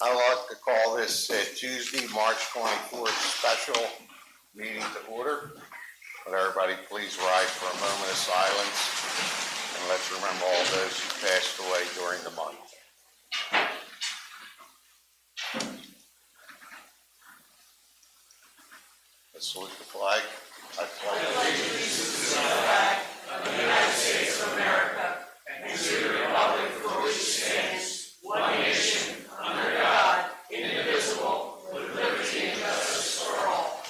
I'd like to call this Tuesday, March 24th special meeting to order. Would everybody please rise for a moment of silence, and let's remember all those who passed away during the month. Let's salute the flag. I pledge allegiance to the flag of the United States of America and to the republic for which it stands, one nation, under God, indivisible, with liberty and justice for all.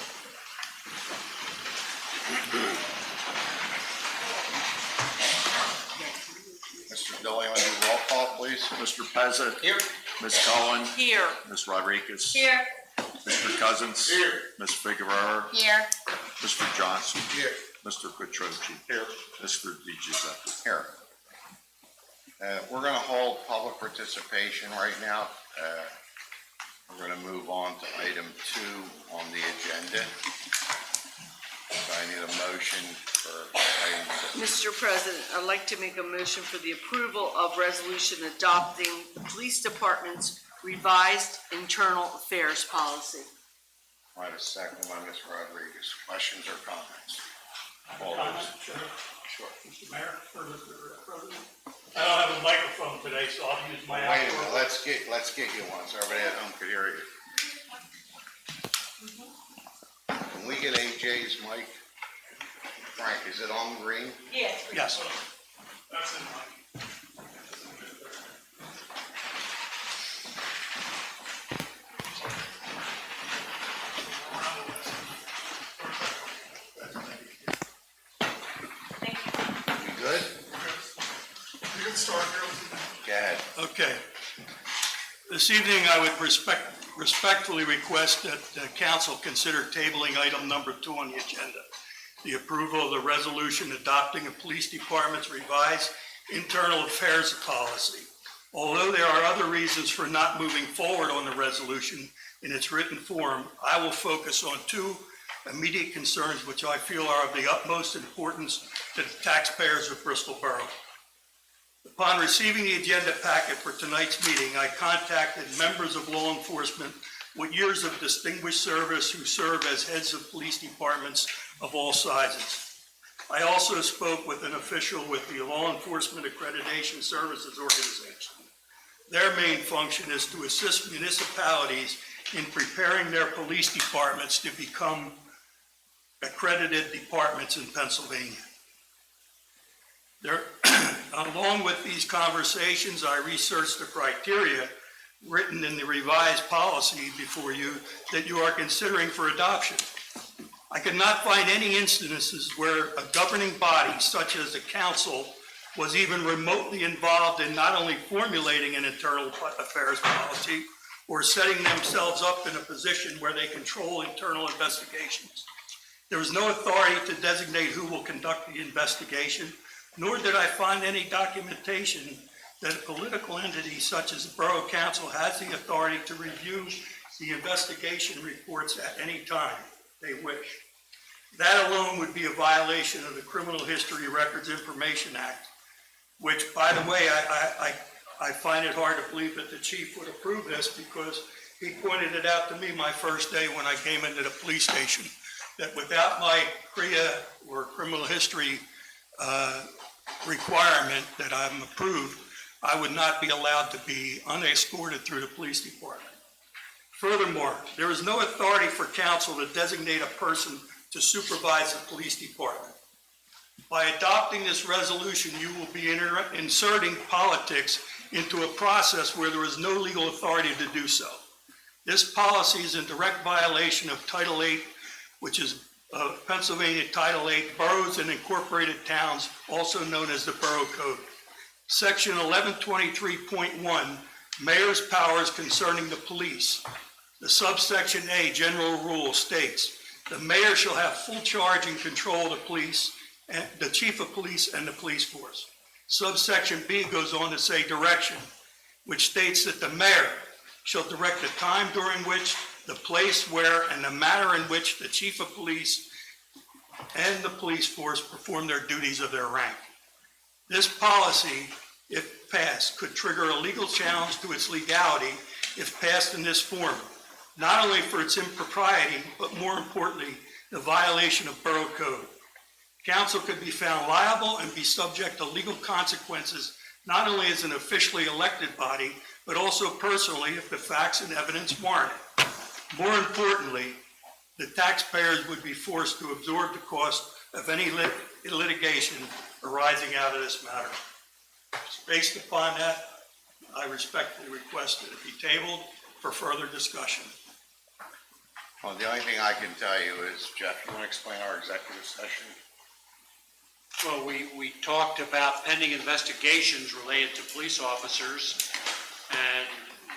Mr. Dilly, will you roll call, please? Mr. Pezza. Here. Ms. Cohen. Here. Ms. Rodriguez. Here. Mr. Cousins. Here. Ms. Figueroa. Here. Mr. Johnson. Here. Mr. Petroci. Here. Mr. DiGiuseppe. Here. We're going to hold public participation right now. We're going to move on to item 2 on the agenda. So I need a motion for item 2. Mr. President, I'd like to make a motion for the approval of resolution adopting Police Department's revised internal affairs policy. I have a second by Ms. Rodriguez. Questions or comments? All those. Sure. Mr. Mayor, or Mr. President, I don't have a microphone today, so I'll use my. Wait a minute, let's get you one so everybody at home could hear you. Can we get AJ's mic? Frank, is it on green? Yes. Yes. That's in mine. You good? You can start here. Go ahead. Okay. This evening, I would respectfully request that the council consider tabling item number 2 on the agenda, the approval of the resolution adopting a police department's revised internal affairs policy. Although there are other reasons for not moving forward on the resolution in its written form, I will focus on 2 immediate concerns which I feel are of the utmost importance to the taxpayers of Bristol Borough. Upon receiving the agenda packet for tonight's meeting, I contacted members of law enforcement with years of distinguished service who serve as heads of police departments of all sizes. I also spoke with an official with the Law Enforcement Accreditation Services Organization. Their main function is to assist municipalities in preparing their police departments to become accredited departments in Pennsylvania. Along with these conversations, I researched the criteria written in the revised policy before you that you are considering for adoption. I could not find any instances where a governing body such as the council was even remotely involved in not only formulating an internal affairs policy or setting themselves up in a position where they control internal investigations. There was no authority to designate who will conduct the investigation, nor did I find any documentation that a political entity such as the Borough Council has the authority to review the investigation reports at any time they wish. That alone would be a violation of the Criminal History Records Information Act, which, by the way, I find it hard to believe that the chief would approve this because he pointed it out to me my first day when I came into the police station, that without my CREA or criminal history requirement that I'm approved, I would not be allowed to be unescorted through the police department. Furthermore, there is no authority for council to designate a person to supervise the police department. By adopting this resolution, you will be inserting politics into a process where there is no legal authority to do so. This policy is in direct violation of Title 8, which is Pennsylvania Title 8, Boroughs and Incorporated Towns, also known as the Borough Code. Section 1123.1, Mayor's powers concerning the police. The subsection A, general rule, states, the mayor shall have full charge and control of the police, and the chief of police and the police force. Subsection B goes on to say direction, which states that the mayor shall direct the time during which, the place where, and the manner in which the chief of police and the police force perform their duties of their rank. This policy, if passed, could trigger a legal challenge to its legality if passed in this form, not only for its impropriety, but more importantly, the violation of Borough Code. Council could be found liable and be subject to legal consequences, not only as an officially elected body, but also personally if the facts and evidence warrant it. More importantly, the taxpayers would be forced to absorb the cost of any litigation arising out of this matter. Based upon that, I respectfully request that it be tabled for further discussion. Well, the only thing I can tell you is, Jeff, you want to explain our executive session? Well, we talked about pending investigations related to police officers, and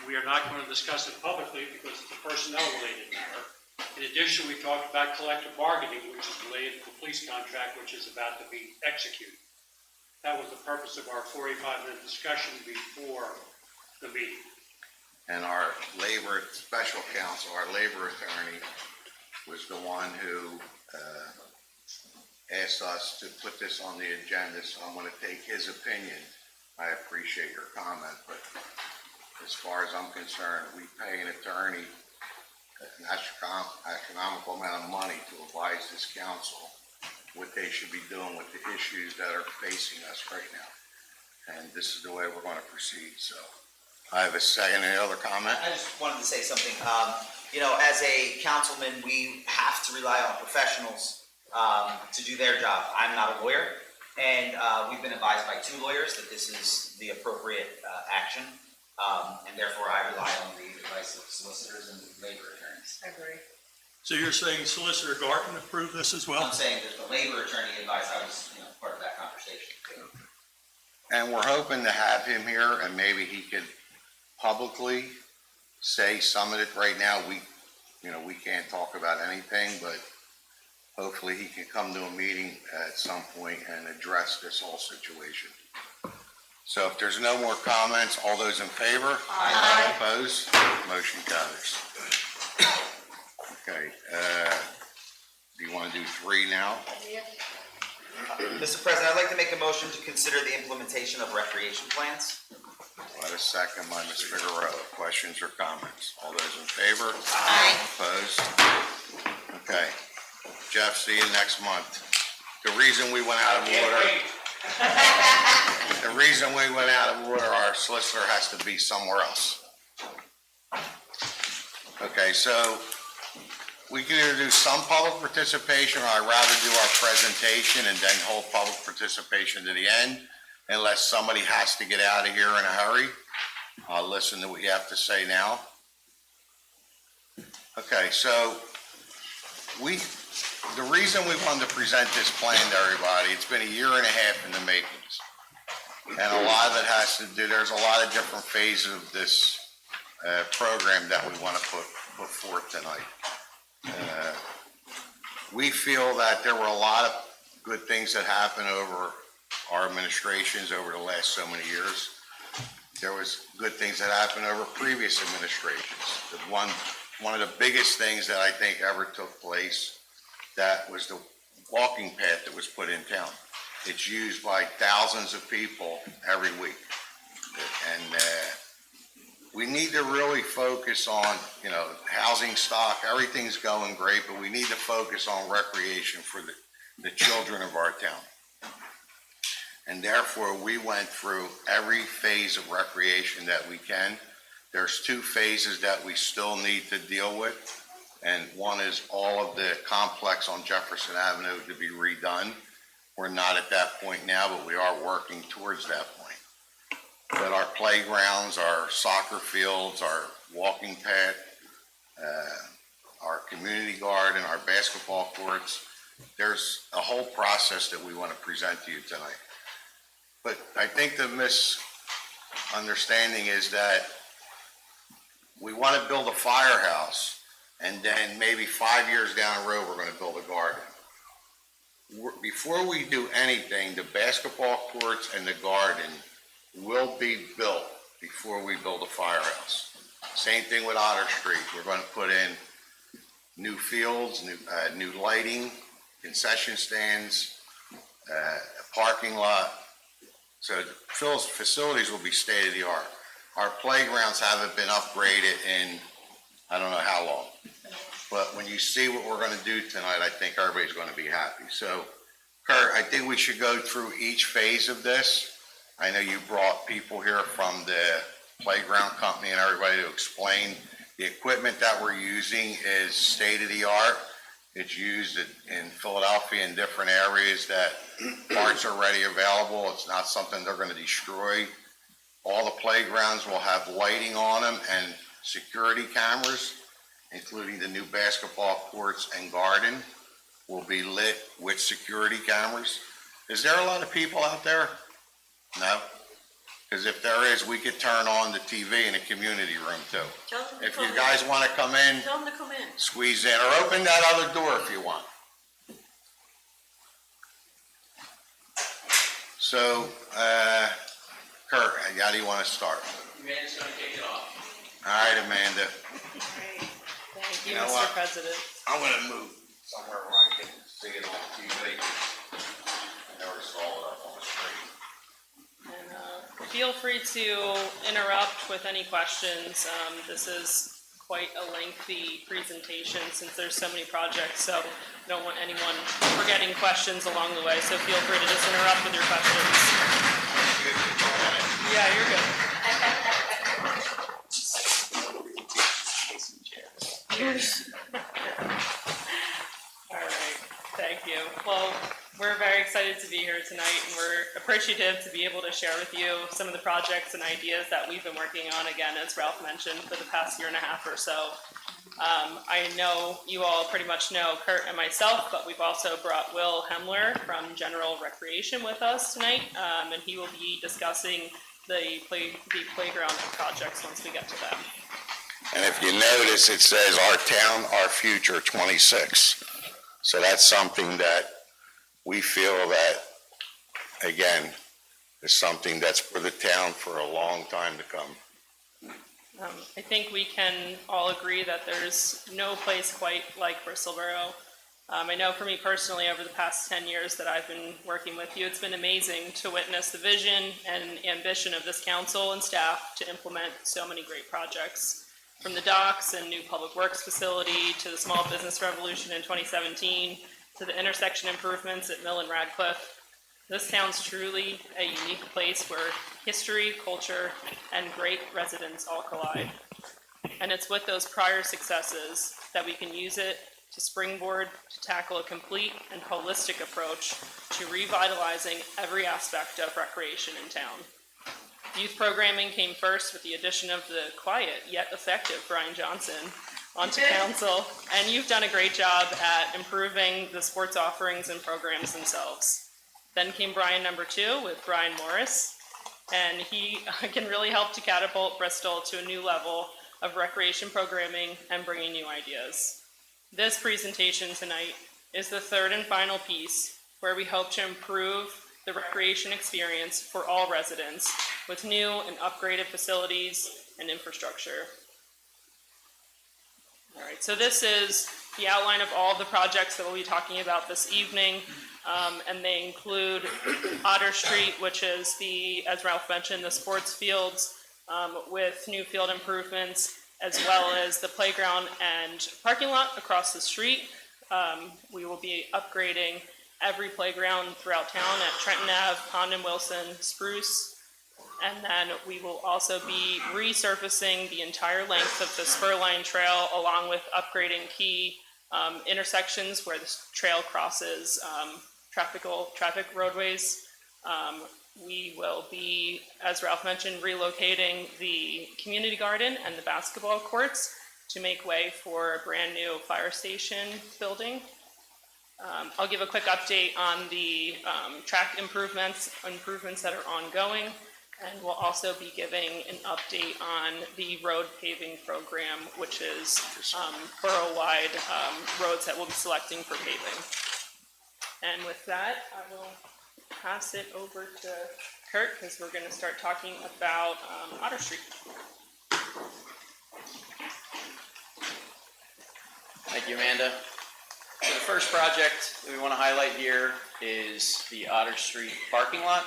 we are not going to discuss it publicly because it's a personnel-related matter. In addition, we talked about collective bargaining, which is related to the police contract, which is about to be executed. That was the purpose of our 45-minute discussion before the meeting. And our labor special counsel, our labor attorney, was the one who asked us to put this on the agenda, so I'm going to take his opinion. I appreciate your comment, but as far as I'm concerned, we pay an attorney an astronomical amount of money to advise this council what they should be doing with the issues that are facing us right now. And this is the way we're going to proceed, so. I have a second. Any other comment? I just wanted to say something. You know, as a councilman, we have to rely on professionals to do their job. I'm not a lawyer, and we've been advised by 2 lawyers that this is the appropriate action, and therefore I rely on the advice of solicitors and labor attorneys. I agree. So you're saying Solicitor Garten approved this as well? I'm saying that the labor attorney advice, I was, part of that conversation too. And we're hoping to have him here, and maybe he could publicly say some of it. Right now, we can't talk about anything, but hopefully he can come to a meeting at some point and address this whole situation. So if there's no more comments, all those in favor? Aye. Opposed? Motion carries. Okay, do you want to do 3 now? Mr. President, I'd like to make a motion to consider the implementation of recreation plans. Let a second by Ms. Figueroa. Questions or comments? All those in favor? Aye. Opposed? Okay. Jeff, see you next month. The reason we went out of order, our solicitor has to be somewhere else. Okay, so we can either do some public participation, or I'd rather do our presentation and then hold public participation to the end. Unless somebody has to get out of here in a hurry, I'll listen to what you have to say now. Okay, so the reason we wanted to present this plan to everybody, it's been 1.5 years in the makings. And a lot of it has to do, there's a lot of different phases of this program that we want to put forth tonight. We feel that there were a lot of good things that happened over our administrations over the last so many years. There was good things that happened over previous administrations. One of the biggest things that I think ever took place, that was the walking path that was put in town. It's used by thousands of people every week. And we need to really focus on, housing stock. Everything's going great, but we need to focus on recreation for the children of our town. And therefore, we went through every phase of recreation that we can. There's 2 phases that we still need to deal with. And one is all of the complex on Jefferson Avenue to be redone. We're not at that point now, but we are working towards that point. But our playgrounds, our soccer fields, our walking path, our community garden, our basketball courts, there's a whole process that we want to present to you tonight. But I think the misunderstanding is that we want to build a firehouse, and then maybe 5 years down the road, we're going to build a garden. Before we do anything, the basketball courts and the garden will be built before we build a firehouse. Same thing with Otter Street. We're going to put in new fields, new lighting, concession stands, a parking lot. So Phil's facilities will be state of the art. our playgrounds haven't been upgraded in, I don't know how long. But when you see what we're gonna do tonight, I think everybody's gonna be happy. So, Kurt, I think we should go through each phase of this. I know you brought people here from the playground company and everybody to explain. The equipment that we're using is state-of-the-art. It's used in Philadelphia in different areas that parts are already available. It's not something they're gonna destroy. All the playgrounds will have lighting on them and security cameras, including the new basketball courts and garden will be lit with security cameras. Is there a lot of people out there? No? Because if there is, we could turn on the TV in the community room too. Tell them to If come you in. guys want to come in, Tell them to come in. squeeze in, or open that other door if you want. So, Kurt, how do you want to start? Amanda's gonna kick it off. All right, Amanda. Thank you, You know Mr. what? President. I'm gonna move somewhere where I can see it on TV. I never saw it up on the screen. And feel free to interrupt with any questions. This is quite a lengthy presentation since there's so many projects, so I don't want anyone forgetting questions along the way, so feel free to just interrupt with your questions. Yeah, you're good. All right, thank you. Well, we're very excited to be here tonight, and we're appreciative to be able to share with you some of the projects and ideas that we've been working on, again, as Ralph mentioned, for the past year and a half or so. I know you all pretty much know Kurt and myself, but we've also brought Will Hemler from General Recreation with us tonight, and he will be discussing the playground projects once we get to them. And if you notice, it says our town, our future 26. So that's something that we feel that, again, is something that's for the town for a long time to come. I think we can all agree that there's no place quite like Bristol Borough. I know for me personally, over the past 10 years that I've been working with you, it's been amazing to witness the vision and ambition of this council and staff to implement so many great projects. From the docks and new public works facility, to the small business revolution in 2017, to the intersection improvements at Mill and Radcliffe. This town's truly a unique place where history, culture, and great residents all collide. And it's with those prior successes that we can use it to springboard to tackle a complete and holistic approach to revitalizing every aspect of recreation in town. Youth programming came first with the addition of the quiet yet effective Brian Johnson onto council, and you've done a great job at improving the sports offerings and programs themselves. Then came Brian number 2 with Brian Morris, and he can really help to catapult Bristol to a new level of recreation programming and bringing new ideas. This presentation tonight is the third and final piece where we hope to improve the recreation experience for all residents with new and upgraded facilities and infrastructure. All right, so this is the outline of all the projects that we'll be talking about this evening, and they include Otter Street, which is as Ralph mentioned, the sports fields with new field improvements, as well as the playground and parking lot across the street. We will be upgrading every playground throughout town at Trenton Ave, Pond and Wilson, Spruce. And then we will also be resurfacing the entire length of the Spurline Trail, along with upgrading key intersections where the trail crosses traffic roadways. We will be, as Ralph mentioned, relocating the community garden and the basketball courts to make way for a brand new fire station building. I'll give a quick update on the track improvements that are ongoing, and we'll also be giving an update on the road paving program, which is borough-wide roads that we'll be selecting for paving. And with that, I will pass it over to Kurt, because we're going to start talking about Otter Street. Thank you, Amanda. So the first project that we want to highlight here is the Otter Street parking lot.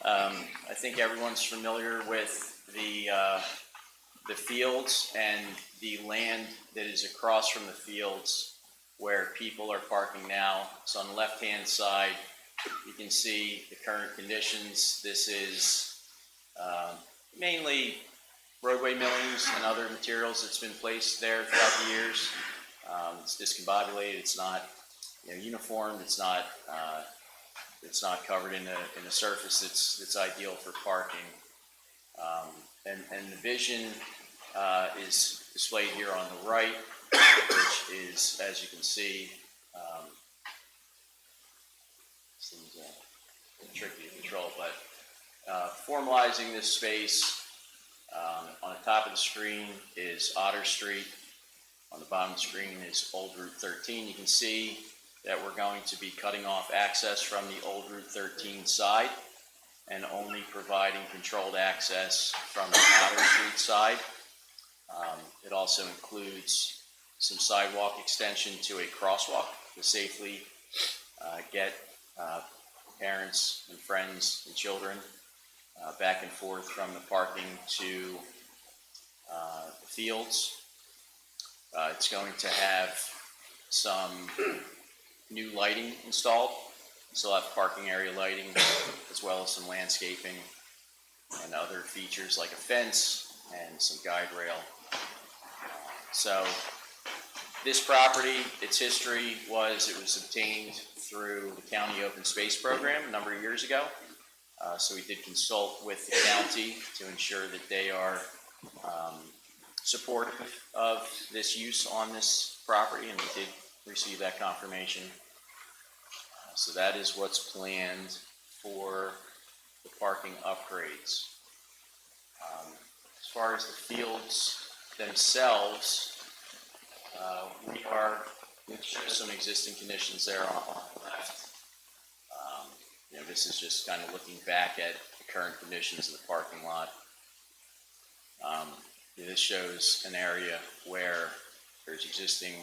I think everyone's familiar with the fields and the land that is across from the fields where people are parking now. So on the left-hand side, you can see the current conditions. This is mainly roadway millings and other materials that's been placed there throughout the years. It's discombobulated. It's not, uniform. It's not covered in a surface that's ideal for parking. And the vision is displayed here on the right, which is, as you can see, seems tricky to control, but formalizing this space. On the top of the screen is Otter Street. On the bottom of the screen is Old Route 13. You can see that we're going to be cutting off access from the Old Route 13 side and only providing controlled access from the Otter Street side. It also includes some sidewalk extension to a crosswalk to safely get parents and friends and children back and forth from the parking to the fields. It's going to have some new lighting installed. So we'll have parking area lighting as well as some landscaping and other features like a fence and some guide rail. So this property, its history was it was obtained through the county open space program a number of years ago. So we did consult with the county to ensure that they are supportive of this use on this property, and we did receive that confirmation. So that is what's planned for the parking upgrades. As far as the fields themselves, we are going to show some existing conditions there on the left. This is just kind of looking back at the current conditions of the parking lot. This shows an area where there's existing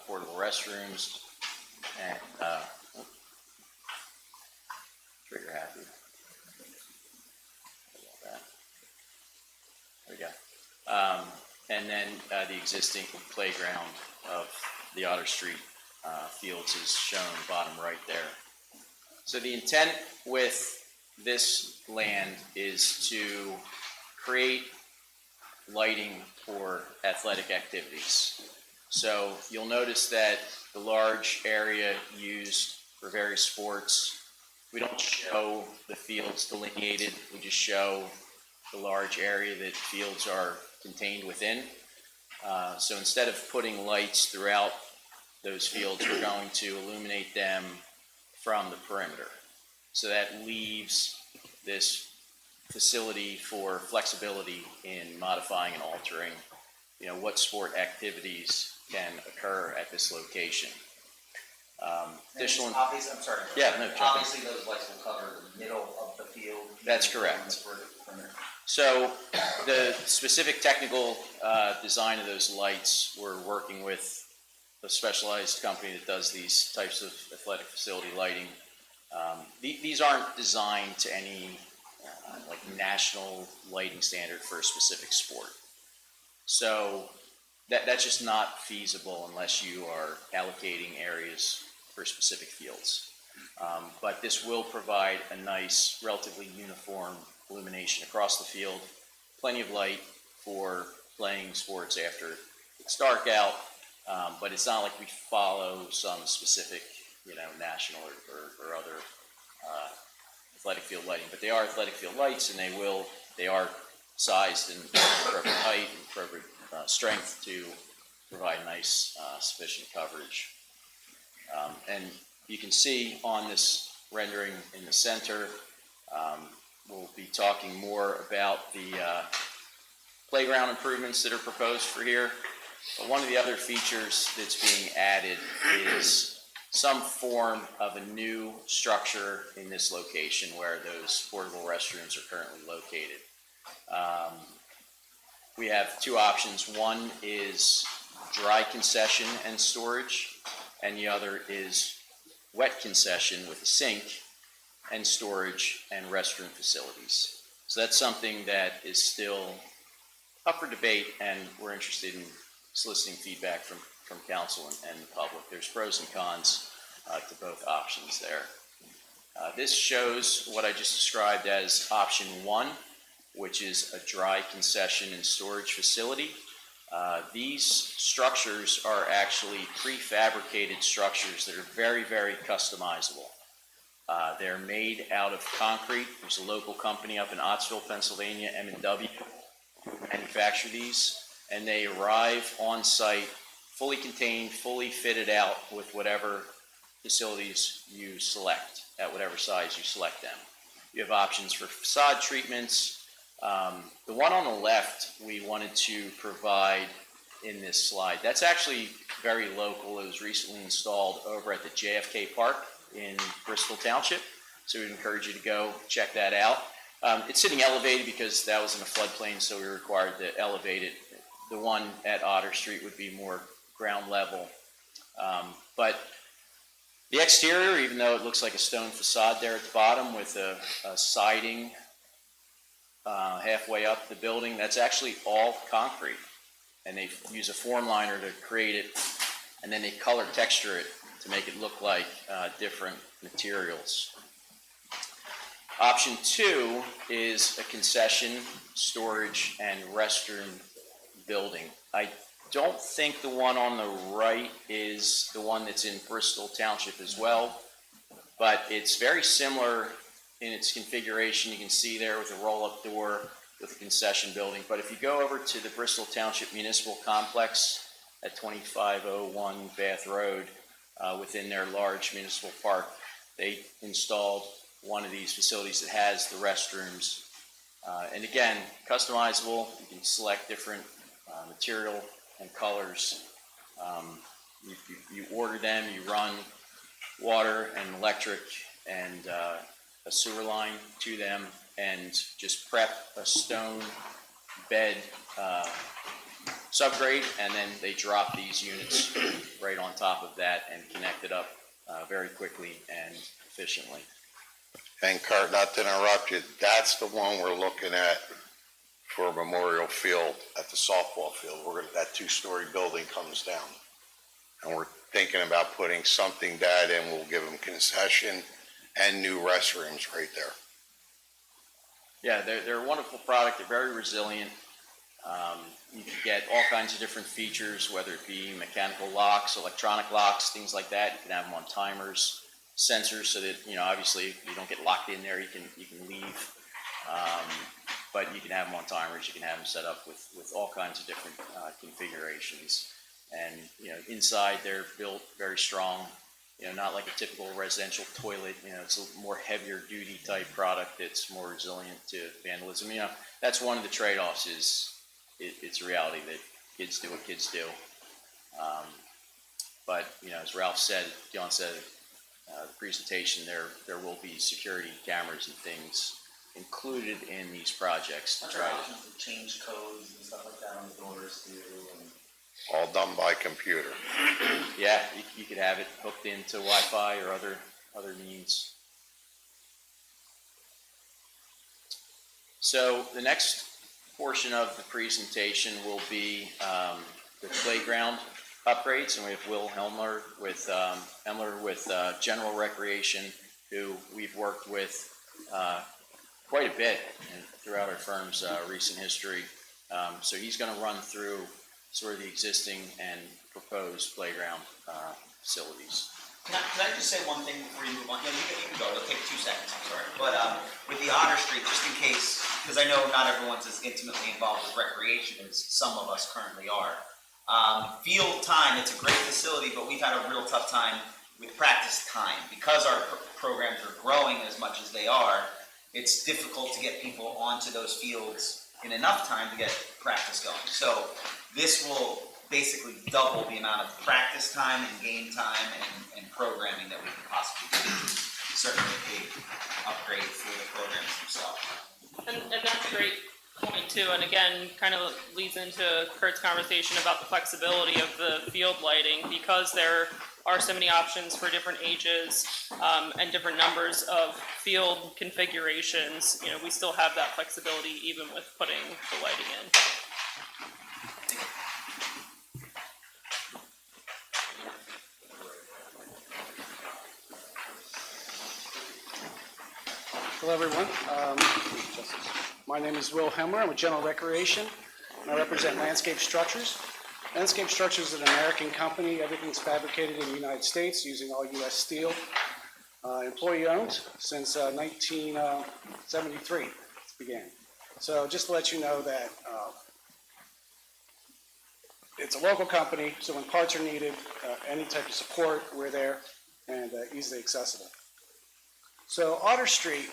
portable restrooms and trigger happy. There we go. And then the existing playground of the Otter Street fields is shown bottom right there. So the intent with this land is to create lighting for athletic activities. So you'll notice that the large area used for various sports, we don't show the fields delineated, we just show the large area that fields are contained within. So instead of putting lights throughout those fields, we're going to illuminate them from the perimeter. So that leaves this facility for flexibility in modifying and altering, what sport activities can occur at this location. Additional. Obviously, I'm sorry. Yeah, no, obviously, those lights will cover the middle of the field. That's correct. So the specific technical design of those lights, we're working with a specialized company that does these types of athletic facility lighting. These aren't designed to any like national lighting standard for a specific sport. So that's just not feasible unless you are allocating areas for specific fields. But this will provide a nice, relatively uniform illumination across the field, plenty of light for playing sports after it's dark out, but it's not like we follow some specific, national or other athletic field lighting. But they are athletic field lights, and they are sized in appropriate height and appropriate strength to provide nice, sufficient coverage. And you can see on this rendering in the center, we'll be talking more about the playground improvements that are proposed for here. But one of the other features that's being added is some form of a new structure in this location where those portable restrooms are currently located. We have two options. One is dry concession and storage, and the other is wet concession with a sink and storage and restroom facilities. So that's something that is still up for debate, and we're interested in soliciting feedback from council and the public. There's pros and cons to both options there. This shows what I just described as option one, which is a dry concession and storage facility. These structures are actually prefabricated structures that are very, very customizable. They're made out of concrete. There's a local company up in Ottsville, Pennsylvania, M&W, who manufacture these, and they arrive on site fully contained, fully fitted out with whatever facilities you select, at whatever size you select them. You have options for facade treatments. The one on the left we wanted to provide in this slide. That's actually very local. It was recently installed over at the JFK Park in Bristol Township, so we'd encourage you to go check that out. It's sitting elevated because that was in a floodplain, so we were required to elevate it. The one at Otter Street would be more ground level. But the exterior, even though it looks like a stone facade there at the bottom with a siding halfway up the building, that's actually all concrete. And they use a form liner to create it, and then they color texture it to make it look like different materials. Option two is a concession, storage, and restroom building. I don't think the one on the right is the one that's in Bristol Township as well, but it's very similar in its configuration. You can see there with a roll-up door with a concession building. But if you go over to the Bristol Township Municipal Complex at 2501 Bath Road, within their large municipal park, they installed one of these facilities that has the restrooms. And again, customizable. You can select different material and colors. You order them, you run water and electric and a sewer line to them, and just prep a stone bed subgrade, and then they drop these units right on top of that and connect it up very quickly and efficiently. And Kurt, not to interrupt you, that's the one we're looking at for Memorial Field at the softball field. That two-story building comes down. And we're thinking about putting something that in, we'll give them concession and new restrooms right there. Yeah, they're a wonderful product. They're very resilient. You can get all kinds of different features, whether it be mechanical locks, electronic locks, things like that. You can have them on timers, sensors, so that, obviously you don't get locked in there. You can leave, but you can have them on timers. You can have them set up with all kinds of different configurations. And inside they're built very strong. Not like a typical residential toilet. It's a more heavier duty type product that's more resilient to vandalism. That's one of the trade-offs. It's a reality that kids do what kids do. But as Ralph said, John said, the presentation, there will be security cameras and things included in these projects to try to change codes and stuff like that on the doors too. All done by computer. Yeah, you could have it hooked into Wi-Fi or other means. So the next portion of the presentation will be the playground upgrades, and we have Will Helmler with General Recreation, who we've worked with quite a bit throughout our firm's recent history. So he's going to run through sort of the existing and proposed playground facilities. Can I just say one thing before you move on? You can go. It'll take 2 seconds. I'm sorry. But with the Otter Street, just in case, because I know not everyone's as intimately involved with recreation as some of us currently are. Field time, it's a great facility, but we've had a real tough time with practice time. Because our programs are growing as much as they are, it's difficult to get people onto those fields in enough time to get practice going. So this will basically double the amount of practice time and game time and programming that we can possibly do. Certainly a big upgrade for the programs themselves. And that's great point too, and again, kind of leads into Kurt's conversation about the flexibility of the field lighting, because there are so many options for different ages and different numbers of field configurations. You know, we still have that flexibility even with putting the lighting in. Hello, everyone. My name is Will Hemmer. I'm with General Recreation, and I represent Landscape Structures. Landscape Structures is an American company. Everything's fabricated in the United States using all U.S. steel. Employee-owned since 1973 it began. So just to let you know that it's a local company, so when parts are needed, any type of support, we're there, and easily accessible. So Otter Street,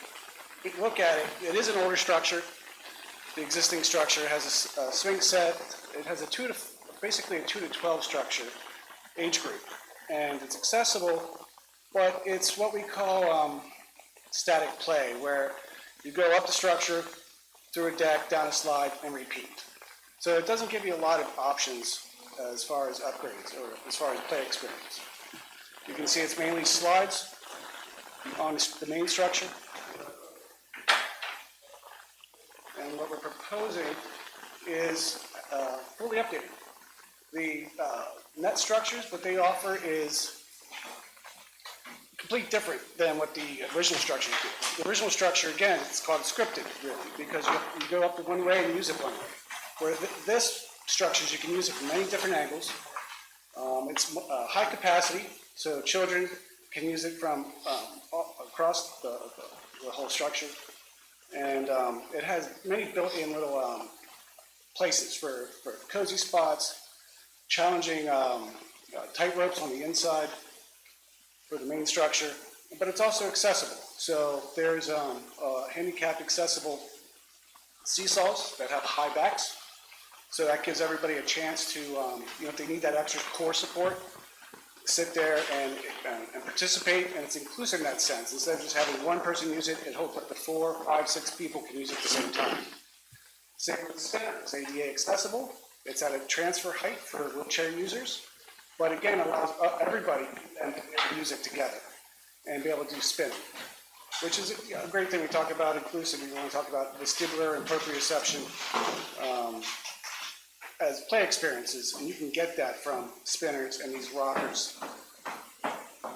if you look at it, it is an older structure. The existing structure has a swing set. It has basically a 2 to 12 structure age group, and it's accessible, but it's what we call static play, where you go up the structure, through a deck, down a slide, and repeat. So it doesn't give you a lot of options as far as upgrades or as far as play experience. You can see it's mainly slides on the main structure. And what we're proposing is fully updated. The net structures, what they offer is completely different than what the original structures do. The original structure, again, it's called scripted, really, because you go up one way and you use it one way. Where this structures, you can use it from many different angles. It's high capacity, so children can use it from across the whole structure. And it has many built-in little places for cozy spots, challenging tight ropes on the inside for the main structure, but it's also accessible. So there's handicap accessible seesaws that have high backs. So that gives everybody a chance to, if they need that extra core support, sit there and participate, and it's inclusive in that sense. Instead of just having one person use it, it holds up to 4, 5, 6 people can use it at the same time. Same with the spinner. It's ADA accessible. It's at a transfer height for wheelchair users, but again, allows everybody to use it together and be able to do spinning, which is a great thing. We talk about inclusive. We want to talk about vestibular and proprioception as play experiences, and you can get that from spinners and these rockers.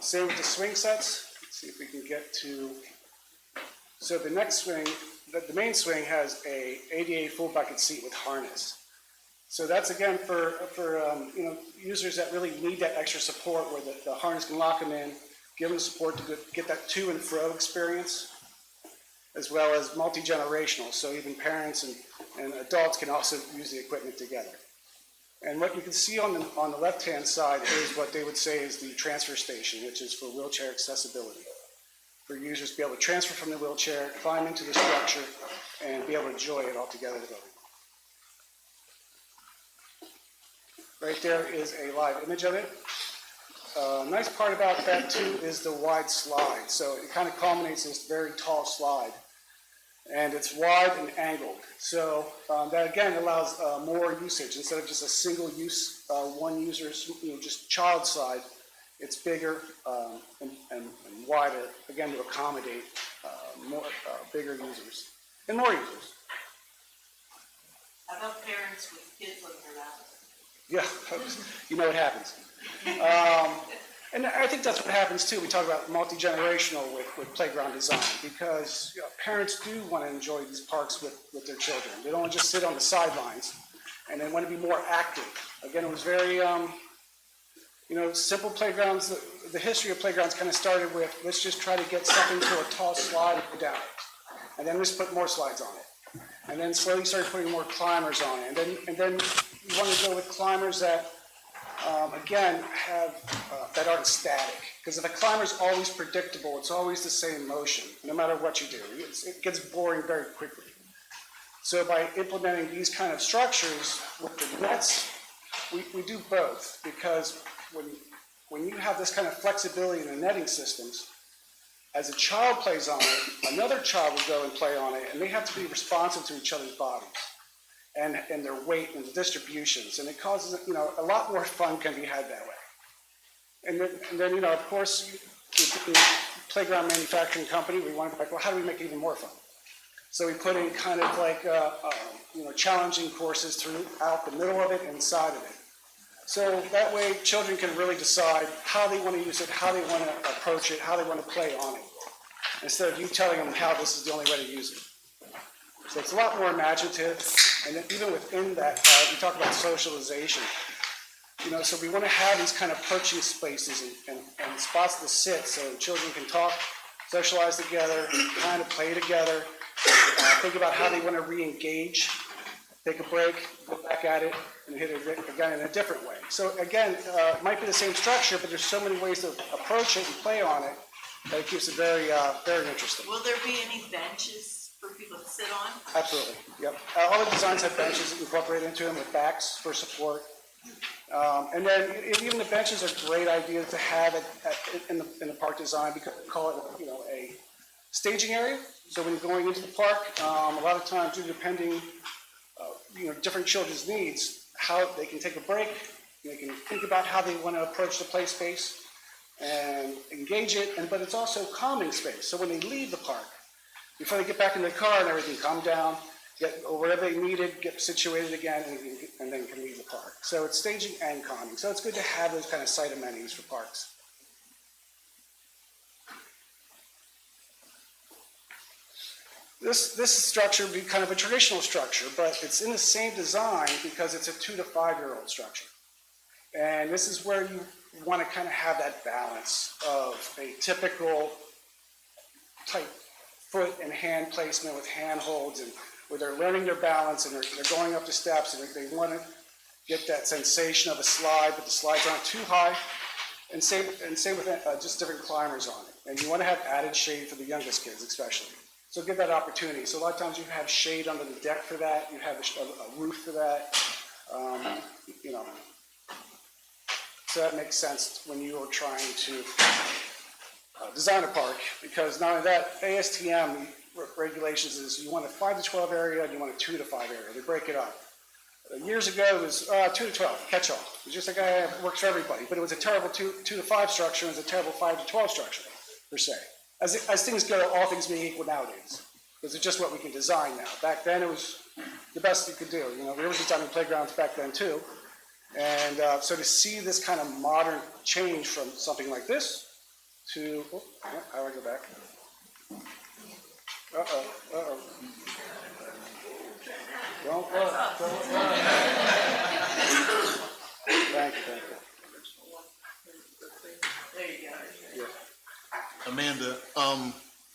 Same with the swing sets. Let's see if we can get to, so the next swing, the main swing has a ADA full bucket seat with harness. So that's again for users that really need that extra support, where the harness can lock them in, give them support to get that to and fro experience, as well as multi-generational. So even parents and adults can also use the equipment together. And what you can see on the left-hand side is what they would say is the transfer station, which is for wheelchair accessibility, for users to be able to transfer from the wheelchair, climb into the structure, and be able to enjoy it all together with everyone. Right there is a live image of it. Nice part about that too is the wide slide. So it kind of culminates in this very tall slide, and it's wide and angled. So that again allows more usage instead of just a single use, one user's just child slide. It's bigger and wider, again to accommodate more bigger users and more users. How about parents with kids on their laps? Yeah, it happens. And I think that's what happens too. We talk about multi-generational with playground design, because parents do want to enjoy these parks with their children. They don't want to just sit on the sidelines, and they want to be more active. Again, it was very, simple playgrounds. The history of playgrounds kind of started with, let's just try to get something to a tall slide and go down it. And then let's put more slides on it. And then slowly started putting more climbers on it. And then you want to go with climbers that, again, that aren't static. Because if a climber's always predictable, it's always the same motion, no matter what you do. It gets boring very quickly. So by implementing these kind of structures with the nets, we do both. Because when you have this kind of flexibility in the netting systems, as a child plays on it, another child will go and play on it, and they have to be responsive to each other's bodies and their weight and the distributions, and it causes, a lot more fun can be had that way. And then, of course, the playground manufacturing company, we wanted to be like, well, how do we make it even more fun? So we put in kind of like, challenging courses throughout the middle of it and inside of it. So that way, children can really decide how they want to use it, how they want to approach it, how they want to play on it, instead of you telling them how this is the only way to use it. So it's a lot more imaginative, and then even within that, we talk about socialization. So we want to have these kind of perching spaces and spots to sit so children can talk, socialize together, kind of play together, think about how they want to re-engage, take a break, go back at it, and hit it again in a different way. So again, it might be the same structure, but there's so many ways to approach it and play on it that it keeps it very, very interesting. Will there be any benches for people to sit on? Absolutely, yep. All the designs have benches incorporated into them with backs for support. And then even the benches are a great idea to have in the park design, because we call it, a staging area. So when you're going into the park, a lot of times, depending, different children's needs, how they can take a break, they can think about how they want to approach the play space and engage it, but it's also calming space. So when they leave the park, before they get back in the car and everything, calm down, or wherever they needed, get situated again, and then can leave the park. So it's staging and calming. So it's good to have those kind of site amenities for parks. This structure would be kind of a traditional structure, but it's in the same design because it's a 2 to 5 year old structure. And this is where you want to kind of have that balance of a typical type foot and hand placement with handholds, and where they're learning their balance and they're going up the steps, and they want to get that sensation of a slide, but the slides aren't too high. And same with just different climbers on it. And you want to have added shade for the youngest kids especially. So give that opportunity. So a lot of times you have shade under the deck for that, you have a roof for that, So that makes sense when you are trying to design a park, because not only that, ASTM regulations is you want a 5 to 12 area and you want a 2 to 5 area. They break it up. Years ago it was 2 to 12, catch all. It was just like, it works for everybody, but it was a terrible 2 to 5 structure, and it was a terrible 5 to 12 structure, per se. As things go, all things being equal nowadays, because it's just what we can design now. Back then, it was the best you could do. We were designing playgrounds back then too, and so to see this kind of modern change from something like this to, how do I go back? Don't look. Thank you. There you go. Amanda,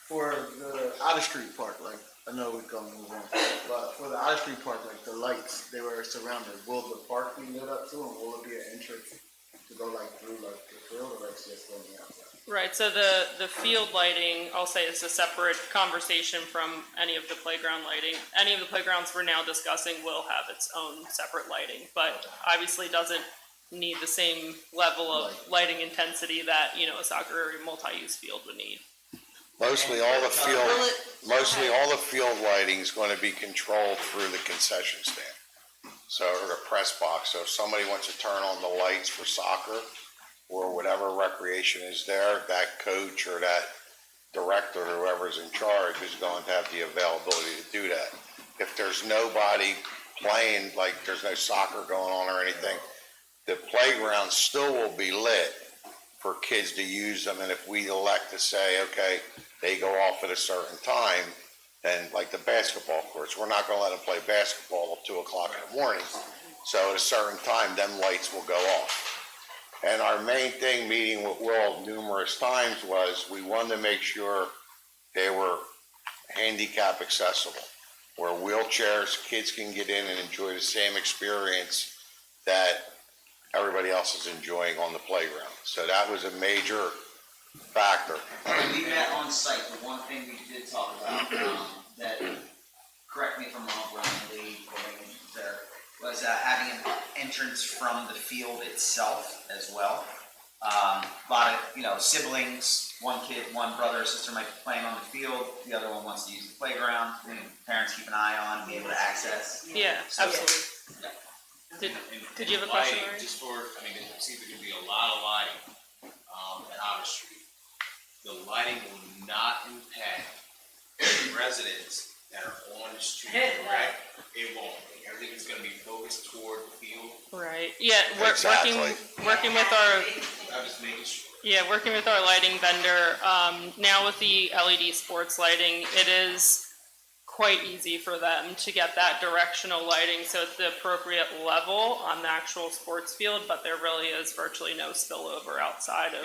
for the Outer Street Park, like, I know we're gonna move on, but for the Outer Street Park, like, the lights, they were surrounded, will the park be lit up too, and will it be an entrance to go like through like the field, or it's just on the outside? Right, so the field lighting, I'll say, is a separate conversation from any of the playground lighting. Any of the playgrounds we're now discussing will have its own separate lighting, but obviously doesn't need the same level of lighting intensity that, a soccer or multi-use field would need. Mostly all the field lighting is going to be controlled through the concession stand. So, or the press box. So if somebody wants to turn on the lights for soccer or whatever recreation is there, that coach or that director or whoever's in charge is going to have the availability to do that. If there's nobody playing, like there's no soccer going on or anything, the playground still will be lit for kids to use them. And if we elect to say, okay, they go off at a certain time, then like the basketball courts, we're not going to let them play basketball till 2 o'clock in the morning. So at a certain time, them lights will go off. And our main thing, meeting with Will numerous times, was we wanted to make sure they were handicap accessible, where wheelchairs, kids can get in and enjoy the same experience that everybody else is enjoying on the playground. So that was a major factor. When we met on site, the one thing we did talk about, that, correct me if I'm wrong, Brian Lee, there, was having an entrance from the field itself as well. A lot of, siblings, one brother or sister might be playing on the field, the other one wants to use the playground, parents keep an eye on, be able to access. Yeah, absolutely. Did you have a question, Lighting, Larry? just for, it seems like there'd be a lot of lighting, at Otter Street. The lighting will not impact the residents that are on the street, correct? It won't. Everything is gonna be focused toward the field. Right, yeah, Exactly. working with our, I'm just making sure. yeah, working with our lighting vendor, now with the LED sports lighting, it is quite easy for them to get that directional lighting, so it's the appropriate level on the actual sports field, but there really is virtually no spillover outside of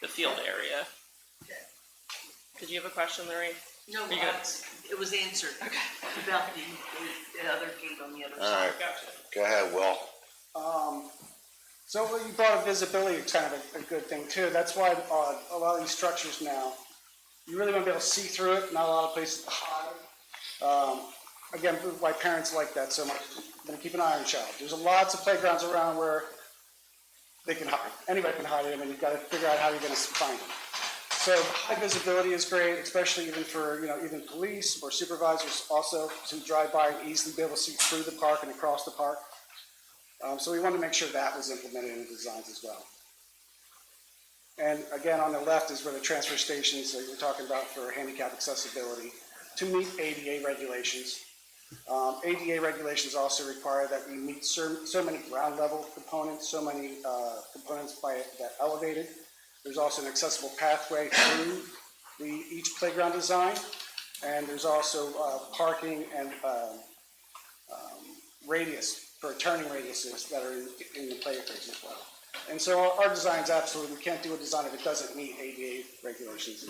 the field area. Did you have a question, Larry? No, you good? it was answered. About the other gate on the other All side. right, go ahead, Will. So you brought up visibility, it's kind of a good thing too. That's why a lot of these structures now, you really want to be able to see through it, not a lot of places to hide. Again, why parents like that so much. Then keep an eye on your child. There's lots of playgrounds around where they can hide. Anybody can hide in them, and you've got to figure out how you're going to find them. So high visibility is great, especially even for, even police or supervisors also to drive by and easily be able to see through the park and across the park. So we wanted to make sure that was implemented in the designs as well. And again, on the left is where the transfer stations that you're talking about for handicap accessibility to meet ADA regulations. ADA regulations also require that we meet so many ground level components, so many components that elevated. There's also an accessible pathway through each playground design, and there's also parking and radius for turning radiuses that are in the playgrounds as well. And so our designs absolutely, we can't do a design if it doesn't meet ADA regulations.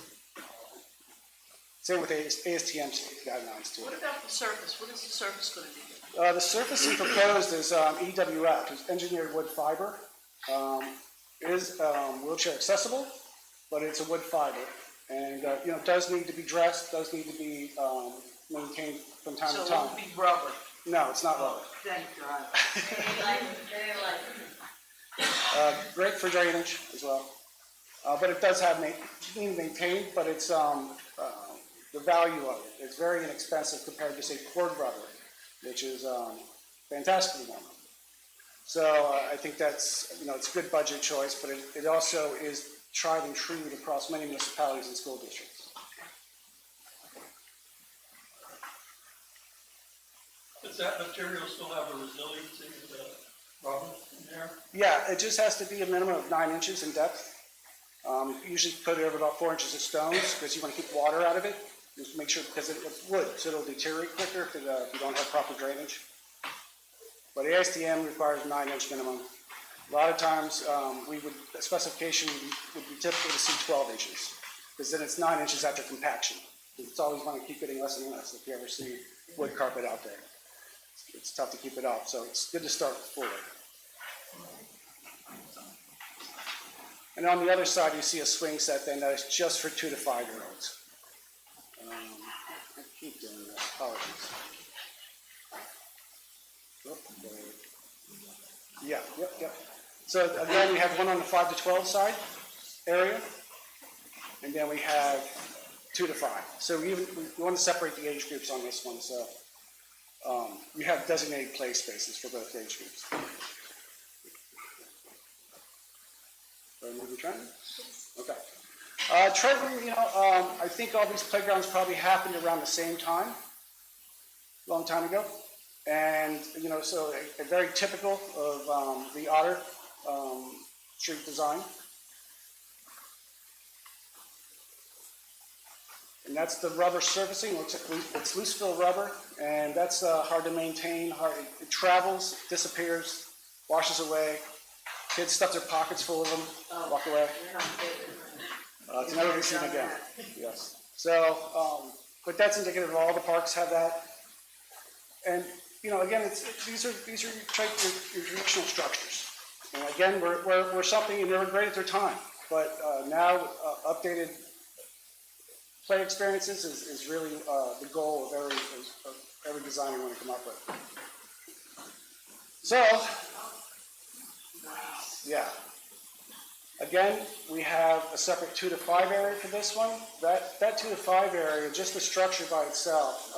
Same with ASTM guidelines too. What about the surface? What is the surface going to be? The surfacing proposed is EWF, is engineered wood fiber. It is wheelchair accessible, but it's a wood fiber. And, it does need to be dressed, does need to be maintained from time So to it time. won't be rubber. No, it's not rubber. Thank God. Great for drainage as well. But it does have need maintained, but it's the value of it. It's very inexpensive compared to, say, cord rubber, which is fantastically warm. So I think that's, it's a good budget choice, but it also is tried and true across many municipalities and school districts. Does that material still have a resiliency of the rubber in there? Yeah, it just has to be a minimum of 9 inches in depth. Usually put it over about 4 inches of stones because you want to keep water out of it. Just make sure, because it's wood, so it'll deteriorate quicker if you don't have proper drainage. But ASTM requires 9-inch minimum. A lot of times, the specification would be typically to see 12 inches, because then it's 9 inches after compaction. It's always want to keep getting less and less if you ever see wood carpet out there. It's tough to keep it up, so it's good to start fully. And on the other side, you see a swing set then that is just for 2 to 5-year-olds. I keep doing that, apologies. Yep. So again, we have one on the 5 to 12 side area, and then we have 2 to 5. So we want to separate the age groups on this one, so you have designated play spaces for both age groups. Moving trend? Okay. Trevor, I think all these playgrounds probably happened around the same time, a long time ago. And, so a very typical of the Otter Street design. And that's the rubber surfacing. It's loose fill rubber, and that's hard to maintain. It travels, disappears, washes away. Kids stuff their pockets full of them, walk away. It's never been seen again. Yes. So, but that's indicative of all the parks have that. And again, these are your traditional structures. And again, we're something, and they were great at their time. But now, updated play experiences is really the goal of every designer want to come up with. So, yeah. Again, we have a separate 2 to 5 area for this one. That 2 to 5 area, just the structure by itself,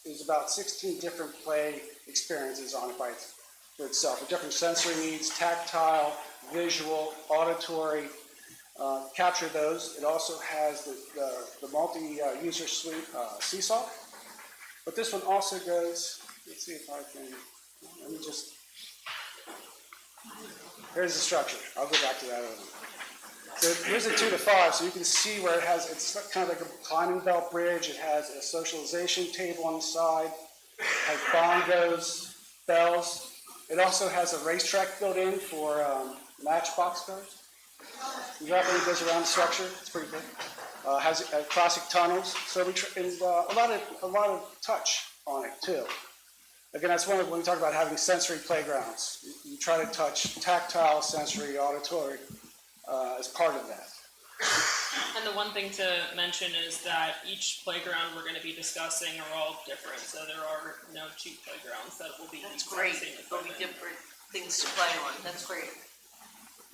is about 16 different play experiences on it for itself, with different sensory needs, tactile, visual, auditory, capture those. It also has the multi-user suite seesaw. But this one also goes, let's see if I can, let me just, here's the structure. I'll go back to that other one. So here's a 2 to 5, so you can see where it has, it's kind of like a climbing belt bridge. It has a socialization table on the side, it has bongos, bells. It also has a racetrack built in for matchbox cars. You drop it, it goes around the structure. It's pretty good. Has classic tunnels, so and a lot of touch on it too. Again, that's one of when we talk about having sensory playgrounds. You try to touch tactile, sensory, auditory as part of that. And the one thing to mention is that each playground we're going to be discussing are all different, so there are no 2 playgrounds that will be. That's great. There'll be different things to play on. That's great.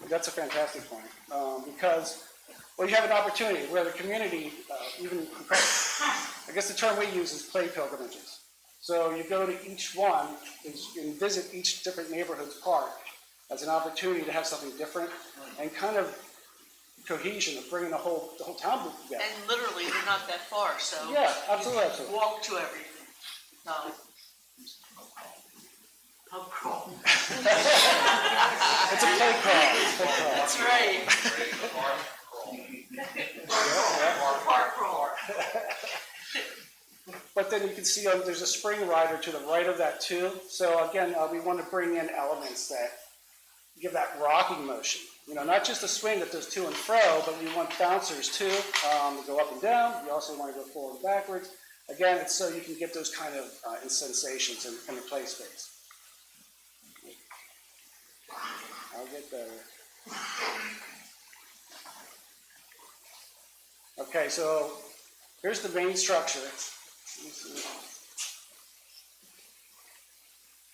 That's a fantastic point, because, well, you have an opportunity where the community, I guess the term we use is play pilgrimages. So you go to each one and visit each different neighborhood's park as an opportunity to have something different and kind of cohesion of bringing the whole town together. And literally, they're not that far, so. Yeah, absolutely, you can absolutely. walk to everything. Pub crawl. It's a play crawl. That's right. Park crawl. But then you can see there's a spring rider to the right of that too. So again, we want to bring in elements that give that rocking motion. You know, not just a swing that does to and fro, but we want bouncers too to go up and down. You also want to go forward and backwards. Again, it's so you can get those kind of sensations in the play space. I'll get better. Okay, so here's the main structure.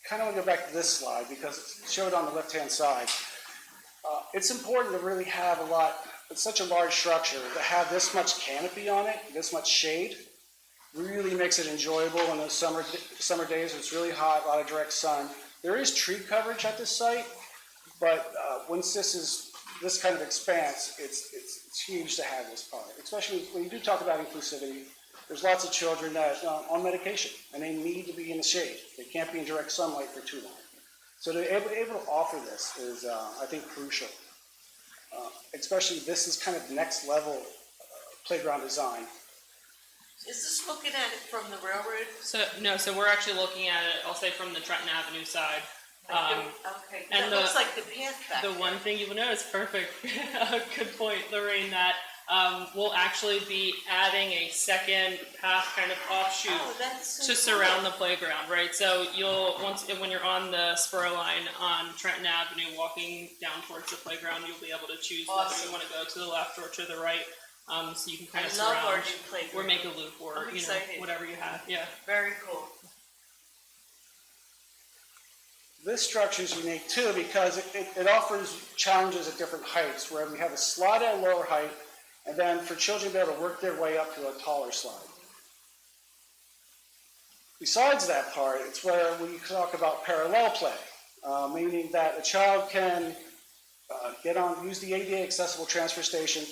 Kind of want to go back to this slide because it's showed on the left-hand side. It's important to really have it's such a large structure, to have this much canopy on it, this much shade, really makes it enjoyable in those summer days when it's really hot, a lot of direct sun. There is tree coverage at this site, but once this kind of expanse, it's huge to have this part, especially when you do talk about inclusivity. There's lots of children that on medication, and they need to be in the shade. They can't be in direct sunlight for too long. So to be able to offer this is, I think, crucial. Especially this is kind of next level playground design. Is this looking at it from the railroad? So we're actually looking at it, I'll say, from the Trenton Avenue side. Okay, and that looks like the path back The there. one thing you will notice, perfect, good point, Lorraine, that we'll actually be adding a second path kind of offshoot That's so to surround the playground, right? So when you're on the Spurline on Trenton Avenue, walking down towards the playground, you'll be able to choose whether you want to go to the left or to the right. So you can kind of surround, our new playground. or make a loop, or I'm excited. whatever you have. Yeah. Very cool. This structure is unique too because it offers challenges at different heights, where we have a slide at a lower height, and then for children to be able to work their way up to a taller slide. Besides that part, it's where we talk about parallel play, meaning that a child can use the ADA accessible transfer station,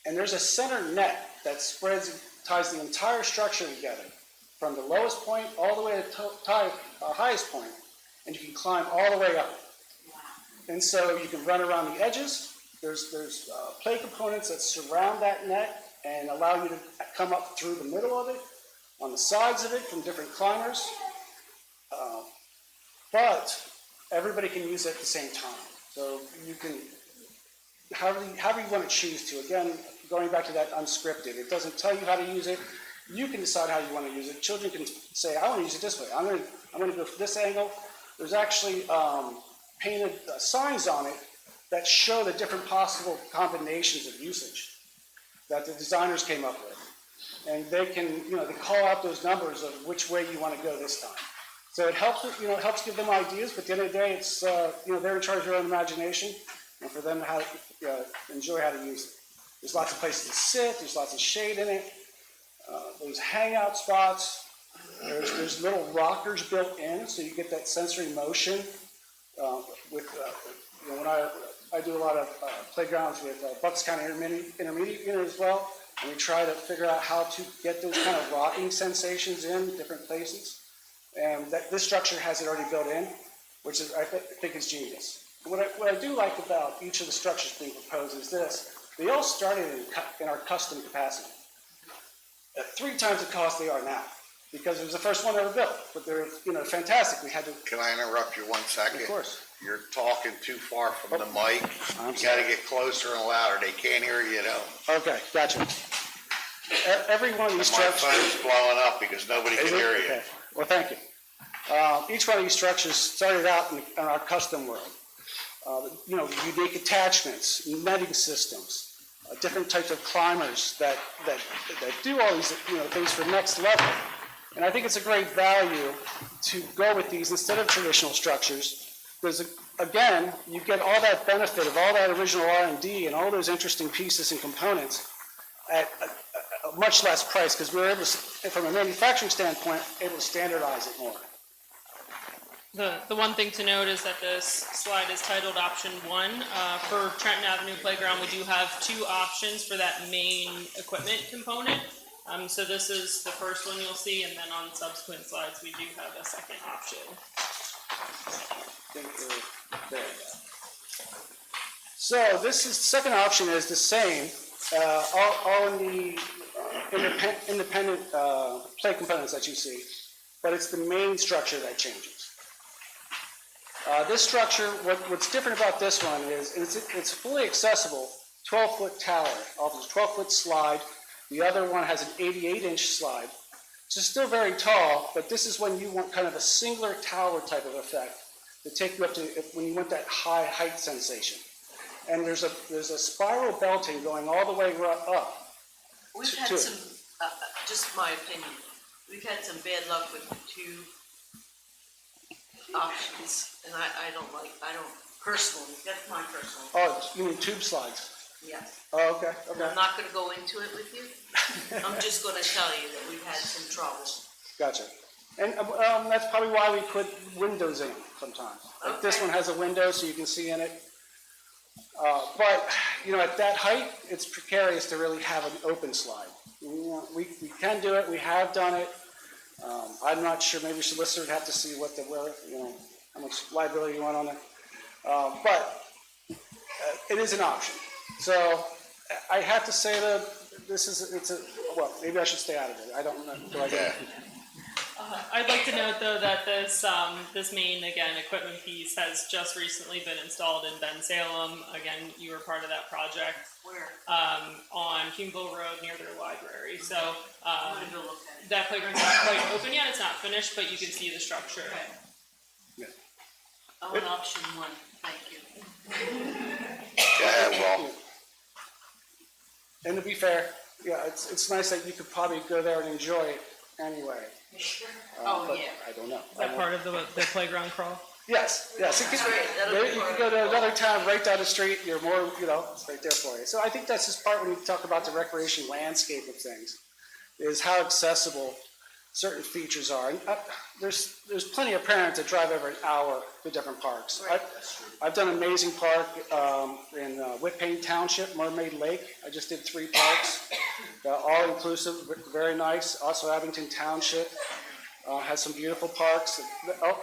and there's a center net that ties the entire structure together, from the lowest point all the way to the highest point, and you can climb all the way up. And so you can run around the edges. There's play components that surround that net and allow you to come up through the middle of it, on the sides of it from different climbers. But everybody can use it at the same time. So you can, however you want to choose to. Again, going back to that unscripted, it doesn't tell you how to use it. You can decide how you want to use it. Children can say, I want to use it this way. I'm going to go for this angle. There's actually painted signs on it that show the different possible combinations of usage that the designers came up with. And they can, they call out those numbers of which way you want to go this time. So it helps, it helps give them ideas, but at the end of the day, it's, they're in charge of their own imagination. and for them to enjoy how to use it. There's lots of places to sit, there's lots of shade in it, there's hangout spots, there's little rockers built in, so you get that sensory motion. When I do a lot of playgrounds with Bucks County Intermediate Unit as well, and we try to figure out how to get those kind of rocking sensations in different places. And this structure has it already built in, which is, I think is genius. What I do like about each of the structures being proposed is this. They all started in our custom capacity. At 3 times the cost they are now, because it was the first one ever built. But they're fantastic. We had to. Can I interrupt you 1 second? Of course. You're talking too far from the mic. You gotta get closer and louder. They can't hear you at home. Okay, gotcha. Every one of these My structures. phone's blowing up because nobody can hear you. Okay. Well, thank you. Each one of these structures started out in our custom world. Unique attachments, netting systems, different types of climbers that do all these things for next level. And I think it's a great value to go with these instead of traditional structures, because again, you get all that benefit of all that original R&D and all those interesting pieces and components at a much less price, because we're able to, from a manufacturing standpoint, able to standardize it more. The one thing to note is that this slide is titled Option 1. For Trenton Avenue Playground, we do have 2 options for that main equipment component. So this is the first one you'll see, and then on subsequent slides, we do have a second option. So this is, second option is the same, all in the independent play components that you see, but it's the main structure that changes. This structure, what's different about this one is it's fully accessible, 12-foot tower, offers 12-foot slide. The other one has an 88-inch slide. So still very tall, but this is when you want kind of a singular tower type of effect to take you up to when you want that high height sensation. And there's a spiral belting going all the way up. We've had some, just my opinion, we've had some bad luck with the 2 options, and I don't personally, that's my personal. Oh, you mean tube slides? Yes. Oh, okay, okay. I'm not gonna go into it with you. I'm just gonna tell you that we've had some trouble. Gotcha. And that's probably why we put windows in them sometimes. Like this Okay. one has a window so you can see in it. But, at that height, it's precarious to really have an open slide. We can do it, we have done it. I'm not sure, maybe solicitor would have to see what how much liability you want on it. But it is an option. So I have to say that well, maybe I should stay out of it. I don't know. Do I get it? I'd like to note, though, that this main, again, equipment piece has just recently been installed in Salem. Again, you were part of that project. Where? On Hughville Road near their library. So I'm gonna go look at it. that playground's not quite open yet. It's not finished, but you can see the structure. I want option 1, thank you. Yeah, well, And to be fair, it's nice that you could probably go there and enjoy it anyway. Oh, But yeah. I don't know. Is that part of the playground crawl? Yes. It could, That's great. That'll be you part can of go it. to another town right down the street, you're more, it's right there for you. So I think that's just part when you talk about the recreation landscape of things, is how accessible certain features are. And there's plenty of parents that drive over an hour to different parks. Right. I've done an amazing park in Whitpain Township, Mermaid Lake. I just did 3 parks, all inclusive, very nice. Also Abington Township has some beautiful parks.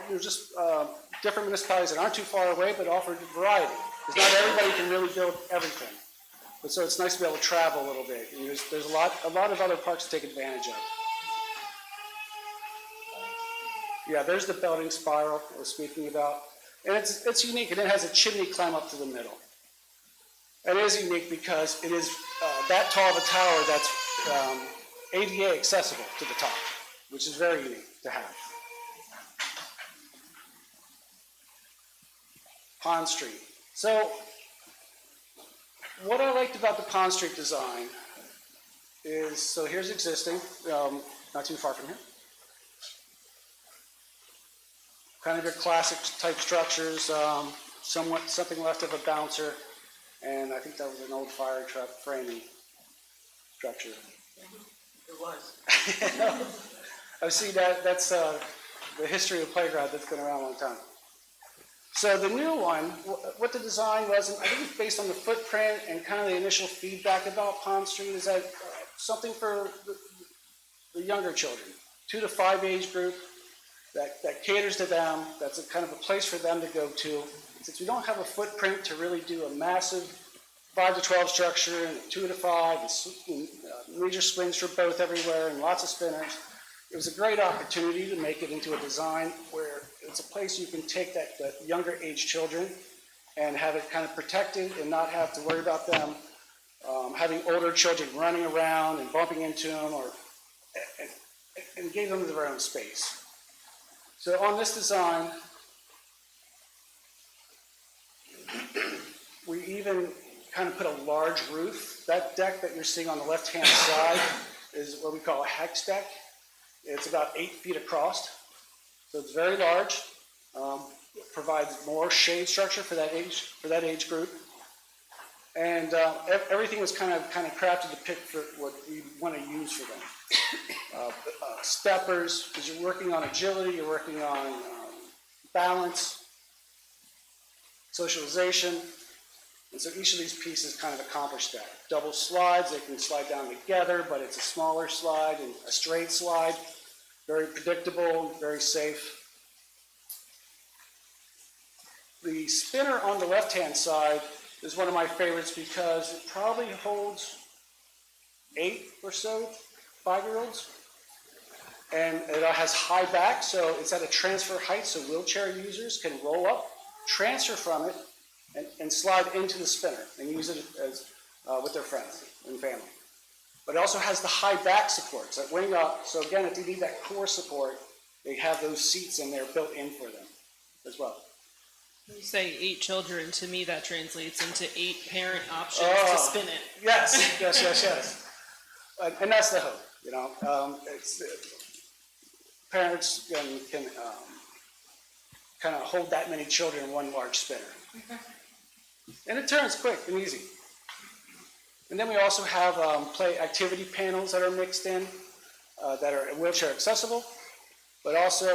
There's just different municipalities that aren't too far away, but offer variety. Because not everybody can really build everything. But so it's nice to be able to travel a little bit. And there's a lot of other parks to take advantage of. Yeah, there's the belting spiral I was speaking about. And it's unique, and it has a chimney climb up to the middle. And it is unique because it is that tall of a tower that's ADA accessible to the top, which is very unique to have. Pond Street. So, what I liked about the Pond Street design is, so here's existing, not too far from here. Kind of your classic type structures, something left of a bouncer, and I think that was an old fire truck framing structure. It was. I've seen that, that's the history of playground that's been around a long time. So the new one, what the design was, and I think it's based on the footprint and kind of the initial feedback about Pond Street, is that something for the younger children, 2 to 5 age group, that caters to them, that's a kind of a place for them to go to. Since we don't have a footprint to really do a massive 5 to 12 structure and 2 to 5, and major swings for both everywhere and lots of spinners, it was a great opportunity to make it into a design where it's a place you can take that younger age children and have it kind of protected and not have to worry about them having older children running around and bumping into them, and gave them their own space. So on this design, we even kind of put a large roof. That deck that you're seeing on the left-hand side is what we call a hex deck. It's about 8 feet across, so it's very large. It provides more shade structure for that age group, and everything was kind of crafted to pick for what we want to use for them. Steppers, because you're working on agility, you're working on balance, socialization, and so each of these pieces kind of accomplish that. Double slides, they can slide down together, but it's a smaller slide and a straight slide. Very predictable, very safe. The spinner on the left-hand side is one of my favorites because it probably holds 8 or so 5-year-olds. And it has high back, so it's at a transfer height, so wheelchair users can roll up, transfer from it, and slide into the spinner and use it as with their friends and family. But it also has the high back supports that wing up, so again, if you need that core support, they have those seats in there built in for them as well. You say 8 children, to me that translates into 8 parent options to spin it. Yes. And that's the hope, you know. Parents can kind of hold that many children in one large spinner. And it turns quick and easy. And then we also have play activity panels that are mixed in that are wheelchair accessible, but also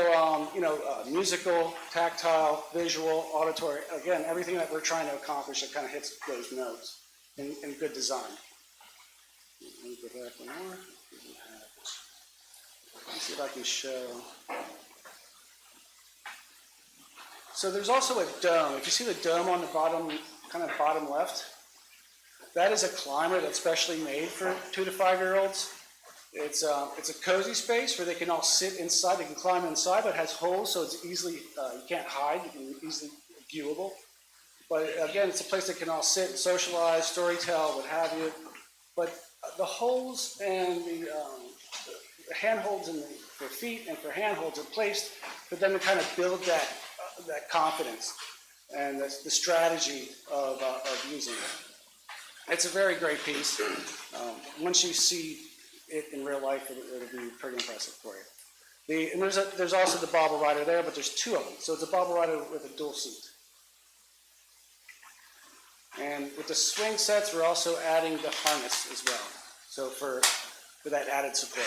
musical, tactile, visual, auditory. Again, everything that we're trying to accomplish that kind of hits those notes in good design. Let me go back one more. Let me see if I can show. So there's also a dome. If you see the dome on the bottom, kind of bottom left, that is a climber that's specially made for 2 to 5-year-olds. It's a cozy space where they can all sit inside. They can climb inside, but it has holes, so it's easily, you can't hide, you can easily viewable. But again, it's a place that can all sit and socialize, storytell, what have you. But the holes and the handholds for feet and for handholds are placed for them to kind of build that confidence and the strategy of using it. It's a very great piece. Once you see it in real life, it'll be pretty impressive for you. And there's also the bobble rider there, but there's 2 of them. So it's a bobble rider with a dual seat. And with the swing sets, we're also adding the harness as well. So for that added support.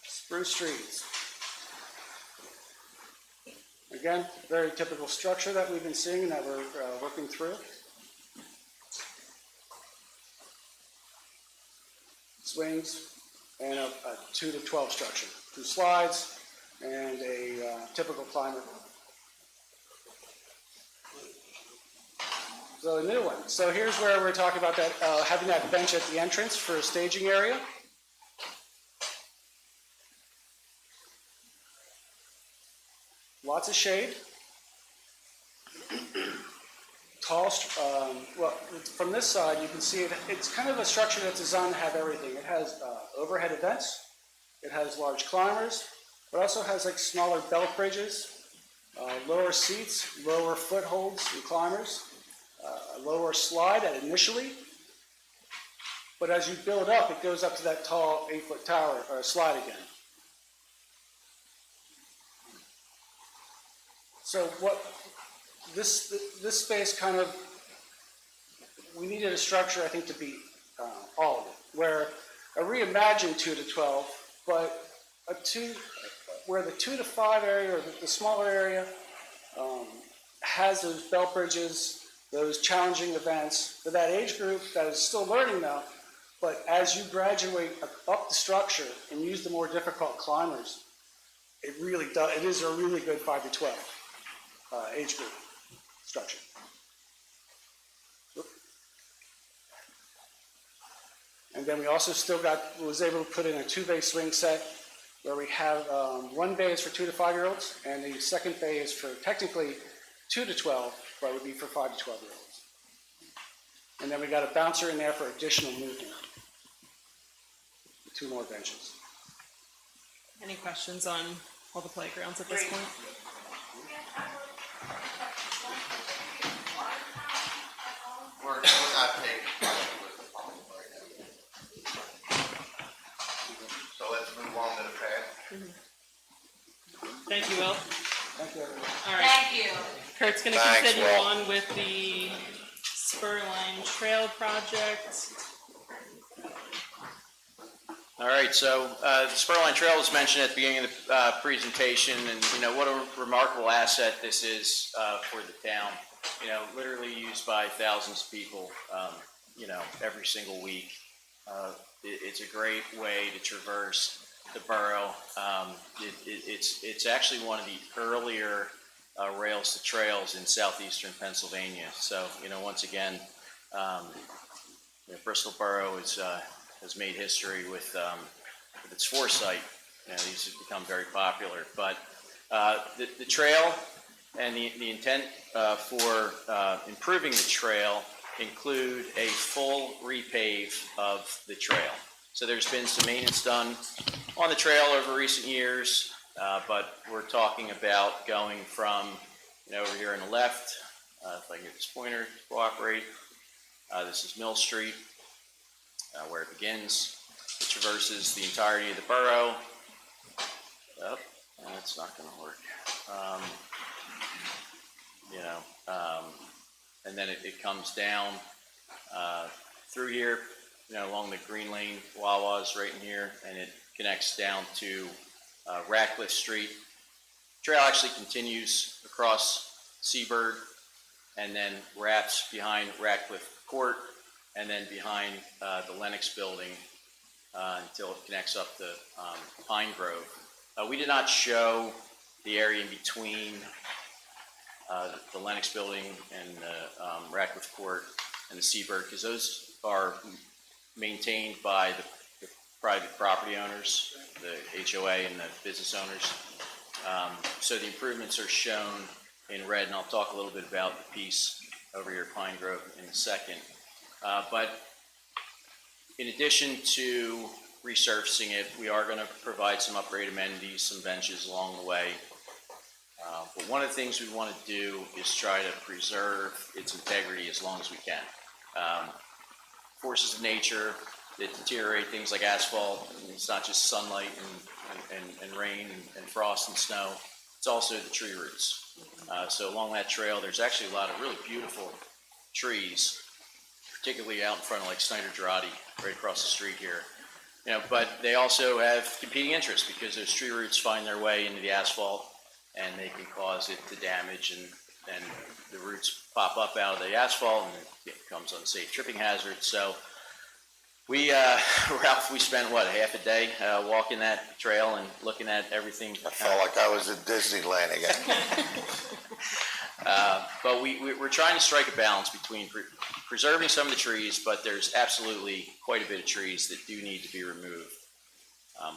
Spruce trees. Again, very typical structure that we've been seeing and that we're working through. Swings and a 2 to 12 structure. 2 slides and a typical climber. So a new one. So here's where we're talking about that, having that bench at the entrance for a staging area. Lots of shade. Tall, well, from this side you can see it's kind of a structure that's designed to have everything. It has overhead events, it has large climbers, but also has like smaller belt bridges, lower seats, lower footholds and climbers, a lower slide initially, But as you build up, it goes up to that tall 8-foot tower or slide again. So what, this space kind of, we needed a structure, I think, to be all of it, where a reimagined 2 to 12, but where the 2 to 5 area, or the smaller area, has those belt bridges, those challenging events for that age group that is still learning now, but as you graduate up the structure and use the more difficult climbers, it really does, it is a really good 5 to 12 age group structure. And then we also still was able to put in a 2-bay swing set where we have 1 bay is for 2 to 5-year-olds, and the second bay is for technically 2 to 12, but it would be for 5 to 12-year-olds. And then we got a bouncer in there for additional movement. 2 more benches. Any questions on all the playgrounds at this point? We're not taking questions with the public right now. So let's move on to the pad. Thank you, Will. Thank you, everyone. All right. Thank you. Kurt's gonna Thanks, continue Will. on with the Spurline Trail project. All right, so the Spurline Trail was mentioned at the beginning of the presentation, and what a remarkable asset this is for the town. Literally used by thousands of people, every single week. It's a great way to traverse the borough. It's actually one of the earlier rails to trails in southeastern Pennsylvania. So once again, Bristol Borough has made history with its foresight. These have become very popular. But the trail and the intent for improving the trail include a full repave of the trail. So there's been some maintenance done on the trail over recent years, but we're talking about going from over here on the left, if I can get this pointer to cooperate, this is Mill Street, where it begins. It traverses the entirety of the borough. Oh, that's not going to work. And then it comes down through here, along the Green Lane Wawa's right in here, and it connects down to Ratcliffe Street. Trail actually continues across Seabird and then wraps behind Ratcliffe Court and then behind the Lennox Building until it connects up to Pine Grove. We did not show the area in between the Lennox Building and the Ratcliffe Court and the Seabird, because those are maintained by the private property owners, the HOA and the business owners. So the improvements are shown in red, and I'll talk a little bit about the piece over here at Pine Grove in a second. But in addition to resurfacing it, we are going to provide some upgrade amenities, some benches along the way. But one of the things we want to do is try to preserve its integrity as long as we can. Forces of nature that deteriorate things like asphalt, and it's not just sunlight and rain and frost and snow, it's also the tree roots. So along that trail, there's actually a lot of really beautiful trees, particularly out in front of like Snyder Girardi, right across the street here. But they also have competing interests because those tree roots find their way into the asphalt and they can cause it to damage, and the roots pop up out of the asphalt and it becomes unsafe tripping hazard. So we, Ralph, we spent what, half a day walking that trail and looking at everything. I felt like I was at Disneyland again. But we're trying to strike a balance between preserving some of the trees, but there's absolutely quite a bit of trees that do need to be removed.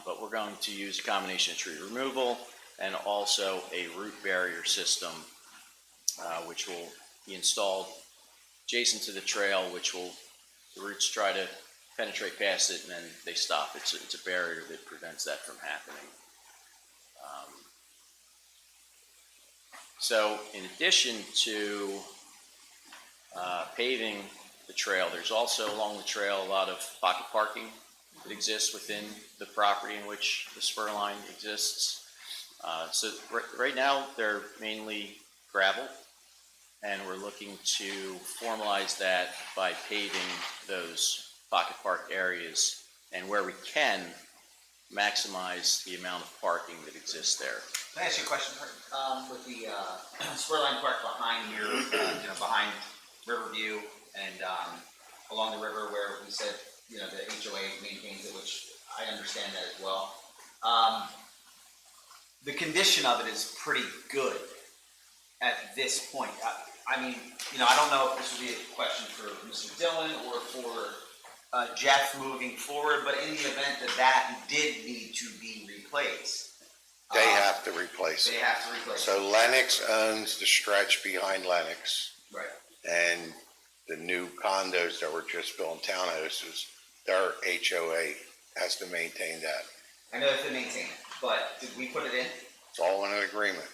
But we're going to use a combination of tree removal and also a root barrier system, which will be installed adjacent to the trail, which will, the roots try to penetrate past it and then they stop. It's a barrier that prevents that from happening. So in addition to paving the trail. There's also along the trail a lot of pocket parking that exists within the property in which the spur line exists. So right now, they're mainly gravel, and we're looking to formalize that by paving those pocket park areas, and where we can, maximize the amount of parking that exists there. Can I ask you a question, Kurt? With the Spurline Park behind here, behind Riverview and along the river where we said, the HOA maintains it, which I understand that as well. The condition of it is pretty good at this point. I mean, I don't know if this would be a question for Mr. Dillon or for Jeff moving forward, but in the event that did need to be replaced. They have to replace They it. have to replace it. So Lennox owns the stretch behind Lennox, Right. and the new condos that were just built in townhouses, their HOA has to maintain that. I know if they maintain it, but did we put it in? It's all in an agreement.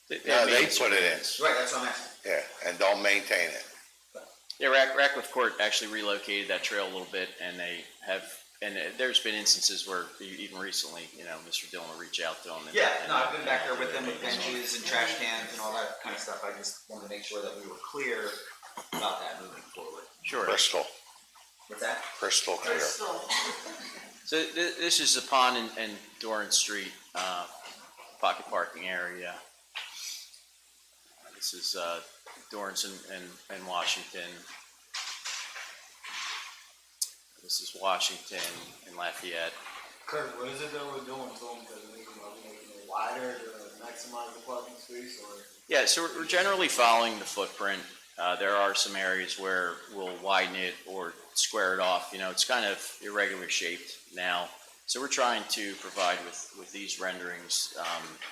They No, they made- put it in, Right, that's what I'm asking. yeah, and they'll maintain it. Yeah, Ratcliffe Court actually relocated that trail a little bit, and they have, and there's been instances where even recently, Mr. Dillon will reach out to them. I've been back there with them with benches and trash cans and all that kind of stuff. I just wanted to make sure that we were clear about that moving forward. Sure. Crystal What's that? clear. So this is the Pond and Doran Street pocket parking area. This is Dorrance and Washington. This is Washington and Lafayette. Kurt, what is it that we're doing to them? Because we're making it wider to maximize the parking space, or? Yeah, so we're generally following the footprint. There are some areas where we'll widen it or square it off. It's kind of irregular shaped now. So we're trying to provide with these renderings,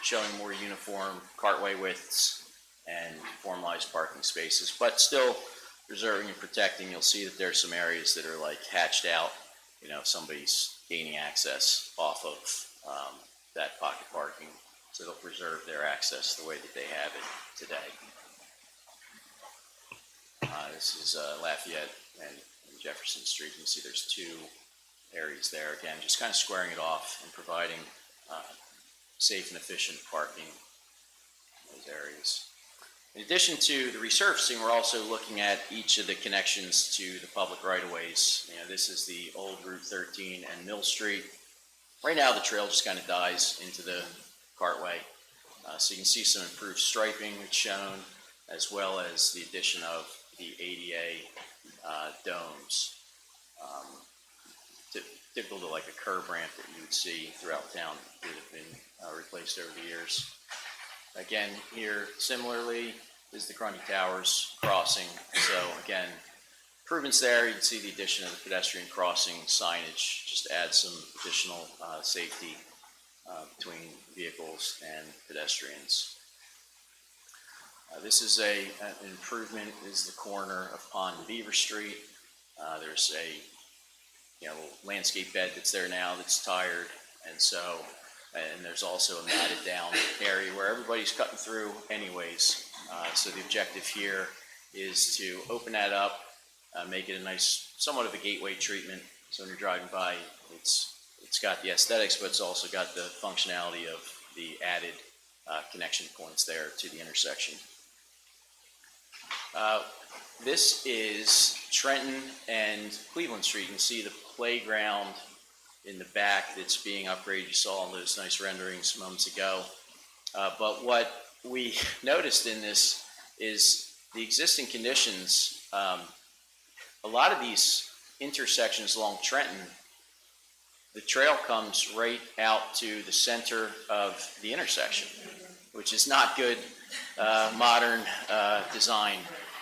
showing more uniform cartway widths and formalized parking spaces, but still preserving and protecting. You'll see that there's some areas that are like hatched out. Somebody's gaining access off of that pocket parking, so they'll preserve their access the way that they have it today. This is Lafayette and Jefferson Street. You can see there's two areas there. Again, just kind of squaring it off and providing safe and efficient parking in those areas. In addition to the resurfacing, we're also looking at each of the connections to the public right-of-ways. This is the old Route 13 and Mill Street. Right now, the trail just kind of dies into the cartway. So you can see some improved striping that's shown, as well as the addition of the ADA domes. Typical to like a curb ramp that you would see throughout town that have been replaced over the years. Again, here similarly is the Grundy Towers crossing. So again, improvements there. You can see the addition of the pedestrian crossing signage, just add some additional safety between vehicles and pedestrians. This is an improvement, is the corner of Pond and Beaver Street. There's a little landscape bed that's there now that's tired, and there's also a matted down area where everybody's cutting through anyways. So the objective here is to open that up, make it a nice, somewhat of a gateway treatment. So when you're driving by, it's got the aesthetics, but it's also got the functionality of the added connection points there to the intersection. This is Trenton and Cleveland Street. You can see the playground in the back that's being upgraded. You saw all those nice renderings moments ago. But what we noticed in this is the existing conditions. A lot of these intersections along Trenton, the trail comes right out to the center of the intersection, which is not good modern design.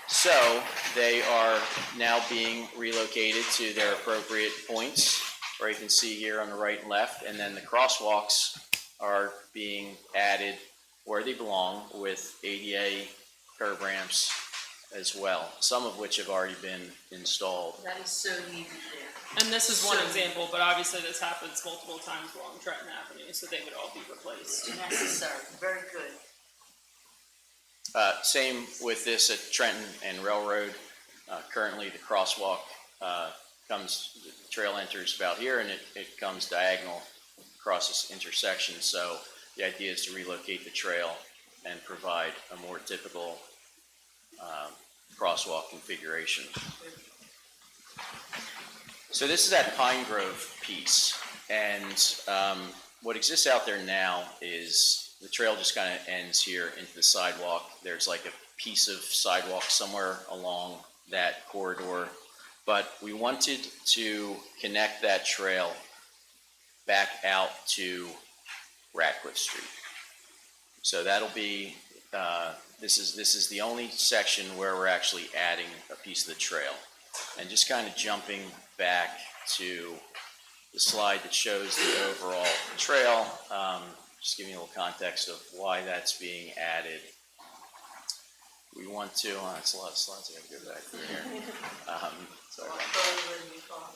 So they are now being relocated to their appropriate points, where you can see here on the right and left, and then the crosswalks are being added where they belong with ADA curb ramps as well, some of which have already been installed. That is so needed there. And this is one example, but obviously this happens multiple times along Trenton Avenue, so they would all be replaced. Necessary, very good. Same with this at Trenton and Railroad. Currently, the crosswalk the trail enters about here, and it comes diagonal across this intersection. So the idea is to relocate the trail and provide a more typical crosswalk configuration. So this is that Pine Grove piece, and what exists out there now is the trail just kind of ends here into the sidewalk. There's like a piece of sidewalk somewhere along that corridor, but we wanted to connect that trail back out to Ratcliffe Street. So that'll be, this is the only section where we're actually adding a piece of the trail. And just kind of jumping back to the slide that shows the overall trail, just giving you a little context of why that's being added. We want to, that's a lot of slides, I gotta go back through here. Sorry about that.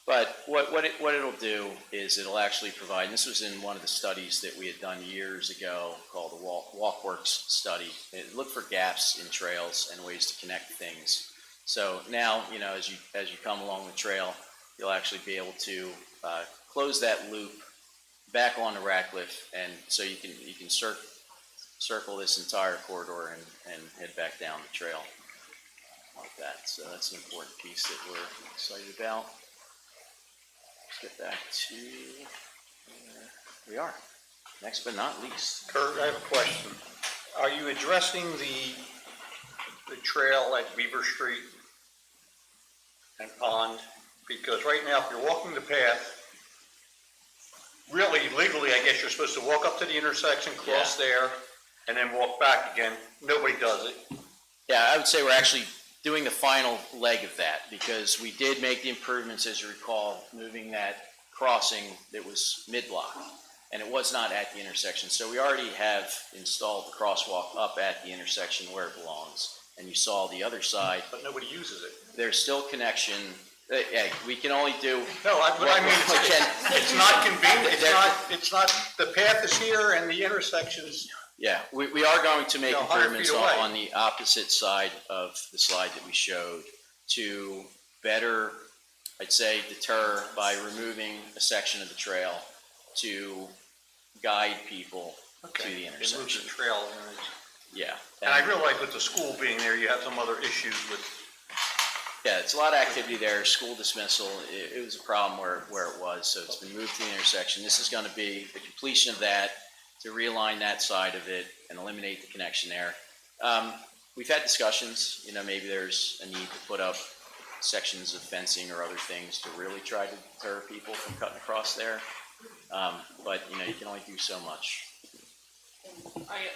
But what it'll do is it'll actually provide, and this was in one of the studies that we had done years ago called the Walkworks study. It looked for gaps in trails and ways to connect things. So now, you know, as you come along the trail, you'll actually be able to close that loop back onto Ratcliffe, and so you can circle this entire corridor and head back down the trail like that. So that's an important piece that we're excited about. Let's get back to where we are. Next but not least. Kurt, I have a question. Are you addressing the trail at Beaver Street and Pond? Because right now, if you're walking the path, really legally, I guess you're supposed to walk up to the intersection, cross there, and then walk back again. Nobody does it. Yeah, I would say we're actually doing the final leg of that, because we did make the improvements, as you recall, moving that crossing that was mid-block, and it was not at the intersection. So we already have installed the crosswalk up at the intersection where it belongs, and you saw the other side. But nobody uses it. There's still connection. Yeah, we can only do. No, it's not convenient. It's not, the path is here and the intersection's. Yeah, we are going to make 100 improvements feet away. on the opposite side of the slide that we showed to better, I'd say, deter by removing a section of the trail to guide people to the It moves intersection. the trail. Yeah. And I realize with the school being there, you have some other issues with. Yeah, it's a lot of activity there. School dismissal, it was a problem where it was, so it's been moved to the intersection. This is going to be the completion of that, to realign that side of it and eliminate the connection there. We've had discussions, you know, maybe there's a need to put up sections of fencing or other things to really try to deter people from cutting across there. But, you know, you can only do so much.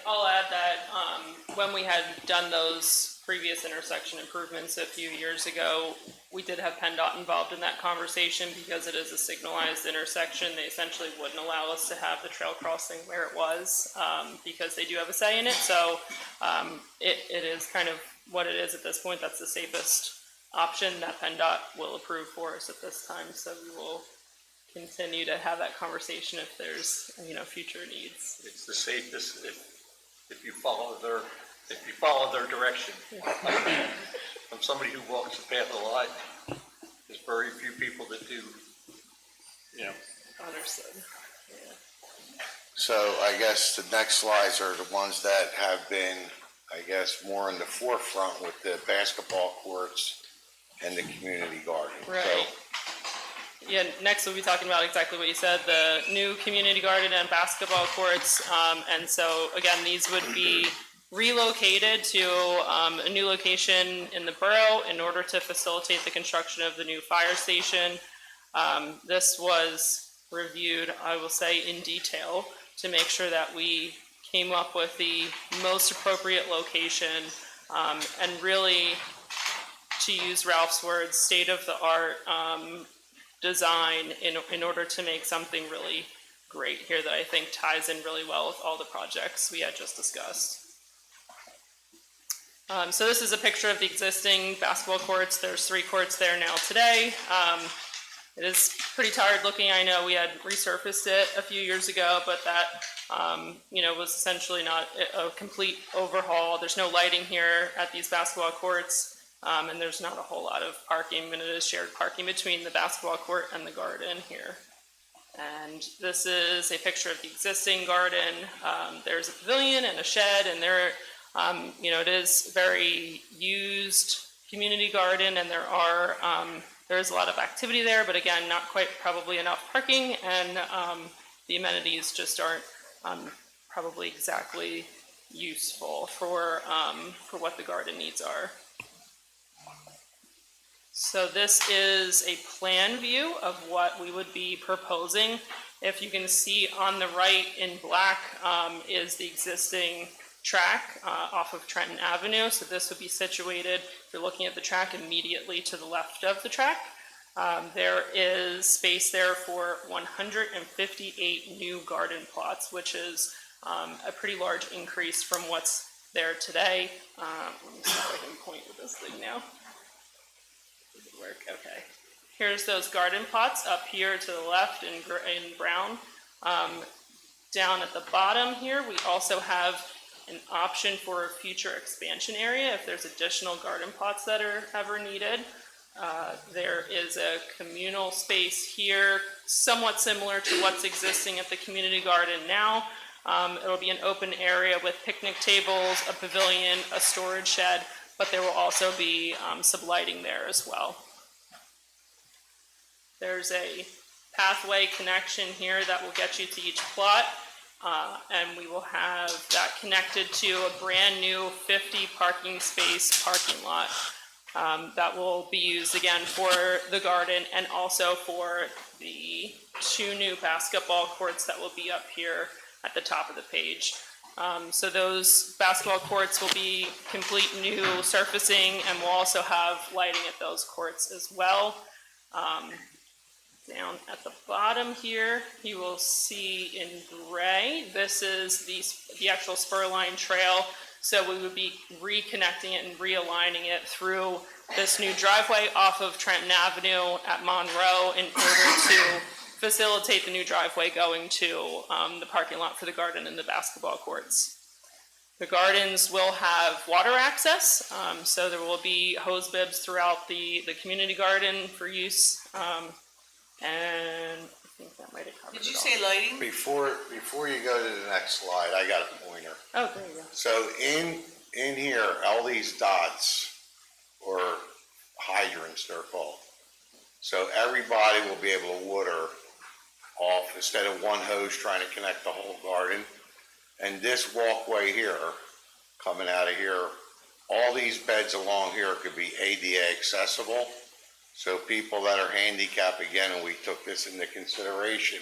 I'll add that when we had done those previous intersection improvements a few years ago, we did have PennDOT involved in that conversation because it is a signalized intersection. They essentially wouldn't allow us to have the trail crossing where it was because they do have a say in it. So it is kind of what it is at this point. That's the safest option that PennDOT will approve for us at this time. So we will continue to have that conversation if there's, you know, future needs. It's the safest if you follow their direction. From somebody who walks the path a lot, there's very few people that do, you know. Understood. So I guess the next slides are the ones that have been, I guess, more in the forefront with the basketball courts and the community garden. Right. So, Yeah, next we'll be talking about exactly what you said, the new community garden and basketball courts. And so again, these would be relocated to a new location in the borough in order to facilitate the construction of the new fire station. This was reviewed, I will say, in detail to make sure that we came up with the most appropriate location and really, to use Ralph's words, state-of-the-art design in order to make something really great here that I think ties in really well with all the projects we had just discussed. So this is a picture of the existing basketball courts. There's 3 courts there now today. It is pretty tired looking. I know we had resurfaced it a few years ago, but that you know, was essentially not a complete overhaul. There's no lighting here at these basketball courts. And there's not a whole lot of parking, and it is shared parking between the basketball court and the garden here. And this is a picture of the existing garden. There's a pavilion and a shed, and there, it is very used community garden, and there's a lot of activity there, but again, not quite probably enough parking, and the amenities just aren't probably exactly useful for what the garden needs are. So this is a plan view of what we would be proposing. If you can see on the right in black is the existing track off of Trenton Avenue. So this would be situated, if you're looking at the track, immediately to the left of the track. There is space there for 158 new garden plots, which is a pretty large increase from what's there today. Let me see if I can point with this thing now. Does it work? Okay. Here's those garden plots up here to the left in brown. Down at the bottom here, we also have an option for a future expansion area if there's additional garden plots that are ever needed. There is a communal space here, somewhat similar to what's existing at the community garden now. It'll be an open area with picnic tables, a pavilion, a storage shed, but there will also be some lighting there as well. There's a pathway connection here that will get you to each plot, and we will have that connected to a brand new 50 parking space parking lot that will be used again for the garden and also for the 2 new basketball courts that will be up here at the top of the page. So those basketball courts will be complete new surfacing, and we'll also have lighting at those courts as well. Down at the bottom here, you will see in gray, this is the actual Spurline Trail. So we would be reconnecting it and realigning it through this new driveway off of Trenton Avenue at Monroe in order to facilitate the new driveway going to the parking lot for the garden and the basketball courts. The gardens will have water access, so there will be hose bibs throughout the community garden for use. And I think that might have covered it all. Did you say lighting? Before you go to the next slide, I got a pointer. Oh, there you go. So in here, all these dots, or hydrants they're called. So everybody will be able to water off instead of one hose trying to connect the whole garden. And this walkway here, coming out of here, all these beds along here could be ADA accessible. So people that are handicapped, again, and we took this into consideration,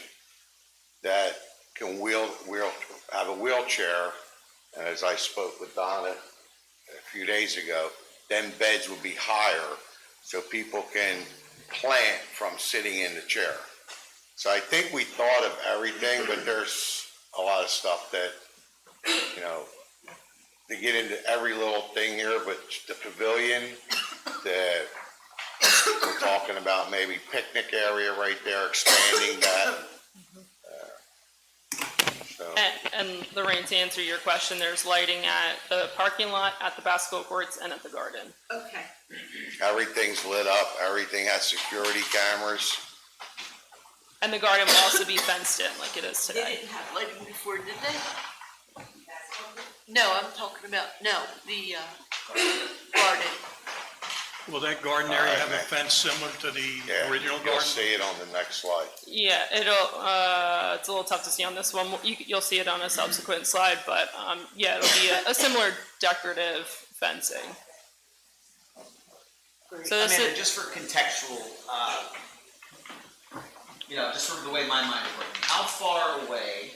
that can have a wheelchair, and as I spoke with Donna a few days ago, then beds would be higher so people can plant from sitting in the chair. So I think we thought of everything, but there's a lot of stuff that, to get into every little thing here, but the pavilion, we're talking about maybe picnic area right there, expanding that. And Lorraine, to answer your question, there's lighting at the parking lot, at the basketball courts, and at the garden. Okay. Everything's lit up, everything has security cameras. And the garden will also be fenced in like it is They today. didn't have lighting before, did they? No, I'm talking about, the garden. Will that garden area have a fence similar to the Yeah, original you'll garden? see it on the next slide. Yeah, it's a little tough to see on this one. You'll see it on a subsequent slide, but yeah, it'll be a similar decorative fencing. So this Amanda, is, just for contextual, just sort of the way my mind is working, how far away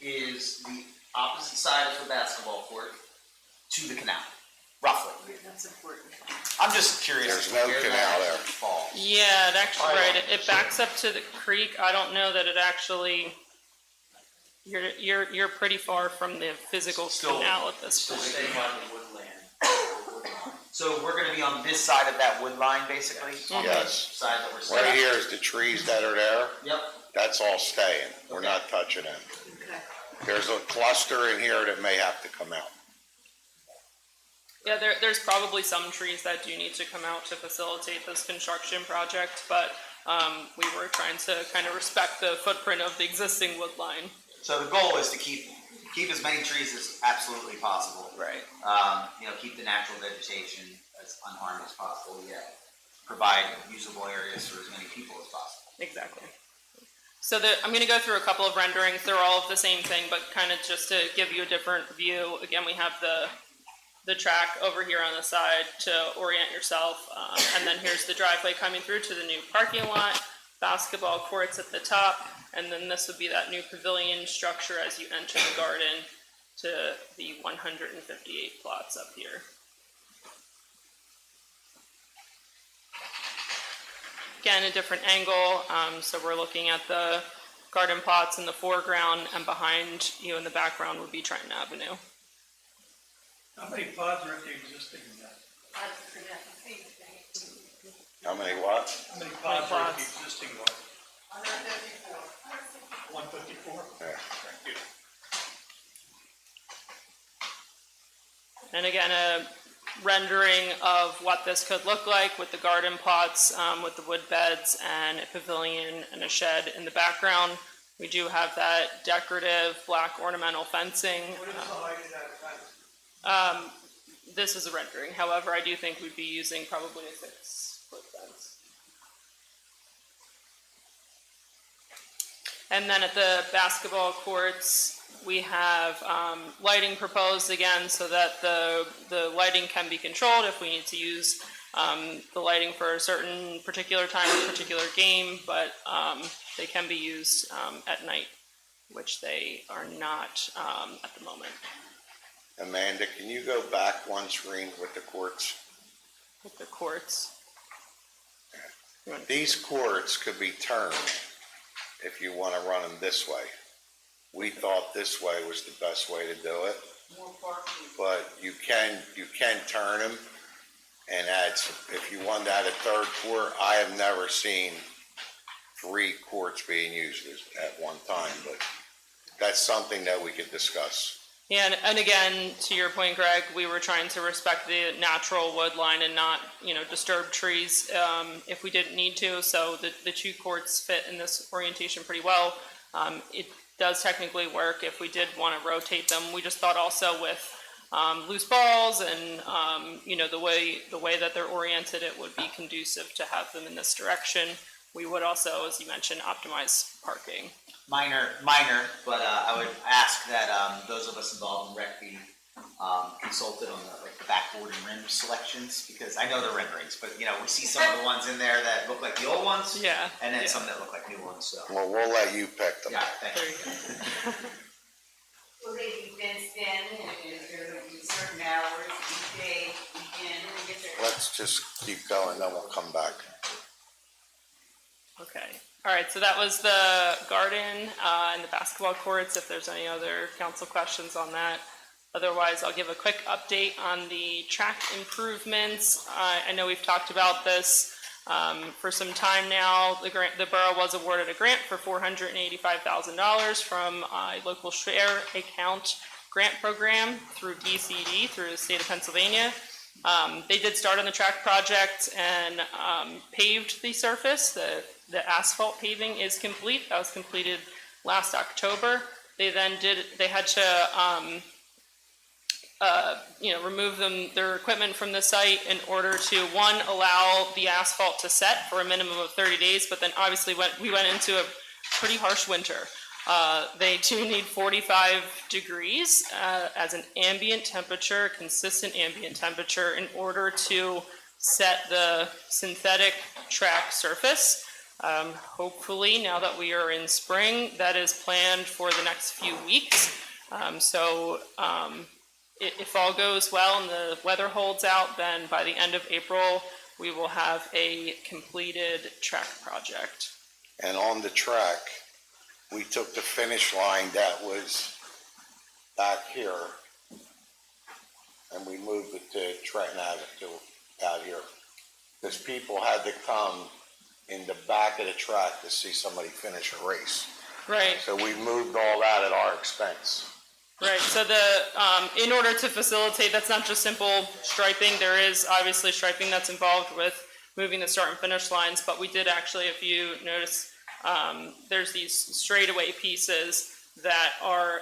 is the opposite side of the basketball court to the canal, roughly? That's important. I'm just curious. There's as to no where canal that there. falls. yeah, it actually, right, it backs up to the creek. I don't know that it actually, you're pretty far from the physical canal at this So point. stay by the woodland. So we're gonna be on this side of that wood line, basically? On the Yes. side that we're set Right up? here is the trees that are there, Yep, that's all staying, we're not touching them. Okay. There's a cluster in here that may have to come out. Yeah, there's probably some trees that do need to come out to facilitate this construction project, but we were trying to kind of respect the footprint of the existing wood line. So the goal is to keep as many trees as absolutely possible. Right. Keep the natural vegetation as unharmed as possible, yet provide usable areas for as many people as possible. Exactly. So I'm going to go through a couple of renderings. They're all of the same thing, but kind of just to give you a different view. Again, we have the track over here on the side to orient yourself, and then here's the driveway coming through to the new parking lot, basketball courts at the top, and then this would be that new pavilion structure as you enter the garden to the 158 plots up here. Again, a different angle, so we're looking at the garden plots in the foreground, and behind you in the background would be Trenton Avenue. How many pods are at the existing net? How many what? How many pods are at the pods? existing one? 154? Yeah. Thank you. And again, a rendering of what this could look like with the garden plots, with the wood beds and a pavilion and a shed in the background. We do have that decorative black ornamental fencing. What is the height of that fence? This is a rendering. However, I do think we'd be using probably a 6-foot fence. And then at the basketball courts, we have lighting proposed again so that the lighting can be controlled if we need to use the lighting for a certain particular time or particular game, but they can be used at night, which they are not at the moment. Amanda, can you go back one screen with the courts? With the courts. These courts could be turned if you want to run them this way. We thought this way was the best way to do it. But you can turn them and add some, if you want to add a third court. I have never seen 3 courts being used at one time, but that's something that we could discuss. Yeah, and again, to your point, Greg, we were trying to respect the natural wood line and not, disturb trees if we didn't need to. So the 2 courts fit in this orientation pretty well. It does technically work if we did want to rotate them. We just thought also with loose balls and the way that they're oriented, it would be conducive to have them in this direction. We would also, as you mentioned, optimize parking. Minor, but I would ask that those of us involved in rec be consulted on the backboard and rim selections, because I know they're renderings, but we see some of the ones in there that look like the old ones, Yeah. and then yeah. some that look like new ones. So Well, we'll let you pick them. yeah, thank There you. you go. Will they be fenced in, and is there going to be certain hours, weekday, weekend, and get their... Let's just keep going, then we'll come back. Okay. All right, so that was the garden and the basketball courts, if there's any other council questions on that. Otherwise, I'll give a quick update on the track improvements. I know we've talked about this for some time now. The borough was awarded a grant for $485,000 from a local share account grant program through DCD, through the state of Pennsylvania. They did start on the track project and paved the surface. The asphalt paving is complete. That was completed last October. They had to remove their equipment from the site in order to, one, allow the asphalt to set for a minimum of 30 days, but then obviously we went into a pretty harsh winter. They do need 45 degrees as an ambient temperature, consistent ambient temperature, in order to set the synthetic track surface. Hopefully, now that we are in spring, that is planned for the next few weeks. If all goes well and the weather holds out, then by the end of April, we will have a completed track project. And on the track, we took the finish line that was back here, and we moved it to Trenton Avenue out here. Because people had to come in the back of the track to see somebody finish a race. Right. So we moved all that at our expense. Right, so in order to facilitate, that's not just simple striping, there is obviously striping that's involved with moving the start and finish lines, but we did actually, if you notice, there's these straightaway pieces that are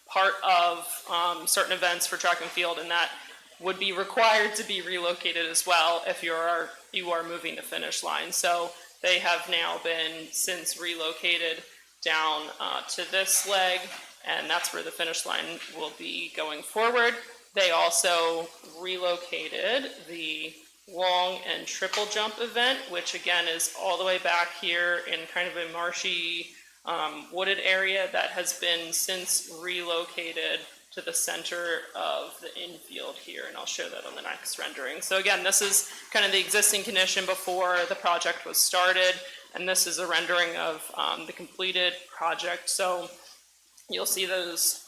part of certain events for track and field, and that would be required to be relocated as well if you are moving the finish line. So they have now been since relocated down to this leg, and that's where the finish line will be going forward. They also relocated the long and triple jump event, which again is all the way back here in kind of a marshy wooded area that has been since relocated to the center of the infield here, and I'll show that on the next rendering. So again, this is kind of the existing condition before the project was started, and this is a rendering of the completed project. So you'll see those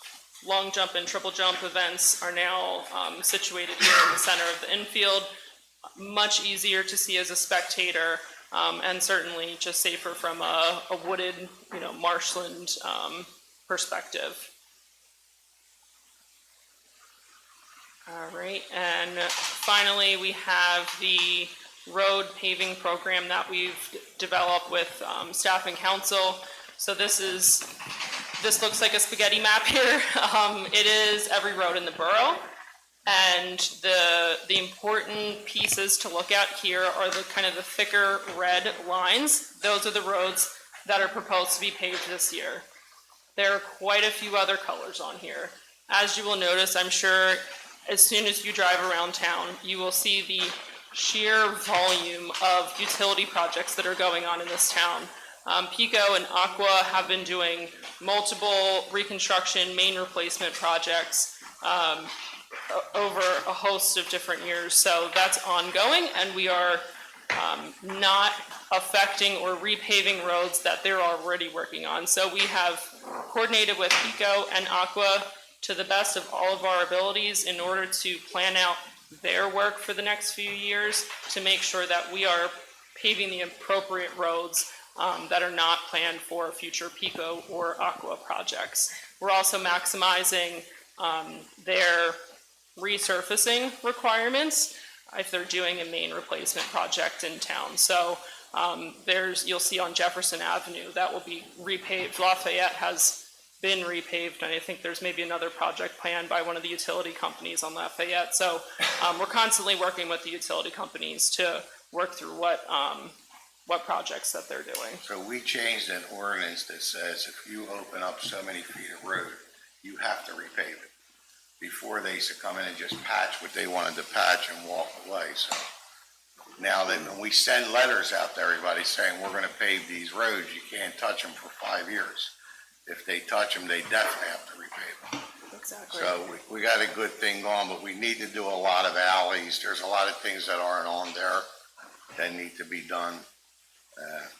long jump and triple jump events are now situated here in the center of the infield. Much easier to see as a spectator, and certainly just safer from a wooded, marshland perspective. All right, and finally we have the road paving program that we've developed with staff and council. So this looks like a spaghetti map here. It is every road in the borough. And the important pieces to look at here are the kind of the thicker red lines. Those are the roads that are proposed to be paved this year. There are quite a few other colors on here. As you will notice, I'm sure as soon as you drive around town, you will see the sheer volume of utility projects that are going on in this town. Pico and Aqua have been doing multiple reconstruction, main replacement projects over a host of different years. So that's ongoing, and we are not affecting or repaving roads that they're already working on. So we have coordinated with Pico and Aqua to the best of all of our abilities in order to plan out their work for the next few years to make sure that we are paving the appropriate roads that are not planned for future Pico or Aqua projects. We're also maximizing their resurfacing requirements if they're doing a main replacement project in town. So you'll see on Jefferson Avenue that will be repaved. Lafayette has been repaved, and I think there's maybe another project planned by one of the utility companies on Lafayette. So we're constantly working with the utility companies to work through what projects that they're doing. So we changed an ordinance that says if you open up so many feet of road, you have to repave it. Before they used to come in and just patch what they wanted to patch and walk away. So now that when we send letters out to everybody saying we're going to pave these roads, you can't touch them for 5 years. If they touch them, they definitely have to repave them. Exactly. So we got a good thing going, but we need to do a lot of alleys. There's a lot of things that aren't on there that need to be done.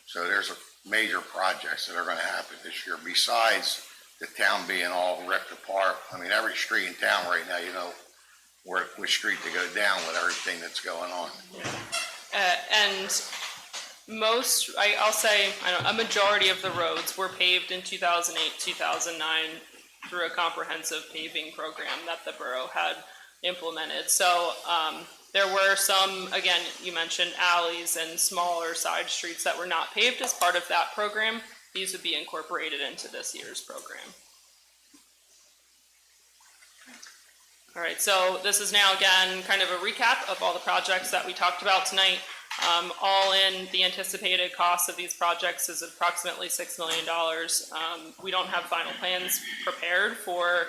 So there's major projects that are going to happen this year besides the town being all ripped apart. I mean, every street in town right now, which street to go down with everything that's going on. And I'll say, a majority of the roads were paved in 2008, 2009 through a comprehensive paving program that the borough had implemented. So there were some, again, you mentioned alleys and smaller side streets that were not paved as part of that program. These would be incorporated into this year's program. All right, so this is now again kind of a recap of all the projects that we talked about tonight. All in, the anticipated cost of these projects is approximately $6 million. We don't have final plans prepared for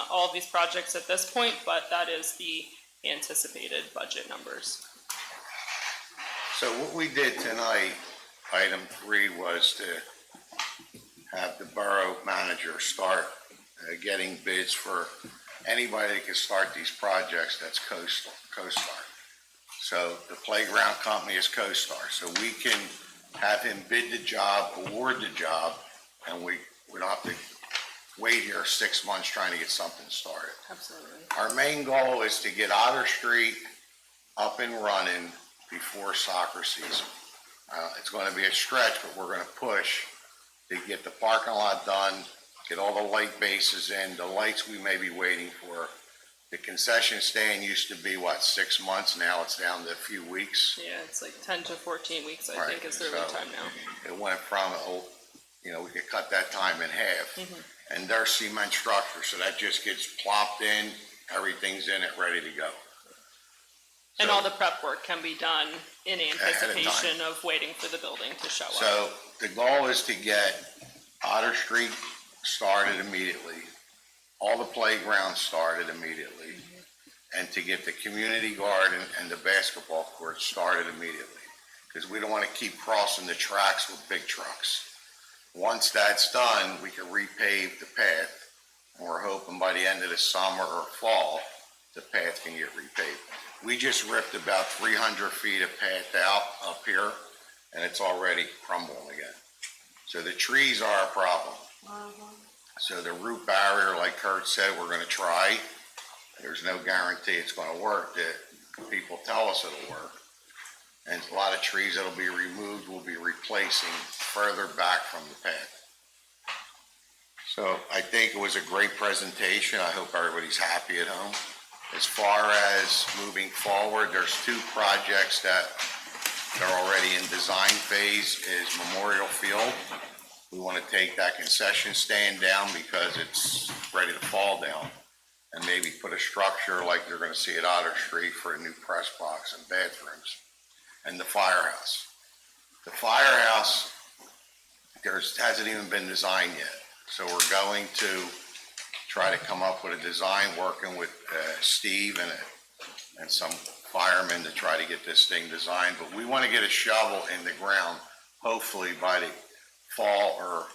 all of these projects at this point, but that is the anticipated budget numbers. So what we did tonight, item 3, was to have the borough manager start getting bids for anybody that can start these projects that's CoStar. So the playground company is CoStar. So we can have him bid the job, award the job, and we don't have to wait here 6 months trying to get something started. Absolutely. Our main goal is to get Otter Street up and running before soccer season. It's going to be a stretch, but we're going to push to get the parking lot done, get all the light bases in, the lights we may be waiting for. The concession stand used to be, what, 6 months, now it's down to a few weeks. Yeah, it's like 10 to 14 weeks, I Right, think, is their lead so- time now. It went from, we could cut that time in half. And they're cement structure, so that just gets plopped in, everything's in it, ready to go. And So- all the prep work can be done in of anticipation time. of waiting for the building to show up. So the goal is to get Otter Street started immediately, all the playgrounds started immediately, and to get the community garden and the basketball court started immediately. Because we don't want to keep crossing the tracks with big trucks. Once that's done, we can repave the path, and we're hoping by the end of the summer or fall, the path can get repaved. We just ripped about 300 feet of path out up here, and it's already crumbling again. So the trees are a problem. So the root barrier, like Kurt said, we're gonna try. There's no guarantee it's gonna work, that people tell us it'll work. And a lot of trees that'll be removed will be replacing further back from the path. So I think it was a great presentation. I hope everybody's happy at home. As far as moving forward, there's 2 projects that are already in design phase, is Memorial Field. We want to take that concession stand down because it's ready to fall down, and maybe put a structure like you're going to see at Otter Street for a new press box and bathrooms. And the firehouse. The firehouse, hasn't even been designed yet. So we're going to try to come up with a design, working with Steve and some firemen to try to get this thing designed. But we want to get a shovel in the ground, hopefully by the fall or,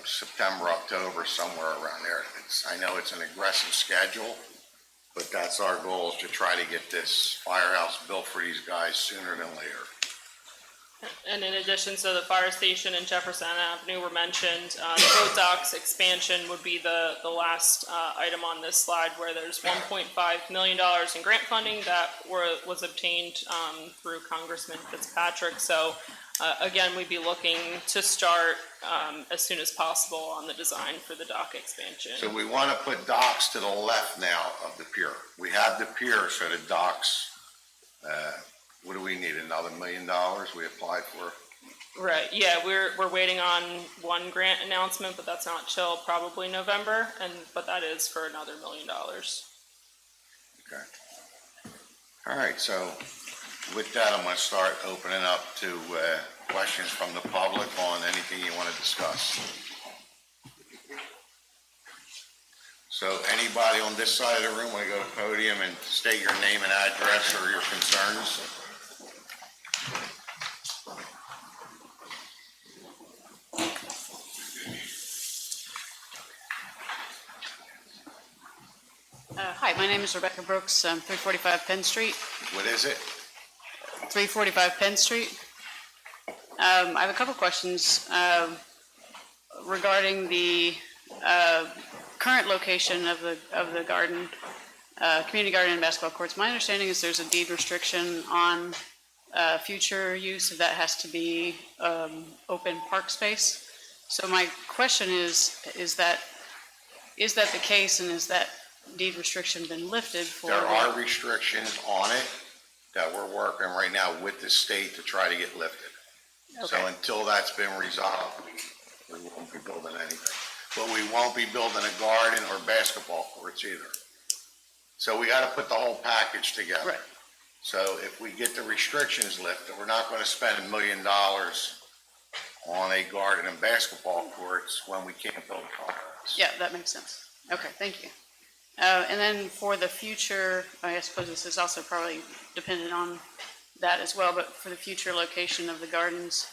September, October, somewhere around there. I know it's an aggressive schedule, but that's our goal, is to try to get this firehouse built for these guys sooner than later. And in addition, so the fire station and Jefferson Avenue were mentioned. The boat docks expansion would be the last item on this slide, where there's $1.5 million in grant funding that was obtained through Congressman Fitzpatrick. So again, we'd be looking to start as soon as possible on the design for the dock expansion. So we want to put docks to the left now of the pier. We have the pier, so the docks, what do we need, another $1 million we applied for? Right, yeah, we're waiting on one grant announcement, but that's not till probably November, but that is for another $1 million. Okay. All right, so with that, I'm going to start opening up to questions from the public on anything you want to discuss. So anybody on this side of the room want to go to the podium and state your name and address or your concerns? Hi, my name is Rebecca Brooks, 345 Penn Street. What is it? 345 Penn Street. I have a couple questions regarding the current location of the garden, community garden and basketball courts. My understanding is there's a deed restriction on future use, if that has to be open park space. So my question is that the case, and is that deed restriction been lifted for? There are restrictions on it that we're working right now with the state to try to get lifted. So Okay. until that's been resolved, we won't be building anything. But we won't be building a garden or basketball courts either. So we gotta put the whole package together. Right. So if we get the restrictions lifted, we're not gonna spend $1 million on a garden and basketball courts when we can't build a firehouse. Yeah, that makes sense. Okay, thank you. And then for the future, I suppose this is also probably dependent on that as well, but for the future location of the gardens,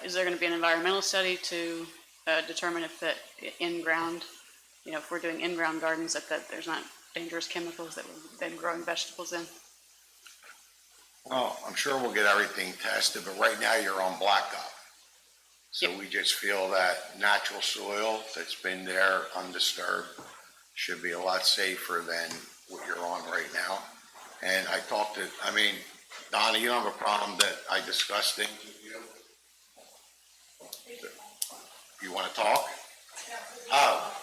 is there going to be an environmental study to determine if that in-ground, if we're doing in-ground gardens, that there's not dangerous chemicals that we've been growing vegetables in? Well, I'm sure we'll get everything tested, but right now you're on blacktop. So Yep. we just feel that natural soil that's been there undisturbed should be a lot safer than what you're on right now. And I talked to, Donna, you don't have a problem that I discussed things with you? You want to talk? Oh,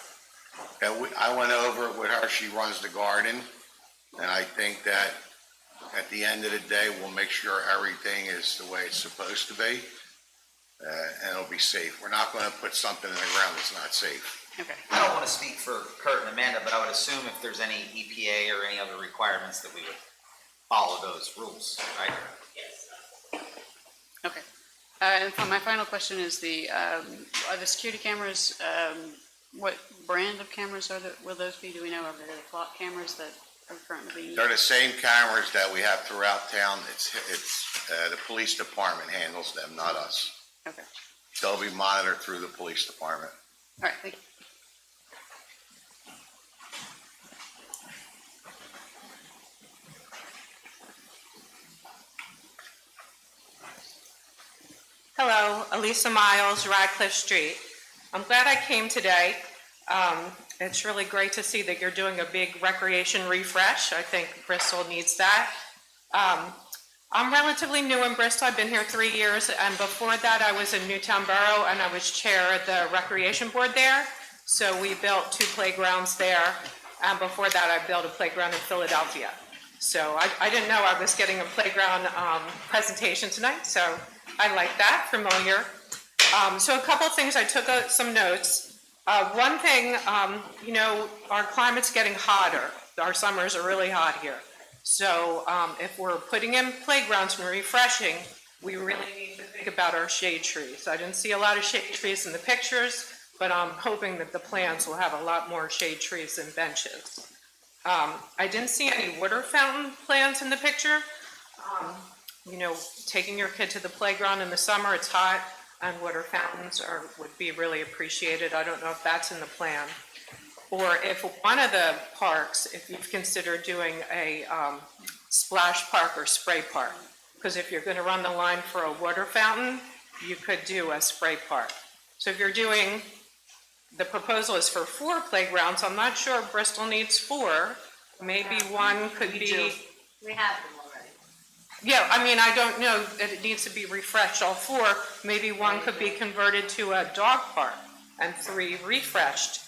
yeah, I went over it with her, she runs the garden, and I think that at the end of the day, we'll make sure everything is the way it's supposed to be, and it'll be safe. We're not gonna put something in the ground that's not safe. Okay. I don't want to speak for Kurt and Amanda, but I would assume if there's any EPA or any other requirements that we would follow those rules, right? Okay. And for my final question is are the security cameras, what brand of cameras will those be? Do we know? Are they the clock cameras that are currently being used? They're the same cameras that we have throughout town. It's the police department handles them, not us. Okay. They'll be monitored through the police department. All right, thank you. Hello, Elisa Miles, Radcliffe Street. I'm glad I came today. It's really great to see that you're doing a big recreation refresh. I think Bristol needs that. I'm relatively new in Bristol. I've been here 3 years, and before that I was in Newtown Borough and I was chair of the recreation board there. So we built 2 playgrounds there, and before that I built a playground in Philadelphia. So I didn't know I was getting a playground presentation tonight, so I like that, familiar. So a couple of things, I took some notes. One thing, our climate's getting hotter. Our summers are really hot here. So if we're putting in playgrounds and refreshing, we really need to think about our shade trees. I didn't see a lot of shade trees in the pictures, but I'm hoping that the plans will have a lot more shade trees and benches. I didn't see any water fountain plans in the picture. Taking your kid to the playground in the summer, it's hot, and water fountains would be really appreciated. I don't know if that's in the plan. Or if one of the parks, if you've considered doing a splash park or spray park. Because if you're going to run the line for a water fountain, you could do a spray park. So if you're doing, the proposal is for 4 playgrounds. I'm not sure if Bristol needs 4. Maybe one could be. We have them already. Yeah, I don't know that it needs to be refreshed, all 4. Maybe one could be converted to a dog park and 3 refreshed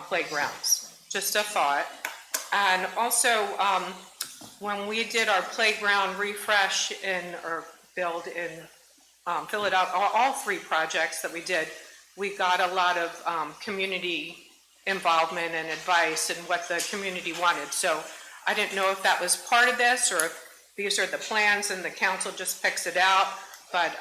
playgrounds. Just a thought. And also, when we did our playground refresh build in Philadelphia, all 3 projects that we did, we got a lot of community involvement and advice and what the community wanted. So I didn't know if that was part of this or if these are the plans and the council just picks it out. But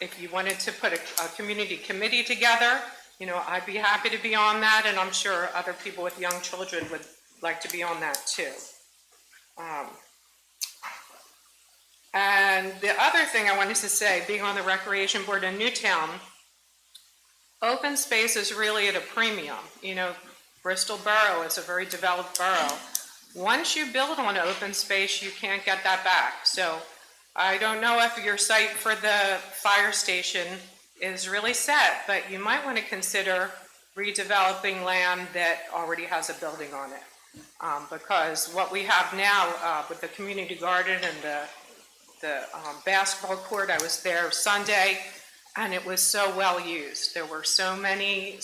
if you wanted to put a community committee together, I'd be happy to be on that, and I'm sure other people with young children would like to be on that too. And the other thing I wanted to say, being on the recreation board in Newtown, open space is really at a premium. Bristol Borough is a very developed borough. Once you build on open space, you can't get that back. So I don't know if your site for the fire station is really set, but you might want to consider redeveloping land that already has a building on it. Because what we have now with the community garden and the basketball court, I was there Sunday, and it was so well used. There were so many,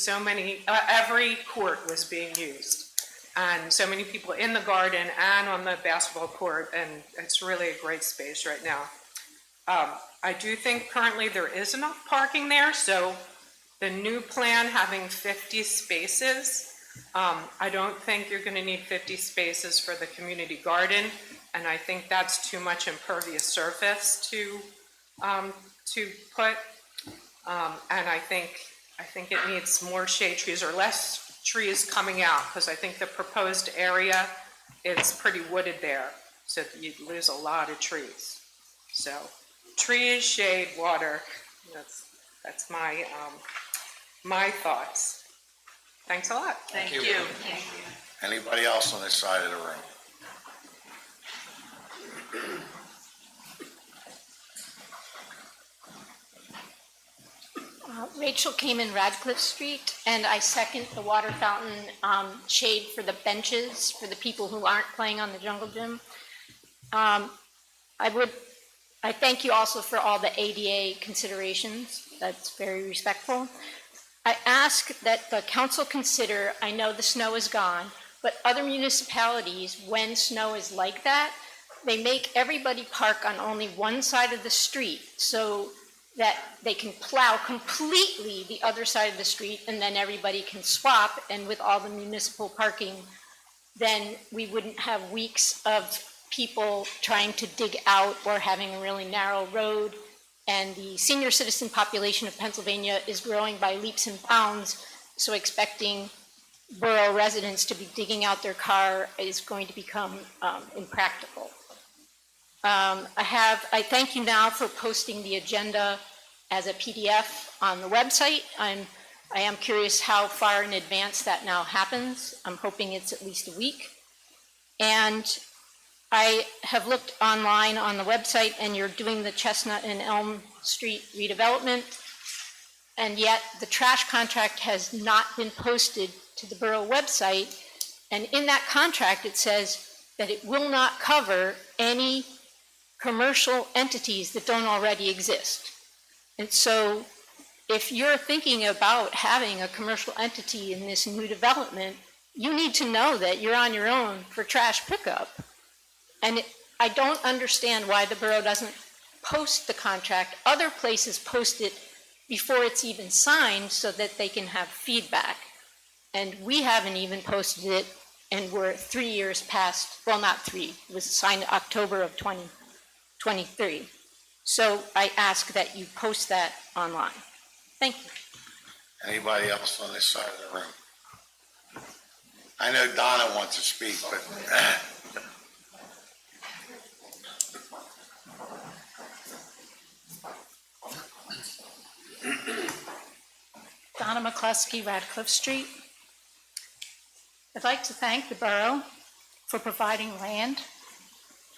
every court was being used. And so many people in the garden and on the basketball court, and it's really a great space right now. I do think currently there is enough parking there, so the new plan having 50 spaces, I don't think you're going to need 50 spaces for the community garden, and I think that's too much impervious surface to put. And I think it needs more shade trees or less trees coming out, because I think the proposed area is pretty wooded there, so you'd lose a lot of trees. So trees, shade, water, that's my my thoughts. Thanks a lot. Thank you. Anybody else on this side of the room? Rachel came in Radcliffe Street, and I second the water fountain shade for the benches for the people who aren't playing on the jungle gym. I thank you also for all the ADA considerations. That's very respectful. I ask that the council consider, I know the snow is gone, but other municipalities, when snow is like that, they make everybody park on only one side of the street so that they can plow completely the other side of the street and then everybody can swap. And with all the municipal parking, then we wouldn't have weeks of people trying to dig out or having a really narrow road. And the senior citizen population of Pennsylvania is growing by leaps and bounds, so expecting borough residents to be digging out their car is going to become impractical. I thank you now for posting the agenda as a PDF on the website. I am curious how far in advance that now happens. I'm hoping it's at least a week. And I have looked online on the website, and you're doing the Chestnut and Elm Street redevelopment, and yet the trash contract has not been posted to the borough website. And in that contract, it says that it will not cover any commercial entities that don't already exist. And so if you're thinking about having a commercial entity in this new development, you need to know that you're on your own for trash pickup. And I don't understand why the borough doesn't post the contract. Other places post it before it's even signed so that they can have feedback. And we haven't even posted it, and we're 3 years past, well, not 3, it was signed October of 2023. So I ask that you post that online. Thank you. Anybody else on this side of the room? I know Donna wants to speak, but Donna McCluskey, Radcliffe Street. I'd like to thank the borough for providing land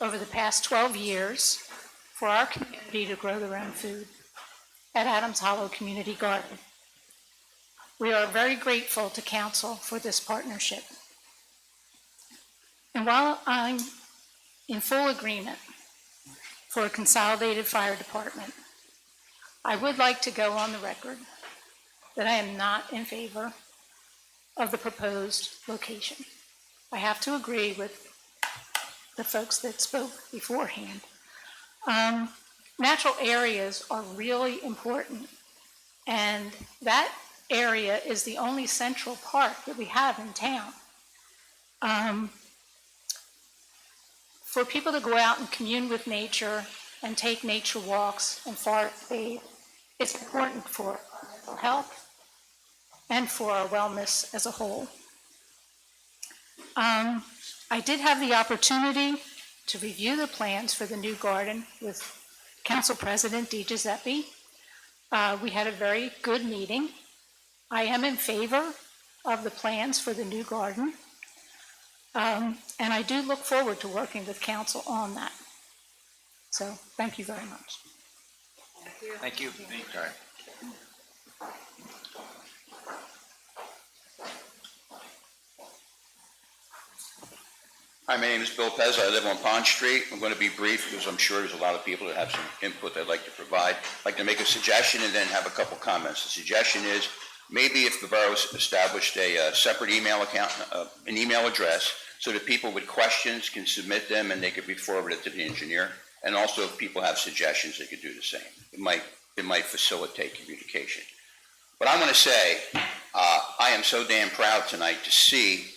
over the past 12 years for our community to grow their own food at Adams Hollow Community Garden. We are very grateful to council for this partnership. And while I'm in full agreement for a consolidated fire department, I would like to go on the record that I am not in favor of the proposed location. I have to agree with the folks that spoke beforehand. Natural areas are really important, and that area is the only central park that we have in town. For people to go out and commune with nature and take nature walks and forest bathe, it's important for our health and for our wellness as a whole. I did have the opportunity to review the plans for the new garden with Council President DiGiuseppe. We had a very good meeting. I am in favor of the plans for the new garden, and I do look forward to working with council on that. So thank you very much. Thank you. okay. Hi, my name is Bill Pez. I live on Pond Street. I'm going to be brief because I'm sure there's a lot of people that have some input they'd like to provide. I'd like to make a suggestion and then have a couple comments. The suggestion is maybe if the borough's established a separate email account, an email address, so that people with questions can submit them and they could be forwarded to the engineer. And also if people have suggestions, they could do the same. It might facilitate communication. But I want to say, I am so damn proud tonight to see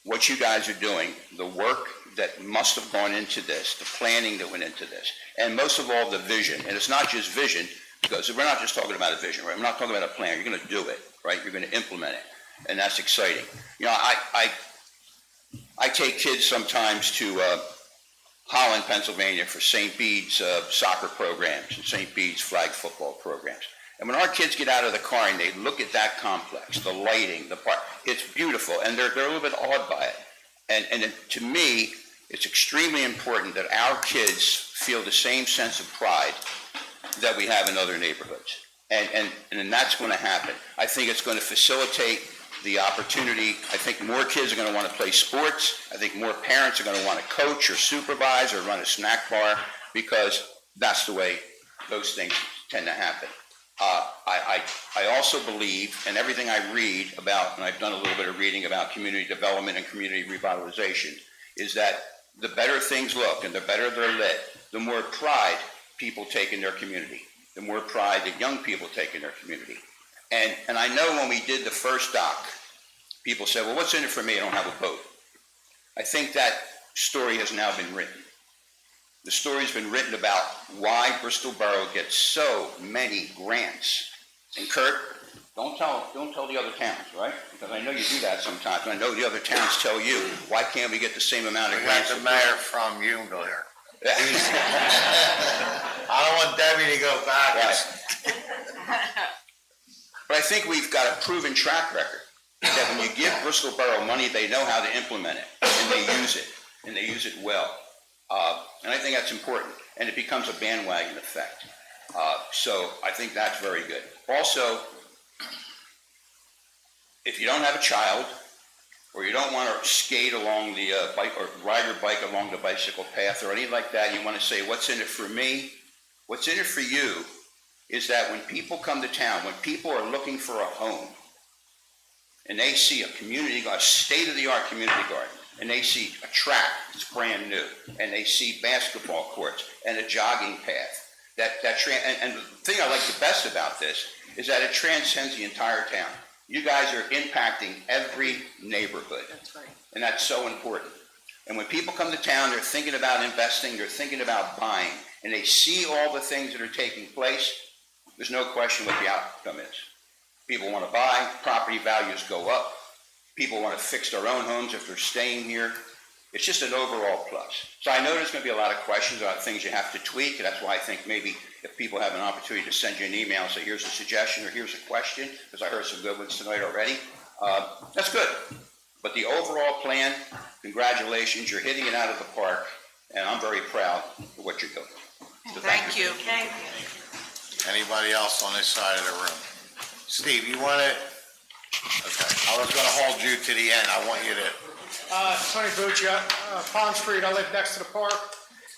what you guys are doing, the work that must have gone into this, the planning that went into this, and most of all, the vision. And it's not just vision, because we're not just talking about a vision, right? We're not talking about a plan. You're going to do it, right? You're going to implement it, and that's exciting. You know, I take kids sometimes to Holland, Pennsylvania for St. Bede's soccer programs and St. Bede's flag football programs. And when our kids get out of the car and they look at that complex, the lighting, the park, it's beautiful, and they're a little bit awed by it. And to me, it's extremely important that our kids feel the same sense of pride that we have in other neighborhoods. And that's going to happen. I think it's going to facilitate the opportunity. I think more kids are going to want to play sports. I think more parents are going to want to coach or supervise or run a snack bar, because that's the way those things tend to happen. I also believe, and everything I read about, and I've done a little bit of reading about community development and community revitalization, is that the better things look and the better they're lit, the more pride people take in their community, the more pride that young people take in their community. And I know when we did the first dock, people said, well, what's in it for me? I don't have a boat. I think that story has now been written. The story's been written about why Bristol Borough gets so many grants. And Kurt, don't tell the other towns, right? Because I know you do that sometimes. And I know the other towns tell you, why can't we get the same amount of grants? We got the mayor from Uneville here. I don't want Debbie to go back. But I think we've got a proven track record that when you give Bristol Borough money, they know how to implement it, and they use it, and they use it well. And I think that's important, and it becomes a bandwagon effect. So I think that's very good. Also, if you don't have a child, or you don't want to skate along the bike, or ride your bike along the bicycle path, or anything like that, you want to say, what's in it for me? What's in it for you is that when people come to town, when people are looking for a home, and they see a state-of-the-art community garden, and they see a track that's brand new, and they see basketball courts and a jogging path. And the thing I like the best about this is that it transcends the entire town. You guys are impacting every neighborhood. That's right. And that's so important. And when people come to town, they're thinking about investing, they're thinking about buying, and they see all the things that are taking place, there's no question what the outcome is. People want to buy, property values go up, people want to fix their own homes if they're staying here. It's just an overall plus. So I know there's going to be a lot of questions about things you have to tweak, and that's why I think maybe if people have an opportunity to send you an email and say, here's a suggestion or here's a question, because I heard some good ones tonight already, that's good. But the overall plan, congratulations, you're hitting it out of the park, and I'm very proud of what you're doing. So Thank you. Thank you. Anybody else on this side of the room? Steve, you want it? Okay, I was gonna hold you to the end. I want you to. Tony Buccia, Pond Street, I live next to the park.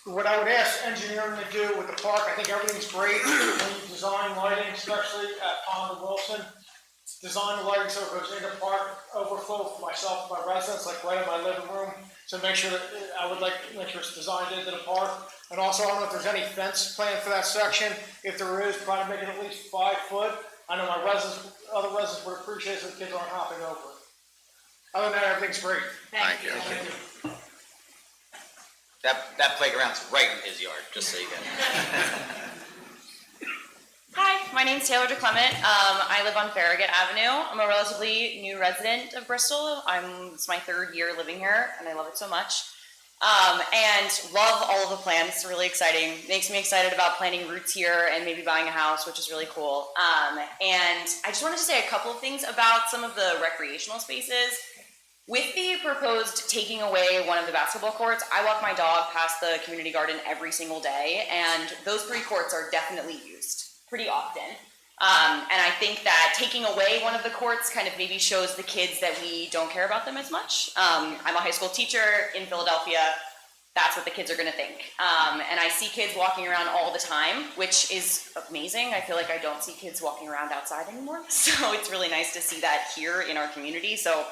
What I would ask engineering to do with the park, I think everything's great when you design lighting, especially at Pond and Wilson. Design the lighting so it goes into park overflow for myself and my residents, like right in my living room. So make sure that, I would like to make sure it's designed into the park. And also, I don't know if there's any fence planned for that section. If there is, probably make it at least 5 foot. I know my other residents would appreciate it so the kids aren't hopping over it. Other than that, everything's great. Thank you. That playground's right in his yard, just so you know. Hi, my name's Taylor DeClement. I live on Farragut Avenue. I'm a relatively new resident of Bristol. It's my 3rd year living here, and I love it so much. And love all of the plans. It's really exciting. Makes me excited about planting roots here and maybe buying a house, which is really cool. And I just wanted to say a couple of things about some of the recreational spaces. With the proposed taking away one of the basketball courts, I walk my dog past the community garden every single day, and those 3 courts are definitely used pretty often. And I think that taking away one of the courts kind of maybe shows the kids that we don't care about them as much. I'm a high school teacher in Philadelphia. That's what the kids are going to think. And I see kids walking around all the time, which is amazing. I feel like I don't see kids walking around outside anymore. So it's really nice to see that here in our community. So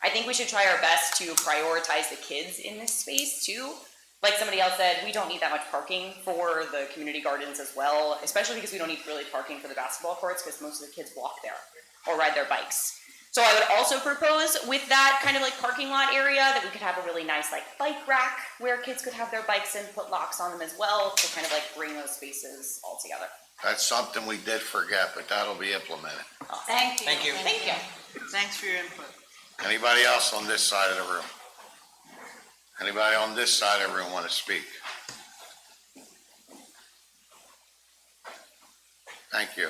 I think we should try our best to prioritize the kids in this space too. Like somebody else said, we don't need that much parking for the community gardens as well, especially because we don't need really parking for the basketball courts because most of the kids walk there or ride their bikes. So I would also propose with that kind of like parking lot area that we could have a really nice like bike rack where kids could have their bikes and put locks on them as well to kind of like bring those spaces all together. That's something we did forget, but that'll be implemented. Thank you. Thank you. Thank you. Thanks for your input. Anybody else on this side of the room? Anybody on this side of the room want to speak? Thank you.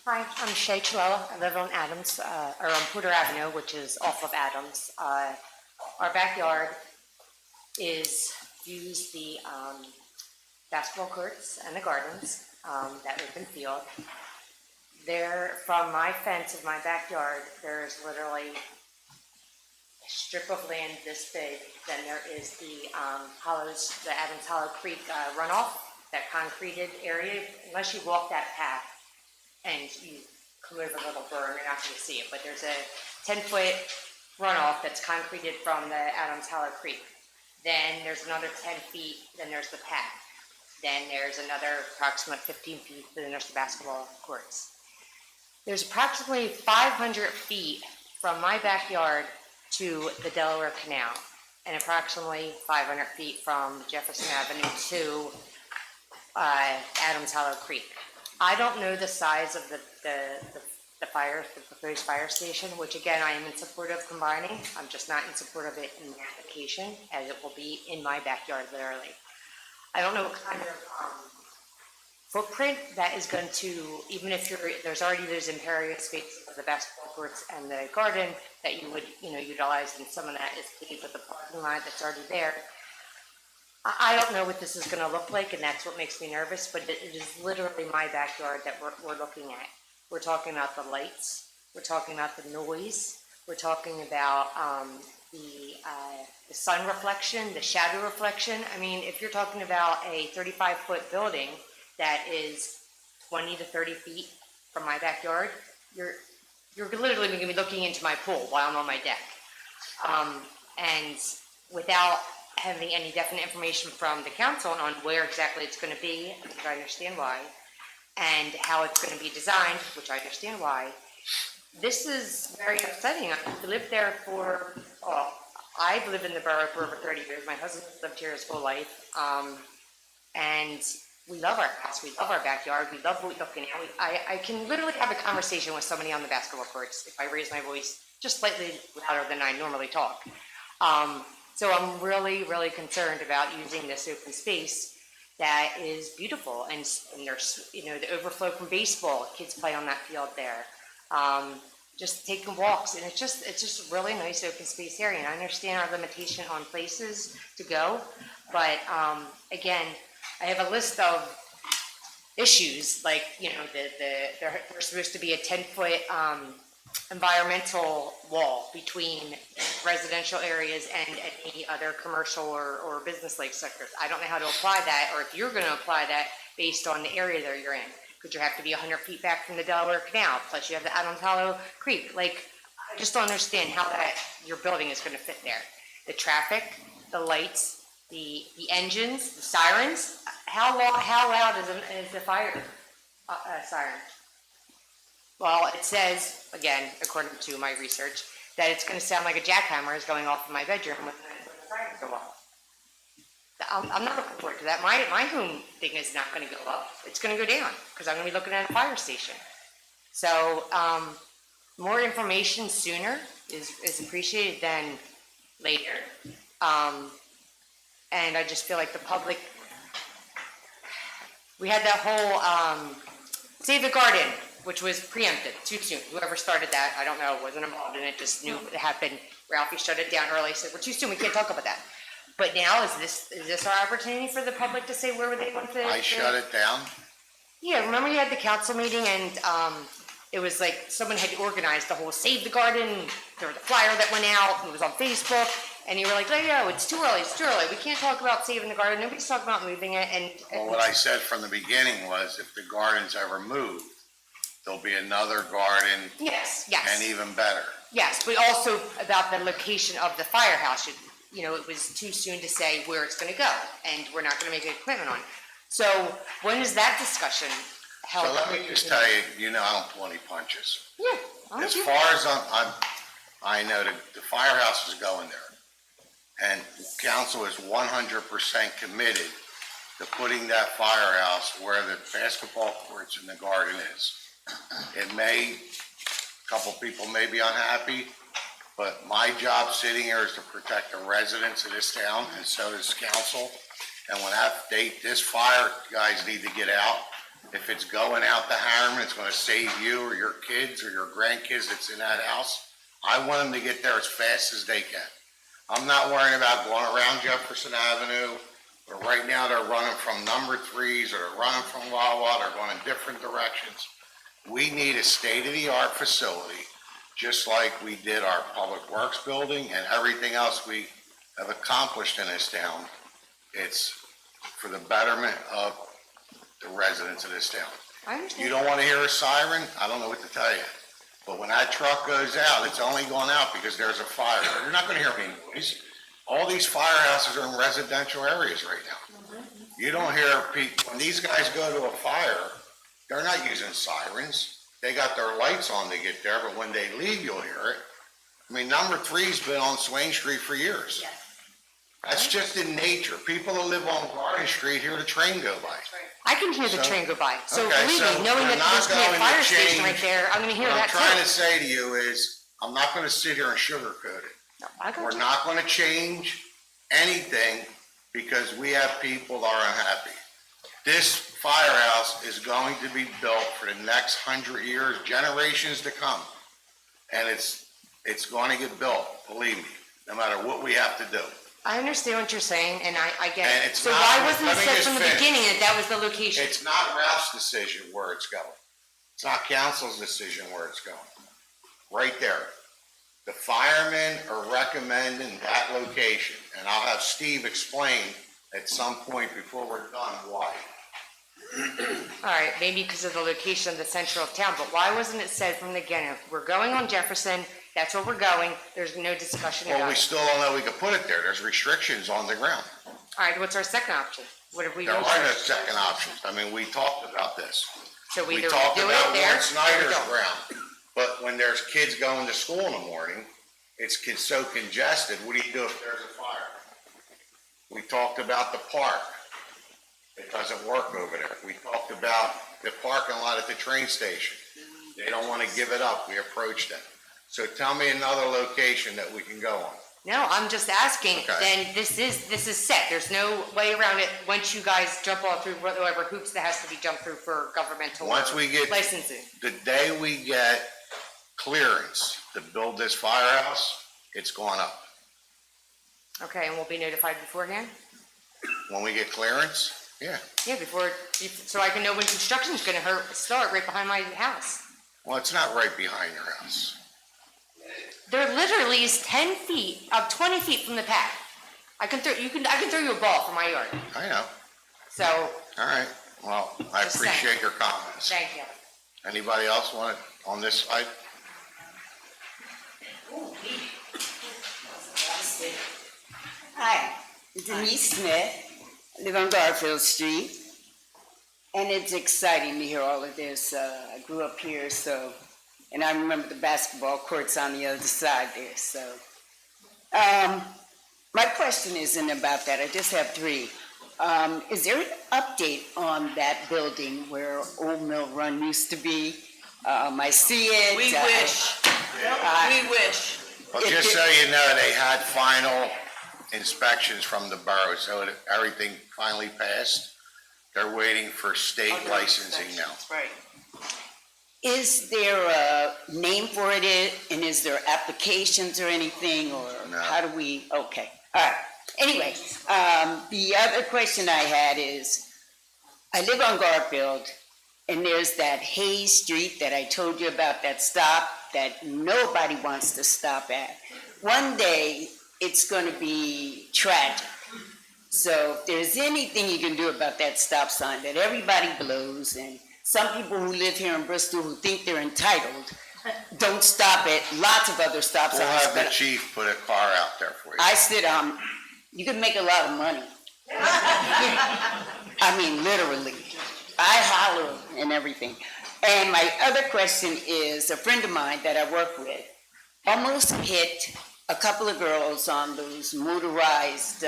Hi, I'm Shay Chilella. I live on Adams, or on Porter Avenue, which is off of Adams. Our backyard views the basketball courts and the gardens, that open field. There, from my fence of my backyard, there's literally a strip of land this big. Then there is the Adams Hollow Creek runoff that concreted area, unless you walk that path and you come over a little berm, you're not gonna see it, but there's a 10-foot runoff that's concreted from the Adams Hollow Creek. Then there's another 10 feet, then there's the path. Then there's another approximate 15 feet, then there's the basketball courts. There's approximately 500 feet from my backyard to the Delaware Canal, and approximately 500 feet from Jefferson Avenue to Adams Hollow Creek. I don't know the size of the proposed fire station, which again, I am in support of combining. I'm just not in support of it in the application, as it will be in my backyard literally. I don't know what kind of footprint that is going to, even if there's already those impervious spaces of the basketball courts and the garden that you would, utilize, and some of that is paved with the parking lot that's already there. I don't know what this is going to look like, and that's what makes me nervous, but it is literally my backyard that we're looking at. We're talking about the lights, we're talking about the noise, we're talking about the sun reflection, the shadow reflection. I mean, if you're talking about a 35-foot building that is 20 to 30 feet from my backyard, you're literally going to be looking into my pool while I'm on my deck. And without having any definite information from the council on where exactly it's going to be, which I understand why, and how it's going to be designed, which I understand why, this is very upsetting. I've lived there I've lived in the borough for over 30 years. My husband's lived here his whole life. And we love our house. We love our backyard. We love looking at. I can literally have a conversation with somebody on the basketball courts if I raise my voice just slightly louder than I normally talk. So I'm really, really concerned about using this open space that is beautiful, and there's, the overflow from baseball, kids play on that field there. Just taking walks, and it's just a really nice open space area, and I understand our limitation on places to go, but again, I have a list of issues, like, there's supposed to be a 10-foot environmental wall between residential areas and any other commercial or business-like sectors. I don't know how to apply that, or if you're going to apply that based on the area that you're in. Could you have to be 100 feet back from the Delaware Canal, plus you have the Adams Hollow Creek? Like, I just don't understand how that your building is going to fit there. The traffic, the lights, the engines, the sirens. How loud is the fire siren? Well, it says, again, according to my research, that it's going to sound like a jackhammer is going off in my bedroom when the sirens go off. I'm not looking forward to that. My home thing is not going to go up. It's going to go down because I'm going to be looking at a fire station. So more information sooner is appreciated than later. And I just feel like the public, we had that whole Save the Garden, which was preempted too soon. Whoever started that, I don't know, wasn't involved in it, just knew it happened. Ralphie shut it down early, said, we're too soon, we can't talk about that. But now, is this our opportunity for the public to say where they want to? I shut it down. Yeah, remember you had the council meeting and it was like someone had organized the whole Save the Garden, there was a flyer that went out, it was on Facebook, and you were like, oh, it's too early, we can't talk about saving the garden, nobody's talking about moving it, and... Well, what I said from the beginning was if the garden's ever moved, there'll be another garden. Yes. And even better. Yes, but also about the location of the firehouse. It was too soon to say where it's going to go, and we're not going to make an appointment on it. So when is that discussion held? So let me just tell you, I don't pull any punches. Yeah. As far as I know, the firehouse is going there. And council is 100% committed to putting that firehouse where the basketball courts and the garden is. A couple people may be unhappy, but my job sitting here is to protect the residents of this town, and so does council. And when this fire, guys need to get out. If it's going out to Harriman, it's gonna save you or your kids or your grandkids that's in that house. I want them to get there as fast as they can. I'm not worrying about going around Jefferson Avenue, but right now they're running from number 3s or they're running from Wawa, they're going in different directions. We need a state-of-the-art facility, just like we did our Public Works building and everything else we have accomplished in this town. It's for the betterment of the residents of this town. I understand. You don't want to hear a siren? I don't know what to tell you. But when that truck goes out, it's only going out because there's a fire. You're not going to hear any noise. All these firehouses are in residential areas right now. You don't hear people, when these guys go to a fire, they're not using sirens. They got their lights on to get there, but when they leave, you'll hear it. I mean, number 3's been on Swain Street for years. That's just in nature. People that live on Garden Street hear the train go by. I can hear the train go by, so Okay, believe so me, knowing we're that not there's gonna be a going to fire station right change- there, I'm gonna hear What I'm that trying to too. say to you is, I'm not gonna sit here and sugarcoat it. I got We're you. not gonna change anything because we have people that are unhappy. This firehouse is going to be built for the next 100 years, generations to come. And it's going to get built, believe me, no matter what we have to do. I understand what you're saying, and I get And it. it's So not- why wasn't let it me said just from the finish. beginning that that was the location? It's not Ralph's decision where it's going. It's not council's decision where it's going. Right there. The firemen are recommending that location, and I'll have Steve explain at some point before we're done why. All right, maybe because of the location of the center of town, but why wasn't it said from the beginning? We're going on Jefferson, that's where we're going, there's no discussion Well, about we it. still don't know we could put it there. There's restrictions on the ground. All right, what's our second option? What have we There are no researched? second options. I mean, we talked about this. So we We either talked do it about there Warren or we Snyder's don't. ground, but when there's kids going to school in the morning, it's so congested, what do you do if there's a fire? We talked about the park. It doesn't work over there. We talked about the parking lot at the train station. They don't want to give it up. We approached them. So tell me another location that we can go on. No, I'm just asking, Okay. then this is set, there's no way around it, once you guys jump all through whatever hoops that has to be jumped through for governmental Once we get, licensing. the day we get clearance to build this firehouse, it's going up. Okay, and we'll be notified beforehand? When we get clearance, yeah. Yeah, so I can know when construction's gonna start right behind my house. Well, it's not right behind your house. There literally is 10 feet, 20 feet from the path. I can throw you a ball from my yard, I know. so, All right. Well, I Just saying. appreciate your comments. thank you. Anybody else want it on this side? Hi, Denise Smith, I live on Garfield Street, and it's exciting to hear all of this. I grew up here, so, and I remember the basketball courts on the other side there, so. My question isn't about that, I just have 3. Is there an update on that building where Old Mill Run used to be? I see it. We wish. We wish. Well, just so you know, they had final inspections from the borough, so everything finally passed. They're waiting for state licensing now. Right. Is there a name for it, and is there applications or anything, or No. how do we, okay, all right. Anyway, the other question I had is, I live on Garfield, and there's that Hayes Street that I told you about, that stop that nobody wants to stop at. One day, it's gonna be tragic. So if there's anything you can do about that stop sign that everybody blows, and some people who live here in Bristol who think they're entitled, don't stop at lots of other stop We'll signs. have the But chief put a car out there for you. I said, you can make a lot of money. I mean, literally. I holler and everything. And my other question is, a friend of mine that I work with almost hit a couple of girls on those motorized,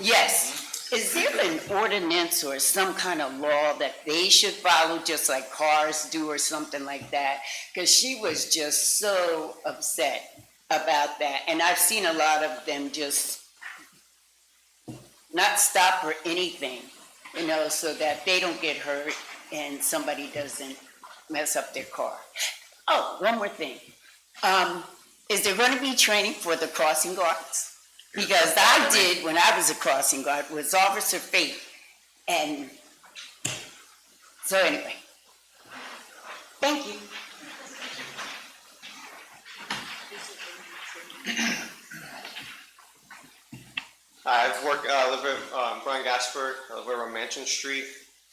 yes. Is there an ordinance or some kind of law that they should follow, just like cars do or something like that? Because she was just so upset about that. And I've seen a lot of them just not stop for anything, so that they don't get hurt and somebody doesn't mess up their car. Oh, one more thing. Is there going to be training for the crossing guards? Because I did when I was a crossing guard, was Officer Fate. And so anyway, thank you. I've worked, live in Brian Gasper, I live on Mansion Street.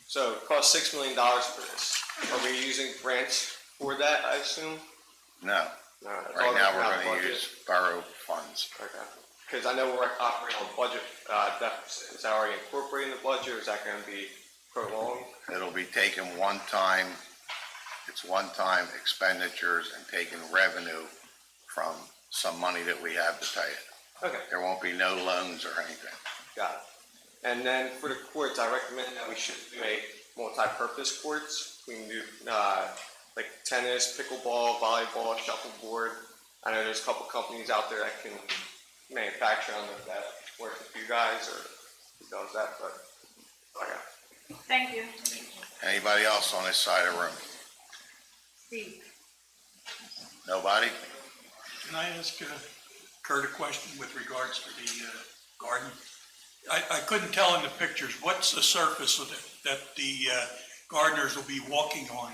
So it costs $6 million for this. Are we using grants for that, I assume? No, No, it's right all now gonna we're come out of gonna budget. use borough funds. Okay. Because I know we're operating on budget deficit. Is that already incorporated in the budget, or is that gonna be prolonged? It'll be taken one time, it's one-time expenditures and taking revenue from some money that we have to pay it. Okay. There won't be no loans or anything. Got it. And then for the courts, I recommend that we should do a multi-purpose courts. We can do, like tennis, pickleball, volleyball, shuffleboard. I know there's a couple companies out there that can manufacture them, if that works with you guys, or who does that, but, okay. Thank you. Anybody else on this side of the room? Steve. Nobody? Can I ask Kurt a question with regards to the garden? I couldn't tell in the pictures, what's the surface of that the gardeners will be walking on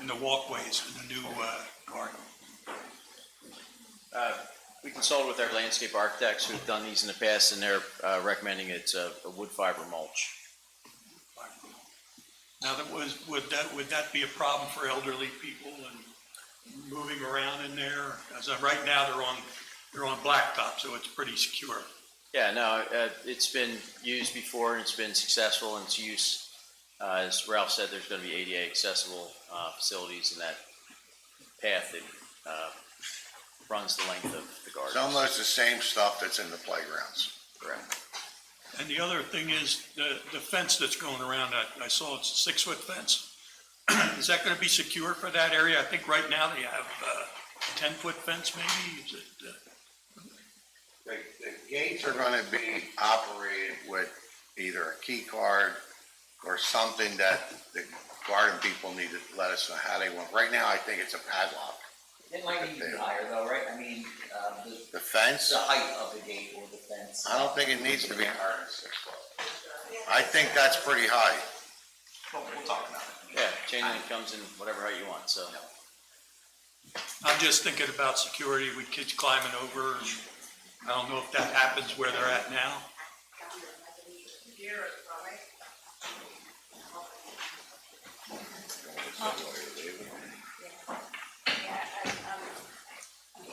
in the walkways in the new garden? We consulted with our landscape architects who've done these in the past, and they're recommending it's a wood fiber mulch. Now, would that be a problem for elderly people and moving around in there? As of right now, they're on blacktop, so it's pretty secure. Yeah, no, it's been used before and it's been successful in its use. As Ralph said, there's going to be ADA accessible facilities in that path that runs the length of the garden. It's almost the same stuff that's in the playgrounds. Correct. And the other thing is the fence that's going around, I saw it's a 6-foot fence. Is that going to be secure for that area? I think right now they have a 10-foot fence maybe. Is it? The gates are gonna be operated with either a key card or something that the garden people need to let us know how they want. Right now, I think it's a padlock. It might need to be higher though, right? I mean, The fence? the height of the gate or the fence. I don't think it needs to be higher than 6 foot. I think that's pretty high. We'll talk about it. Yeah, chain link comes in whatever height you want, so. I'm just thinking about security with kids climbing over. I don't know if that happens where they're at now.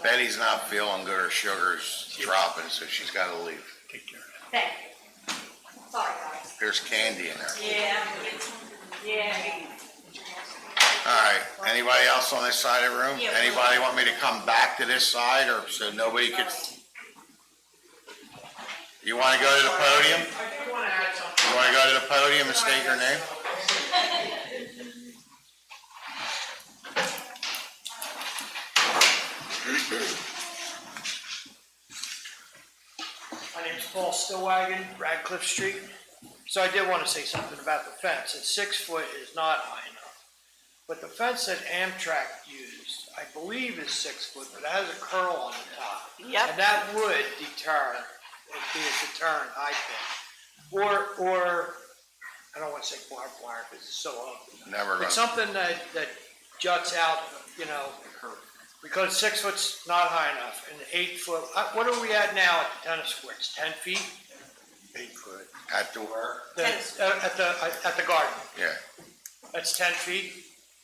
Betty's not feeling good, her sugar's dropping, so she's gotta leave. Take care. Thank you. Sorry, guys. There's candy in there. Yeah. Yeah. All right, anybody else on this side of the room? Anybody want me to come back to this side, or so nobody could? You wanna go to the podium? You wanna go to the podium and state your name? My name's Paul Stillwagon, Radcliffe Street. So I did want to say something about the fence. It's 6 foot is not high enough. But the fence that Amtrak used, I believe is 6 foot, but it has a curl on the top. Yep. And that would deter, it'd be a deterrent, I think. Or, I don't want to say barbed wire because it's so ugly. Never But gonna. something that juts out, you know, because 6 foot's not high enough, and 8 foot, what are we at now at the tennis courts, 10 feet? 8 foot. At the where? At the garden, Yeah, that's 10 feet?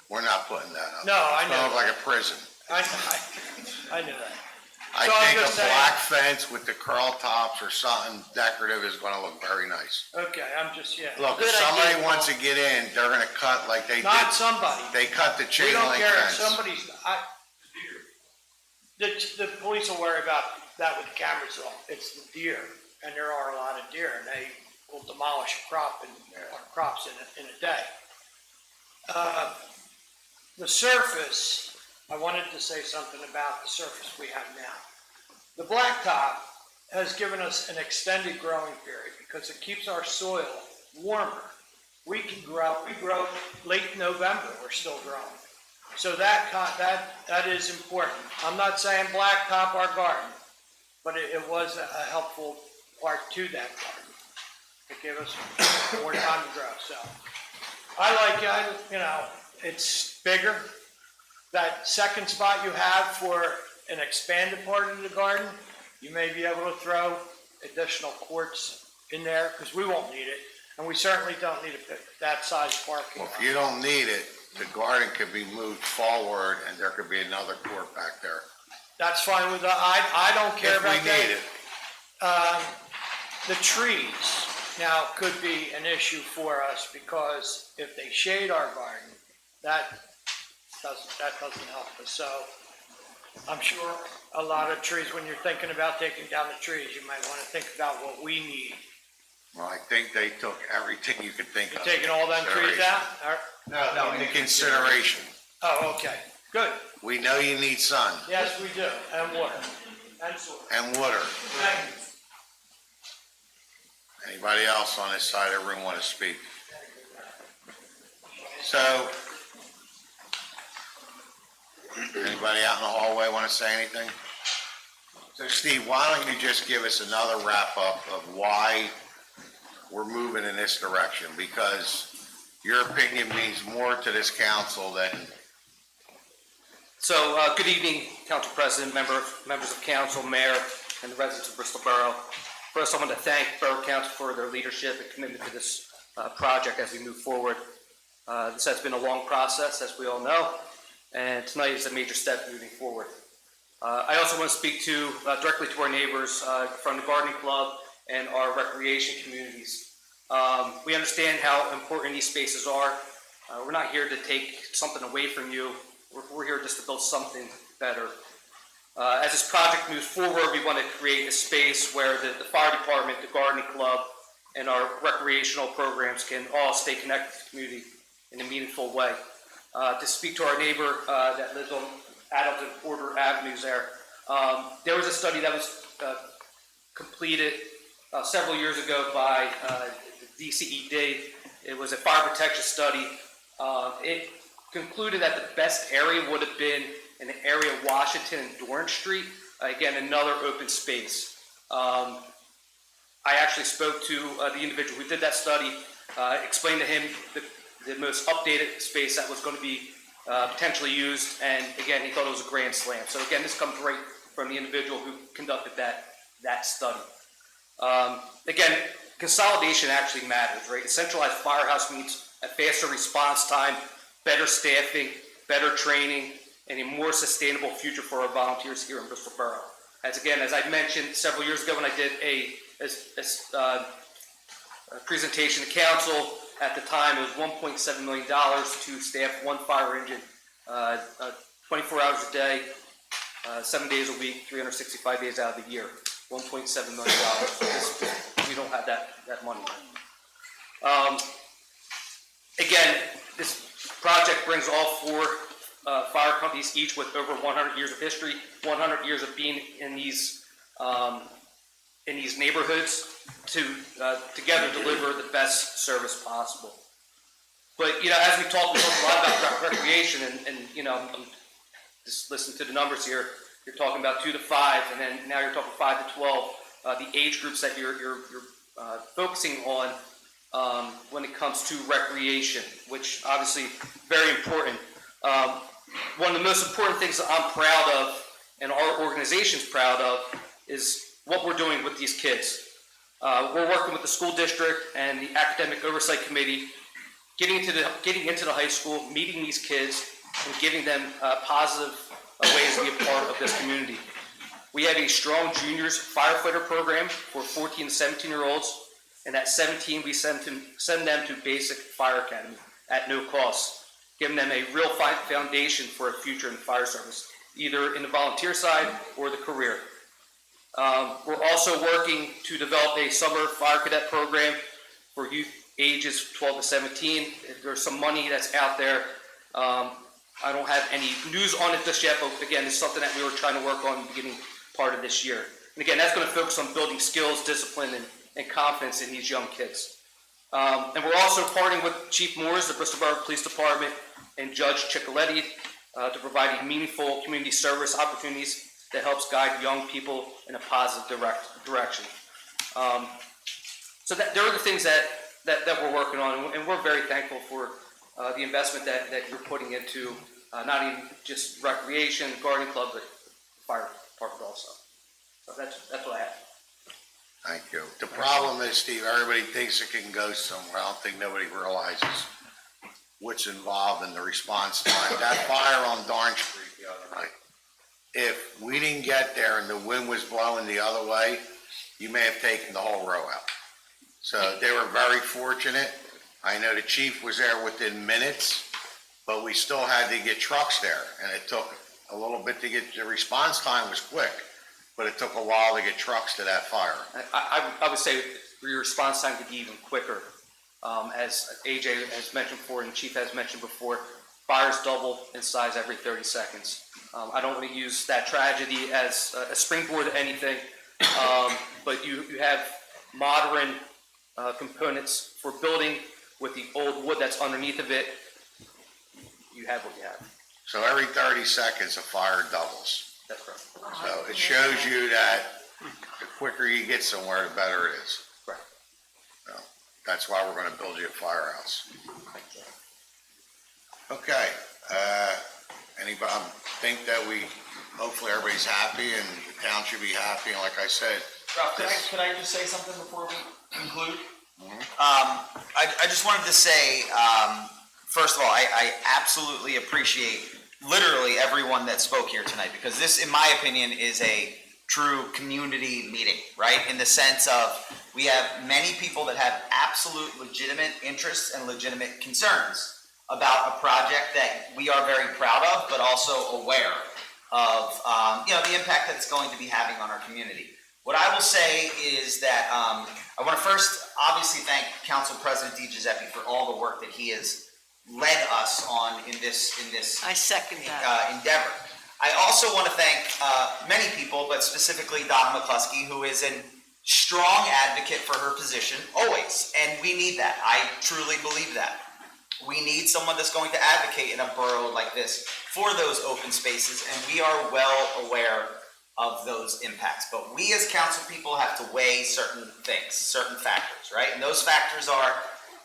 we're not putting that up. No, I It's gonna know. look like a prison. I knew that. I So I'm think just a saying- black fence with the curl tops or something decorative is gonna look very nice. Okay, I'm just, yeah. Look, if somebody wants to get in, they're gonna cut like they did. Not somebody. They cut the We chain don't link care if fence. somebody's, the police will worry about that with the cameras on. It's the deer, and there are a lot of deer, and they will demolish a crop or crops in a day. The surface, I wanted to say something about the surface we have now. The blacktop has given us an extended growing period because it keeps our soil warmer. We grow late November, we're still growing. So that is important. I'm not saying blacktop our garden, but it was a helpful part to that garden. It gave us more time to grow, so. I like it, you know, it's bigger. That second spot you have for an expanded part of the garden, you may be able to throw additional courts in there, because we won't need it. And we certainly don't need that size parking. Well, if you don't need it, the garden could be moved forward and there could be another court back there. That's fine with, I don't care If we about that. need it. The trees now could be an issue for us because if they shade our garden, that doesn't help us. So I'm sure a lot of trees, when you're thinking about taking down the trees, you might want to think about what we need. Well, I think they took everything you could think You of. taking all them trees out? No, into consideration. Oh, okay, good. We know you need sun Yes, we do, and water, and soil. and water. Thank you. Anybody else on this side of the room want to speak? So, anybody out in the hallway want to say anything? So Steve, why don't you just give us another wrap up of why we're moving in this direction? Because your opinion means more to this council than. So, good evening, Council President, members of council, mayor, and the residents of Bristol Borough. First, I want to thank Borough Council for their leadership and commitment to this project as we move forward. This has been a long process, as we all know, and tonight is a major step moving forward. I also want to speak directly to our neighbors from the gardening club and our recreation communities. We understand how important these spaces are. We're not here to take something away from you. We're here just to build something better. As this project moves forward, we want to create a space where the fire department, the gardening club, and our recreational programs can all stay connected to the community in a meaningful way. To speak to our neighbor that lives on Adams and Porter Avenues there was a study that was completed several years ago by the DCED. It was a fire protection study. It concluded that the best area would have been in the area of Washington and Dorrance Street. Again, another open space. I actually spoke to the individual who did that study, explained to him the most updated space that was going to be potentially used, and again, he thought it was a grand slam. So again, this comes right from the individual who conducted that study. Again, consolidation actually matters, right? A centralized firehouse means a faster response time, better staffing, better training, and a more sustainable future for our volunteers here in Bristol Borough. As I mentioned several years ago when I did a presentation to council, at the time it was $1.7 million to staff one fire engine 24 hours a day, 7 days a week, 365 days out of the year. $1.7 million. We don't have that money. Again, this project brings all four fire companies, each with over 100 years of history, 100 years of being in these neighborhoods to together deliver the best service possible. But as we talked a lot about recreation, and I'm just listening to the numbers here. You're talking about 2 to 5, and then now you're talking 5 to 12. The age groups that you're focusing on when it comes to recreation, which obviously very important. One of the most important things that I'm proud of, and our organization's proud of, is what we're doing with these kids. We're working with the school district and the academic oversight committee, getting into the high school, meeting these kids, and giving them positive ways to be a part of this community. We have a strong juniors firefighter program for 14 to 17-year-olds, and at 17 we send them to basic fire academy at no cost, giving them a real foundation for a future in the fire service, either in the volunteer side or the career. We're also working to develop a summer fire cadet program for youth ages 12 to 17. There's some money that's out there. I don't have any news on it just yet, but again, it's something that we were trying to work on in the beginning part of this year. And again, that's going to focus on building skills, discipline, and confidence in these young kids. And we're also partnering with Chief Moores, the Bristol Borough Police Department, and Judge Ciccoletti to provide meaningful community service opportunities that helps guide young people in a positive direction. So there are the things that we're working on, and we're very thankful for the investment that you're putting into not even just recreation, gardening club, but fire department also. So that's what I have. Thank you. The problem is, Steve, everybody thinks it can go somewhere. I don't think nobody realizes what's involved in the response time. That fire on Darn Street the other night, if we didn't get there and the wind was blowing the other way, you may have taken the whole row out. So they were very fortunate. I know the chief was there within minutes, but we still had to get trucks there, and it took a little bit to get, the response time was quick, but it took a while to get trucks to that fire. I would say your response time could be even quicker. As AJ has mentioned before and Chief has mentioned before, fires double in size every 30 seconds. I don't want to use that tragedy as a springboard to anything, but you have modern components for building with the old wood that's underneath of it. You have what you have. So every 30 seconds, a fire doubles. That's correct. So it shows you that the quicker you get somewhere, the better it is. Right. So that's why we're going to build you a firehouse. Okay. Anybody think that hopefully everybody's happy and the town should be happy. And like I said, Ralph, could I just say something before we conclude? I just wanted to say, first of all, I absolutely appreciate literally everyone that spoke here tonight, because this, in my opinion, is a true community meeting, right? In the sense of we have many people that have absolute legitimate interests and legitimate concerns about a project that we are very proud of, but also aware of, the impact that it's going to be having on our community. What I will say is that I want to first obviously thank Council President DiGiuseppe for all the work that he has led us on in this I second that. endeavor. I also want to thank many people, but specifically Donna McCluskey, who is a strong advocate for her position always, and we need that. I truly believe that. We need someone that's going to advocate in a borough like this for those open spaces, and we are well aware of those impacts. But we as council people have to weigh certain things, certain factors, right? And those factors are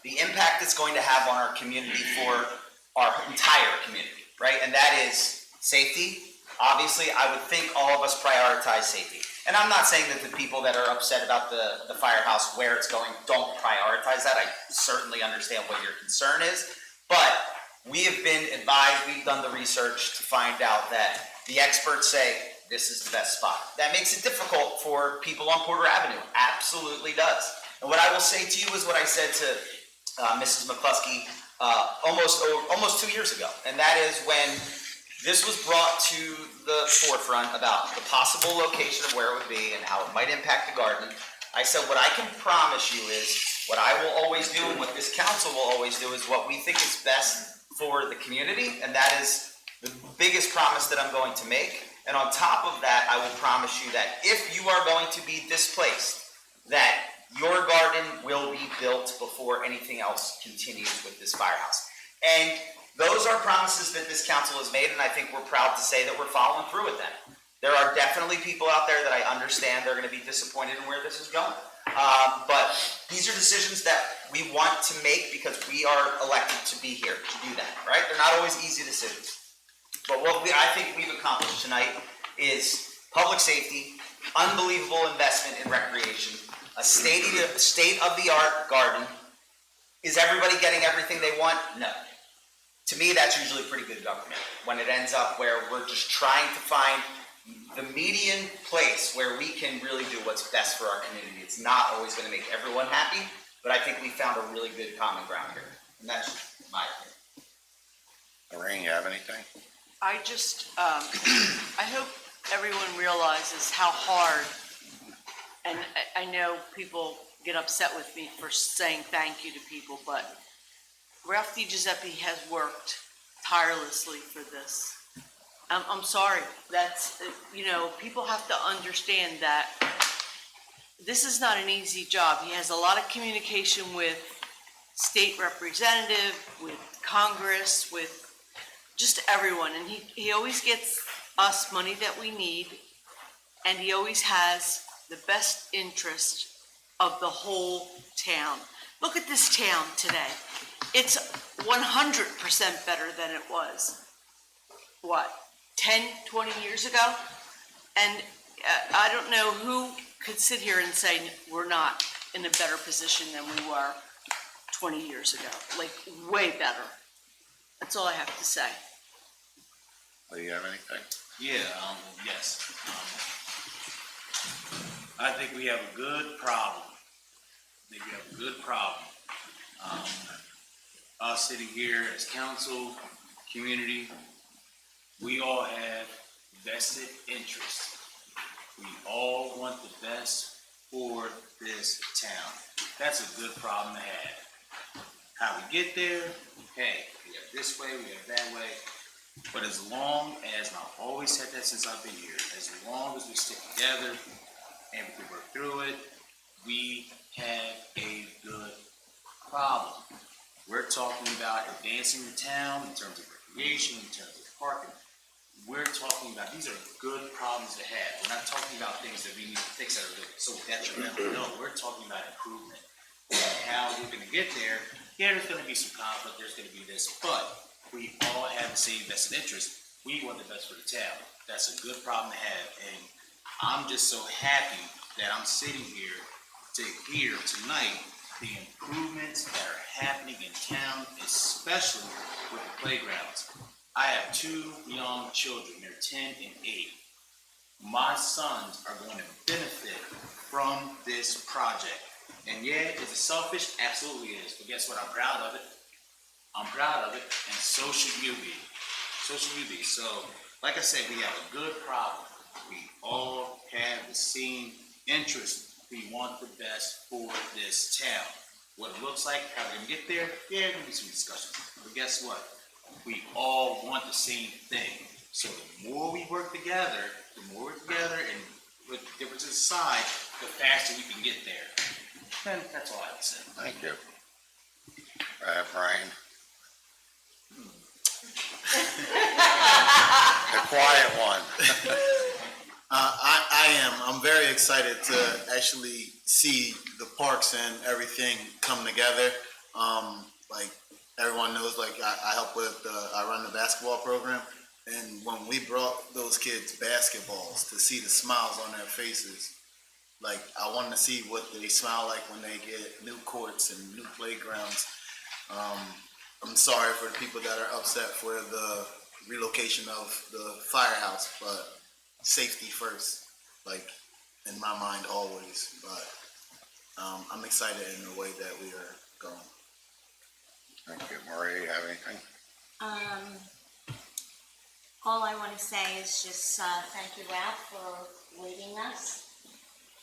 the impact it's going to have on our community for our entire community, right? And that is safety. Obviously, I would think all of us prioritize safety. And I'm not saying that the people that are upset about the firehouse, where it's going, don't prioritize that. I certainly understand what your concern is. But we have been advised, we've done the research to find out that the experts say this is the best spot. That makes it difficult for people on Porter Avenue. Absolutely does. And what I will say to you is what I said to Mrs. McCluskey almost 2 years ago. And that is when this was brought to the forefront about the possible location of where it would be and how it might impact the garden. I said, what I can promise you is what I will always do and what this council will always do is what we think is best for the community. And that is the biggest promise that I'm going to make. And on top of that, I will promise you that if you are going to be displaced, that your garden will be built before anything else continues with this firehouse. And those are promises that this council has made, and I think we're proud to say that we're following through with them. There are definitely people out there that I understand they're going to be disappointed in where this is going. But these are decisions that we want to make because we are elected to be here to do that, right? They're not always easy decisions. But what I think we've accomplished tonight is public safety, unbelievable investment in recreation, a state-of-the-art garden. Is everybody getting everything they want? No. To me, that's usually pretty good government, when it ends up where we're just trying to find the median place where we can really do what's best for our community. It's not always going to make everyone happy, but I think we found a really good common ground here, and that's my opinion. Lorraine, you have anything? I just, I hope everyone realizes how hard, and I know people get upset with me for saying thank you to people, but Ralph DiGiuseppe has worked tirelessly for this. I'm sorry, that's, people have to understand that this is not an easy job. He has a lot of communication with state representative, with Congress, with just everyone, and he always gets us money that we need, and he always has the best interest of the whole town. Look at this town today. It's 100% better than it was, 10, 20 years ago? And I don't know who could sit here and say we're not in a better position than we were 20 years ago, like way better. That's all I have to say. Do you have anything? Yeah, yes. I think we have a good problem. Us sitting here as council, community, we all have vested interest. We all want the best for this town. That's a good problem to have. How we get there, hey, we have this way, we have that way. But as long as, and I've always said that since I've been here, as long as we stick together and we can work through it, we have a good problem. We're talking about advancing the town in terms of recreation, in terms of parking. We're talking about, these are good problems to have. We're not talking about things that we need to fix that are so detrimental. No, we're talking about improvement. And how we're gonna get there, yeah, there's gonna be some conflict, there's gonna be this, but we all have the same vested interest. We want the best for the town. That's a good problem to have. And I'm just so happy that I'm sitting here to hear tonight the improvements that are happening in town, especially with the playgrounds. I have 2 young children, they're 10 and 8. My sons are going to benefit from this project. And yeah, is it selfish? Absolutely is. But guess what? I'm proud of it. And so should you be. So, like I said, we have a good problem. We all have the same interest. We want the best for this town. What it looks like, how we're gonna get there, yeah, there's gonna be some discussion. But guess what? We all want the same thing. So the more we work together, and with differences aside, the faster we can get there. And that's all I have to say. Thank you. Brian? The quiet one. I'm very excited to actually see the parks and everything come together. Like everyone knows, like I help with, I run the basketball program. And when we brought those kids basketballs, to see the smiles on their faces, like I want to see what they smile like when they get new courts and new playgrounds. I'm sorry for the people that are upset for the relocation of the firehouse, but safety first, like in my mind always. But I'm excited in the way that we are going. Thank you. Maria, you have anything? All I want to say is just thank you, Ralph, for leading us.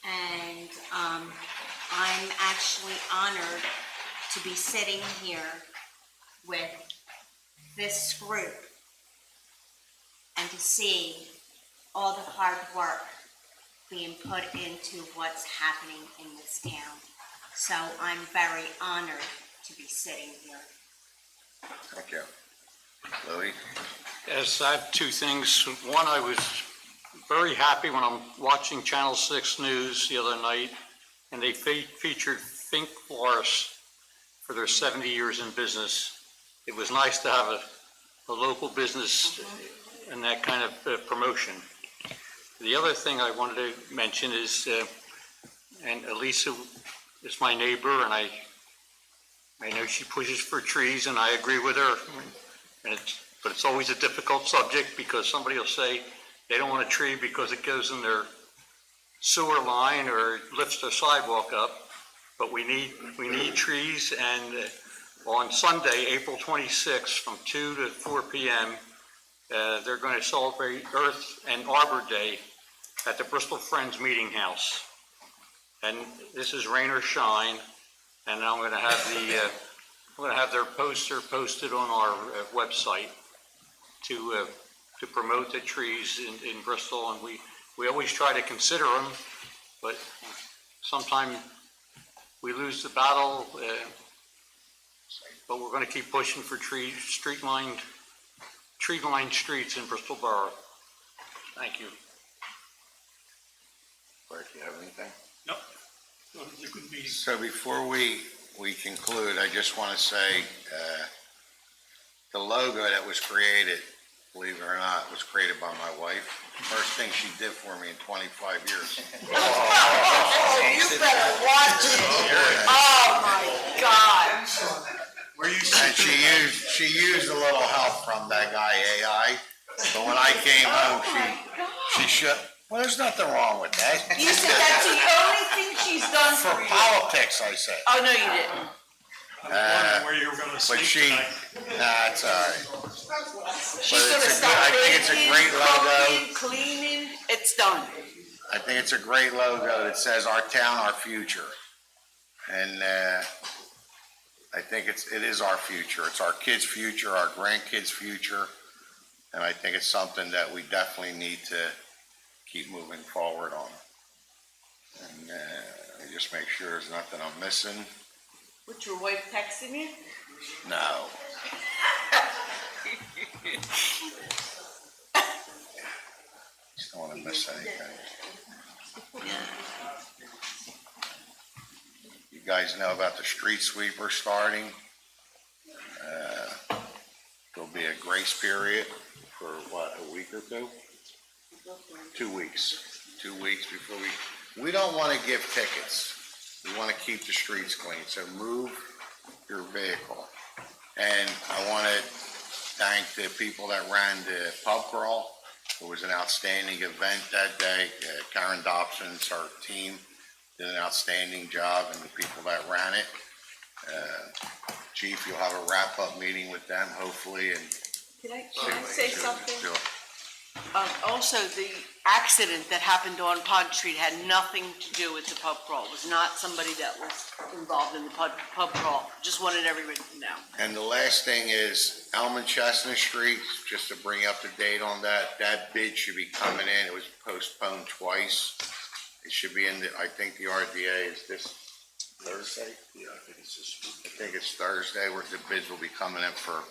And I'm actually honored to be sitting here with this group and to see all the hard work being put into what's happening in this town. So I'm very honored to be sitting here. Thank you. Louis? Yes, I have 2 things. One, I was very happy when I'm watching Channel 6 News the other night, and they featured Fink Forest for their 70 years in business. It was nice to have a local business and that kind of promotion. The other thing I wanted to mention is, and Elisa is my neighbor, and I know she pushes for trees, and I agree with her. But it's always a difficult subject because somebody will say they don't want a tree because it goes in their sewer line or lifts their sidewalk up. But we need trees, and on Sunday, April 26th, from 2 to 4 p.m., they're going to celebrate Earth and Arbor Day at the Bristol Friends Meeting House. And this is rain or shine, and I'm going to have their poster posted on our website to promote the trees in Bristol, and we always try to consider them, but sometimes we lose the battle, but we're going to keep pushing for tree-lined streets in Bristol Borough. Thank you. Bert, do you have anything? No. You could be. So before we conclude, I just want to say the logo that was created believe it or not, was created by my wife. First thing she did for me in 25 years. Oh, you better watch it. Oh, my God. And she used a little help from that guy AI, but when I came home, she should, well, there's nothing wrong with that. You said that's the only thing she's done For for you. politics, I said. Oh, no, you didn't. Where you were gonna But sleep she, tonight. nah, it's all right. She's But gonna it's a stop good- I think it's a baking, great logo. cooking, cleaning. It's done. I think it's a great logo that says our town, our future. And, I think it is our future. It's our kids' future, our grandkids' future. And I think it's something that we definitely need to keep moving forward on. And, let me just make sure there's nothing I'm missing. What's your wife texting you? No. Just don't want to miss anything. You guys know about the street sweeper starting. There'll be a grace period for what, a week or two? 2 weeks. 2 weeks before we don't want to give tickets. We want to keep the streets clean, so move your vehicle. And I want to thank the people that ran the pub crawl. It was an outstanding event that day. Karen Dobson's, her team did an outstanding job, and the people that ran it. Chief, you'll have a wrap-up meeting with them, hopefully, and. Can I say something? Sure. Also, the accident that happened on Pond Street had nothing to do with the pub crawl. It was not somebody that was involved in the pub crawl. Just wanted everybody to know. And the last thing is Elm and Chestnut Street, just to bring up to date on that bid should be coming in. It was postponed twice. It should be in I think the RDA is this Thursday? Yeah, I think it's this week. I think it's Thursday where the bids will be coming in for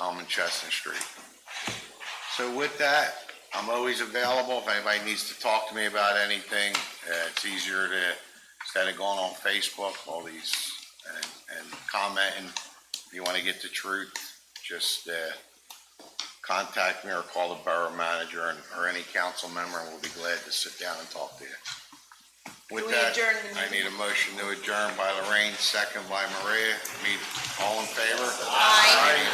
Elm and Chestnut Street. So with that, I'm always available. If anybody needs to talk to me about anything, it's easier to, instead of going on Facebook, all these, and commenting. If you want to get the truth, just contact me or call the borough manager or any council member, and we'll be glad to sit down and talk to you. With Can we that, adjourn the I meeting? need a motion to adjourn by Lorraine, second by Maria. All in favor? Aye.